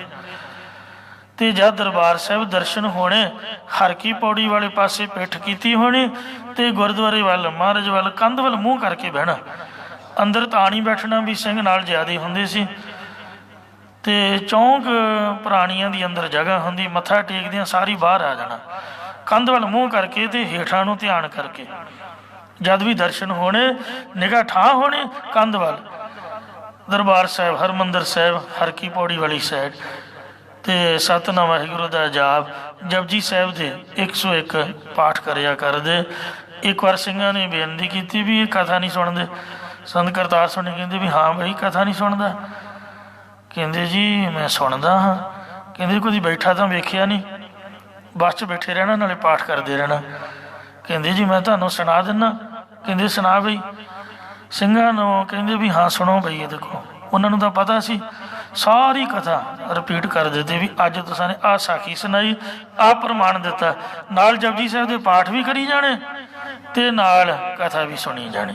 ਤੇ ਜਦ ਦਰਬਾਰ ਸਾਹਿਬ ਦਰਸ਼ਨ ਹੋਣੇ, ਹਰ ਕੀ ਪੌੜੀ ਵਾਲੇ ਪਾਸੇ ਪਿੱਠ ਕੀਤੀ ਹੋਣੀ ਤੇ ਗੁਰਦੁਆਰੇ ਵੱਲ ਮਹਾਰਾਜ ਵੱਲ ਕੰਧ ਵੱਲ ਮੂੰਹ ਕਰਕੇ ਬਹਿਣਾ। ਅੰਦਰ ਤਾਂ ਨਹੀਂ ਬੈਠਣਾ ਵੀ ਸਿੰਘ ਨਾਲ ਜ਼ਿਆਦੇ ਹੁੰਦੇ ਸੀ, ਤੇ ਚੌਂਕ ਪ੍ਰਾਣੀਆਂ ਦੀ ਅੰਦਰ ਜਗ੍ਹਾ ਹੁੰਦੀ, ਮੱਥਾ ਟੇਕਦਿਆਂ ਸਾਰੀ ਬਾਹਰ ਆ ਜਾਣਾ ਕੰਧ ਵੱਲ ਮੂੰਹ ਕਰਕੇ ਤੇ ਹੇਠਾਂ ਨੂੰ ਧਿਆਨ ਕਰਕੇ। ਜਦ ਵੀ ਦਰਸ਼ਨ ਹੋਣੇ ਨਿਗਾਹ ਠਾਹ ਹੋਣੀ ਕੰਧ ਵੱਲ। ਦਰਬਾਰ ਸਾਹਿਬ, ਹਰਿਮੰਦਰ ਸਾਹਿਬ, ਹਰ ਕੀ ਪੌੜੀ ਵਾਲੀ ਸਾਈਡ, ਤੇ ਸਤਿਨਾਮ ਵਾਹਿਗੁਰੂ ਦਾ ਜਾਪ, ਜਪਜੀ ਸਾਹਿਬ ਦੇ 101 ਪਾਠ ਕਰਿਆ ਕਰਦੇ। ਇੱਕ ਵਾਰ ਸਿੰਘਾਂ ਨੇ ਬੇਨਤੀ ਕੀਤੀ ਵੀ ਇਹ ਕਥਾ ਨਹੀਂ ਸੁਣਦੇ। ਸੰਤ ਕਰਤਾਰ ਸੁਣੀ ਕਹਿੰਦੇ ਵੀ ਹਾਂ ਬਈ ਕਥਾ ਨਹੀਂ ਸੁਣਦਾ। ਕਹਿੰਦੇ ਜੀ ਮੈਂ ਸੁਣਦਾ ਹਾਂ। ਕਹਿੰਦੇ ਕਦੀ ਬੈਠਾ ਤਾਂ ਵੇਖਿਆ ਨਹੀਂ, ਬੱਸ 'ਚ ਬੈਠੇ ਰਹਿਣਾ ਨਾਲੇ ਪਾਠ ਕਰਦੇ ਰਹਿਣਾ। ਕਹਿੰਦੇ ਜੀ ਮੈਂ ਤੁਹਾਨੂੰ ਸੁਣਾ ਦਿੰਦਾ। ਕਹਿੰਦੇ ਸੁਣਾ ਬਈ। ਸਿੰਘਾਂ ਨੂੰ ਕਹਿੰਦੇ ਵੀ ਹਾਂ ਸੁਣੋ ਬਈ। ਇਹ ਦੇਖੋ ਉਹਨਾਂ ਨੂੰ ਤਾਂ ਪਤਾ ਸੀ, ਸਾਰੀ ਕਥਾ ਰਿਪੀਟ ਕਰ ਦਿੱਤੇ ਵੀ ਅੱਜ ਤੁਸੀਂ ਨੇ ਆਹ ਸਾਖੀ ਸੁਣਾਈ, ਆਹ ਪ੍ਰਮਾਣ ਦਿੱਤਾ, ਨਾਲ ਜਪਜੀ ਸਾਹਿਬ ਦੇ ਪਾਠ ਵੀ ਕਰੀ ਜਾਣੇ ਤੇ ਨਾਲ ਕਥਾ ਵੀ ਸੁਣੀ ਜਾਣੀ।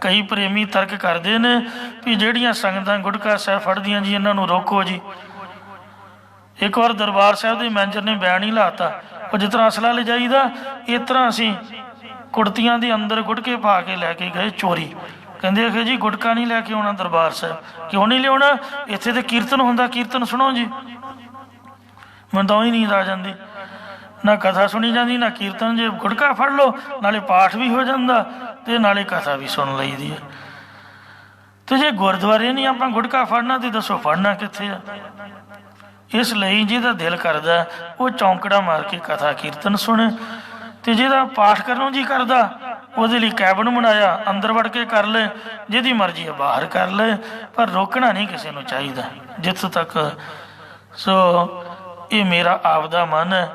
ਕਈ ਪ੍ਰੇਮੀ ਤਰਕ ਕਰਦੇ ਨੇ ਵੀ ਜਿਹੜੀਆਂ ਸੰਗਤਾਂ ਗੁਟਕਾ ਸਾਹਿਬ ਫੜਦੀਆਂ ਜੀ ਇਹਨਾਂ ਨੂੰ ਰੋਕੋ ਜੀ। ਇੱਕ ਵਾਰ ਦਰਬਾਰ ਸਾਹਿਬ ਦੇ ਮੈਨੇਜਰ ਨੇ ਬਿਆਨ ਹੀ ਲਾਤਾ, ਉਹ ਜਿਸ ਤਰ੍ਹਾਂ ਅਸਲਾ ਲਿਜਾਈਦਾ ਇਸ ਤਰ੍ਹਾਂ ਅਸੀਂ ਕੁੜਤੀਆਂ ਦੇ ਅੰਦਰ ਗੁਟਕੇ ਪਾ ਕੇ ਲੈ ਕੇ ਗਏ ਚੋਰੀ। ਕਹਿੰਦੇ ਆਖੇ ਜੀ ਗੁਟਕਾ ਨਹੀਂ ਲੈ ਕੇ ਆਉਣਾ ਦਰਬਾਰ ਸਾਹਿਬ। ਕਿਉਂ ਨਹੀਂ ਲਿਆਉਣਾ? ਇੱਥੇ ਤੇ ਕੀਰਤਨ ਹੁੰਦਾ, ਕੀਰਤਨ ਸੁਣੋ ਜੀ। ਮੈਨੂੰ ਤਾਂ ਹੀ ਨੀਂਦ ਆ ਜਾਂਦੀ, ਨਾ ਕਥਾ ਸੁਣੀ ਜਾਂਦੀ ਨਾ ਕੀਰਤਨ। ਜੇ ਗੁਟਕਾ ਫੜ ਲਓ ਨਾਲੇ ਪਾਠ ਵੀ ਹੋ ਜਾਂਦਾ ਤੇ ਨਾਲੇ ਕਥਾ ਵੀ ਸੁਣ ਲਈਦੀ ਹੈ। ਤੇ ਜੇ ਗੁਰਦੁਆਰੇ ਨਹੀਂ ਆਪਾਂ ਗੁਟਕਾ ਫੜਨਾ ਤੇ ਦੱਸੋ ਫੜਨਾ ਕਿੱਥੇ ਆ? ਇਸ ਲਈ ਜਿਹਦਾ ਦਿਲ ਕਰਦਾ ਉਹ ਚੌਂਕੜਾ ਮਾਰ ਕੇ ਕਥਾ ਕੀਰਤਨ ਸੁਣੇ, ਤੇ ਜਿਹਦਾ ਪਾਠ ਕਰਨ ਨੂੰ ਜੀ ਕਰਦਾ ਉਹਦੇ ਲਈ ਕੈਬਨ ਬਣਾਇਆ, ਅੰਦਰ ਵੜ ਕੇ ਕਰ ਲੈ, ਜਿਹਦੀ ਮਰਜ਼ੀ ਹੈ ਬਾਹਰ ਕਰ ਲੈ, ਪਰ ਰੋਕਣਾ ਨਹੀਂ ਕਿਸੇ ਨੂੰ ਚਾਹੀਦਾ ਜਿੱਥੋਂ ਤੱਕ। ਸੋ ਇਹ ਮੇਰਾ ਆਪਦਾ ਮਨ ਹੈ,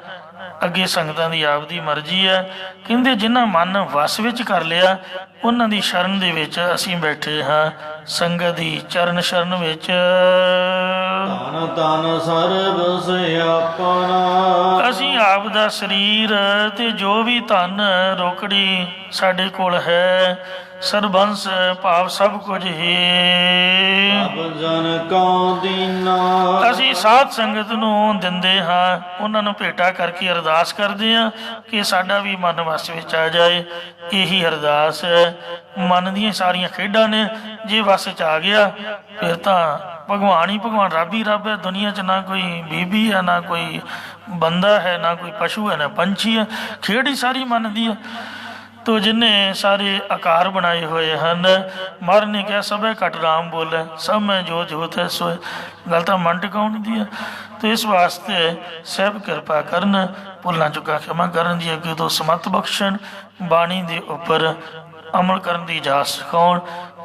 ਅੱਗੇ ਸੰਗਤਾਂ ਦੀ ਆਪਦੀ ਮਰਜ਼ੀ ਹੈ। ਕਹਿੰਦੇ ਜਿਨ੍ਹਾਂ ਮਨ ਵਸ ਵਿੱਚ ਕਰ ਲਿਆ ਉਹਨਾਂ ਦੀ ਸ਼ਰਨ ਦੇ ਵਿੱਚ ਅਸੀਂ ਬੈਠੇ ਹਾਂ, ਸੰਗਤ ਦੀ ਚਰਨ ਸ਼ਰਨ ਵਿੱਚ। ਧਨ ਧਨ ਸਰਬ ਸਿਆਪਨਾ। ਅਸੀਂ ਆਪ ਦਾ ਸਰੀਰ ਤੇ ਜੋ ਵੀ ਧਨ ਰੋਕੜੀ ਸਾਡੇ ਕੋਲ ਹੈ, ਸਰਬੰਸ ਭਾਵ ਸਭ ਕੁਝ ਹੀ ਸਭ ਜਨ ਕਉ ਦੀਨਾ। ਅਸੀਂ ਸਾਧ ਸੰਗਤ ਨੂੰ ਦਿੰਦੇ ਹਾਂ, ਉਹਨਾਂ ਨੂੰ ਭੇਟਾ ਕਰਕੇ ਅਰਦਾਸ ਕਰਦੇ ਹਾਂ ਕਿ ਸਾਡਾ ਵੀ ਮਨ ਵਸ ਵਿੱਚ ਆ ਜਾਏ। ਇਹੀ ਅਰਦਾਸ ਹੈ। ਮਨ ਦੀਆਂ ਸਾਰੀਆਂ ਖੇਡਾਂ ਨੇ, ਜੇ ਵਸ 'ਚ ਆ ਗਿਆ ਫਿਰ ਤਾਂ ਭਗਵਾਨ ਹੀ ਭਗਵਾਨ, ਰੱਬ ਹੀ ਰੱਬ ਹੈ। ਦੁਨੀਆ 'ਚ ਨਾ ਕੋਈ ਬੀਬੀ ਹੈ, ਨਾ ਕੋਈ ਬੰਦਾ ਹੈ, ਨਾ ਕੋਈ ਪਸ਼ੂ ਹੈ, ਨਾ ਪੰਛੀ ਹੈ। ਖੇਡ ਹੀ ਸਾਰੀ ਮਨ ਦੀ ਹੈ। ਤੋ ਜਿਨੇ ਸਾਰੇ ਆਕਾਰ ਬਣਾਏ ਹੋਏ ਹਨ। ਮਹਾਰਾਜ ਨੇ ਕਿਹਾ ਸਭੇ ਘਟ ਰਾਮ ਬੋਲੇ, ਸਭ ਮੈਂ ਜੋ ਜੋਤ ਹੈ ਸੋਏ। ਗੱਲ ਤਾਂ ਮਨ ਟਿਕਾਉਣ ਦੀ ਹੈ। ਤੇ ਇਸ ਵਾਸਤੇ ਸਹਿਬ ਕਿਰਪਾ ਕਰਨ, ਭੁੱਲਾਂ ਚੁੱਕਾ ਖਿਮਾ ਕਰਨ ਦੀ, ਅੱਗੇ ਤੋਂ ਸਮੱਤ ਬਖਸ਼ਣ, ਬਾਣੀ ਦੇ ਉੱਪਰ ਅਮਲ ਕਰਨ ਦੀ ਜਾਚ ਸਿਖਾਉਣ।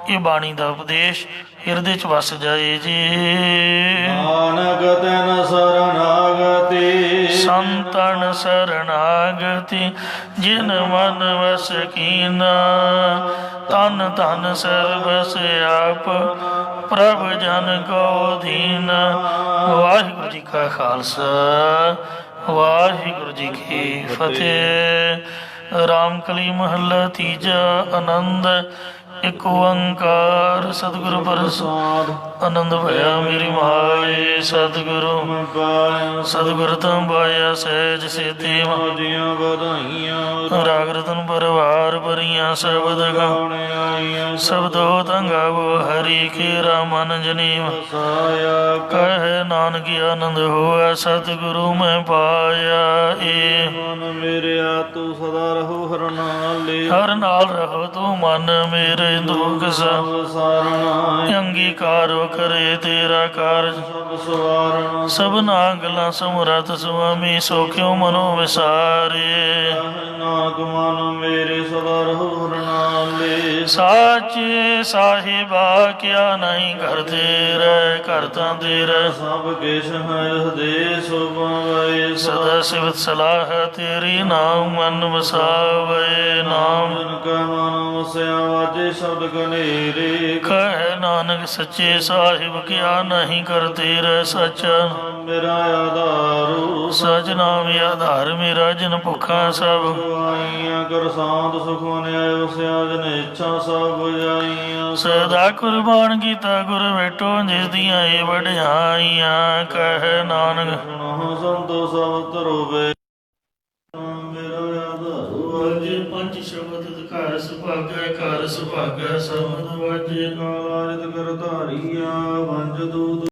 ਇਹ ਬਾਣੀ ਦਾ ਉਪਦੇਸ਼ ਹਿਰਦੇ 'ਚ ਵਸ ਜਾਏ ਜੀ। ਨਾਨਕ ਤੈਨ ਸਰਨਾਗਤੀ ਸੰਤਨ ਸਰਨਾਗਤੀ, ਜਿਨ ਮਨ ਵਸ ਕੀਨਾ, ਤਨ ਤਨ ਸਰਬਸ ਆਪ, ਪ੍ਰਭ ਜਨ ਕੋ ਦੀਨ। ਵਾਹਿਗੁਰੂ ਜੀ ਕਾ ਖਾਲਸਾ, ਵਾਹਿਗੁਰੂ ਜੀ ਕੀ ਫਤਿਹ। ਰਾਮਕਲੀ ਮਹੱਲਾ ਤੀਜਾ। ਆਨੰਦ ਇਕ ਓੰਕਾਰ ਸਤਿਗੁਰੂ ਪ੍ਰਸਾਦ। ਆਨੰਦ ਭਇਆ ਮੇਰੀ ਮਾਏ ਸਤਿਗੁਰੂ, ਸਤਿਗੁਰ ਤੋਂ ਪਾਇਆ ਸਹਿਜ ਸਿਧੀ। ਦੀਆਂ ਵਧਾਈਆਂ ਰਾਗ ਰਤਨ ਪਰਵਾਰ ਭਰੀਆਂ ਸ਼ਬਦ ਗਾਉਣ ਆਈਆਂ। ਸ਼ਬਦੋ ਤੰਗਾਵੋ ਹਰੀ ਕੇਰਾ ਮਨ ਜਨੀਵ। ਸਾਇਆ ਕਹੇ ਨਾਨਕ ਆਨੰਦ ਹੋਆ ਸਤਿਗੁਰੂ ਮੈਂ ਪਾਇਆ ਏ। ਮਨ ਮੇਰਿਆ ਤੂੰ ਸਦਾ ਰਹੋ ਹਰ ਨਾਲੇ। ਹਰ ਨਾਲ ਰਹੋ ਤੂੰ ਮਨ ਮੇਰੇ ਦੁਖ ਸਭ ਸਾਰਣਾ ਅੰਗੀਕਾਰੋ ਕਰੇ ਤੇਰਾ ਕਾਰਜ। ਸਭ ਸਵਾਰਣਾ ਸਭਨਾ ਗੱਲਾਂ ਸਮਰੱਥ ਸੁਆਮੀ, ਸੋ ਕਿਉ ਮਨੋ ਵਿਸਾਰੇ। ਨਾਨਕ ਮਨ ਮੇਰੇ ਸਦਾ ਰਹੋ ਹਰ ਨਾਲੇ। ਸਾਚੇ ਸਾਹਿਬਾ ਕਿਆ ਨਹੀਂ ਘਰ ਤੇਰਾ, ਘਰ ਤਾਂ ਤੇਰਾ ਸਭ ਕਿਛ ਹੈ ਹਦੇ ਸੁਭਾਵੇ। ਸਦਾ ਸਿਵਤ ਸਲਾਹ ਤੇਰੀ, ਨਾਮ ਮਨ ਵਸਾਵੇ ਨਾਮ। ਜਨ ਕੈ ਮਨ ਵਸਿਆ ਵਾਜੇ ਸ਼ਬਦ ਕਨੇਰੇ। ਕਹੈ ਨਾਨਕ ਸੱਚੇ ਸਾਹਿਬ ਕਿਆ ਨਹੀਂ ਕਰ ਤੇਰਾ ਸੱਚਾ। ਮੇਰਾ ਆਧਾਰੂ ਸਚ ਨਾਮ ਆਧਾਰ ਮੇਰਾ, ਜਿਨ ਭੁੱਖਾ ਸਭ ਆਈਆਂ ਕਰ ਸਾਧ ਸੁਖ ਮਨਿਆਇ ਵਸਿਆ। ਜਨ ਇੱਛਾ ਸਭ ਬੁਝਾਈਆਂ। ਸਦਾ ਕੁਰਬਾਨ ਕੀਤਾ ਗੁਰ ਵੇਟੋ, ਜਿਸ ਦੀਆਂ ਇਹ ਵਡਿਆਈਆਂ। ਕਹੈ ਨਾਨਕ ਸੁਣੋ ਸੰਤੋ ਸਭ ਤਰੋਵੇ। ਮੇਰਾ ਆਧਾਰੂ ਵਾਜੇ ਪੰਜ ਸ਼ਬਦ ਘਰ ਸੁਭਾਗੈ, ਘਰ ਸੁਭਾਗੈ ਸ਼ਬਦ ਵਾਜੇ। ਕਾਲਾਜਤ ਕਰ ਧਾਰੀਆ ਵੰਜ ਦੂਤ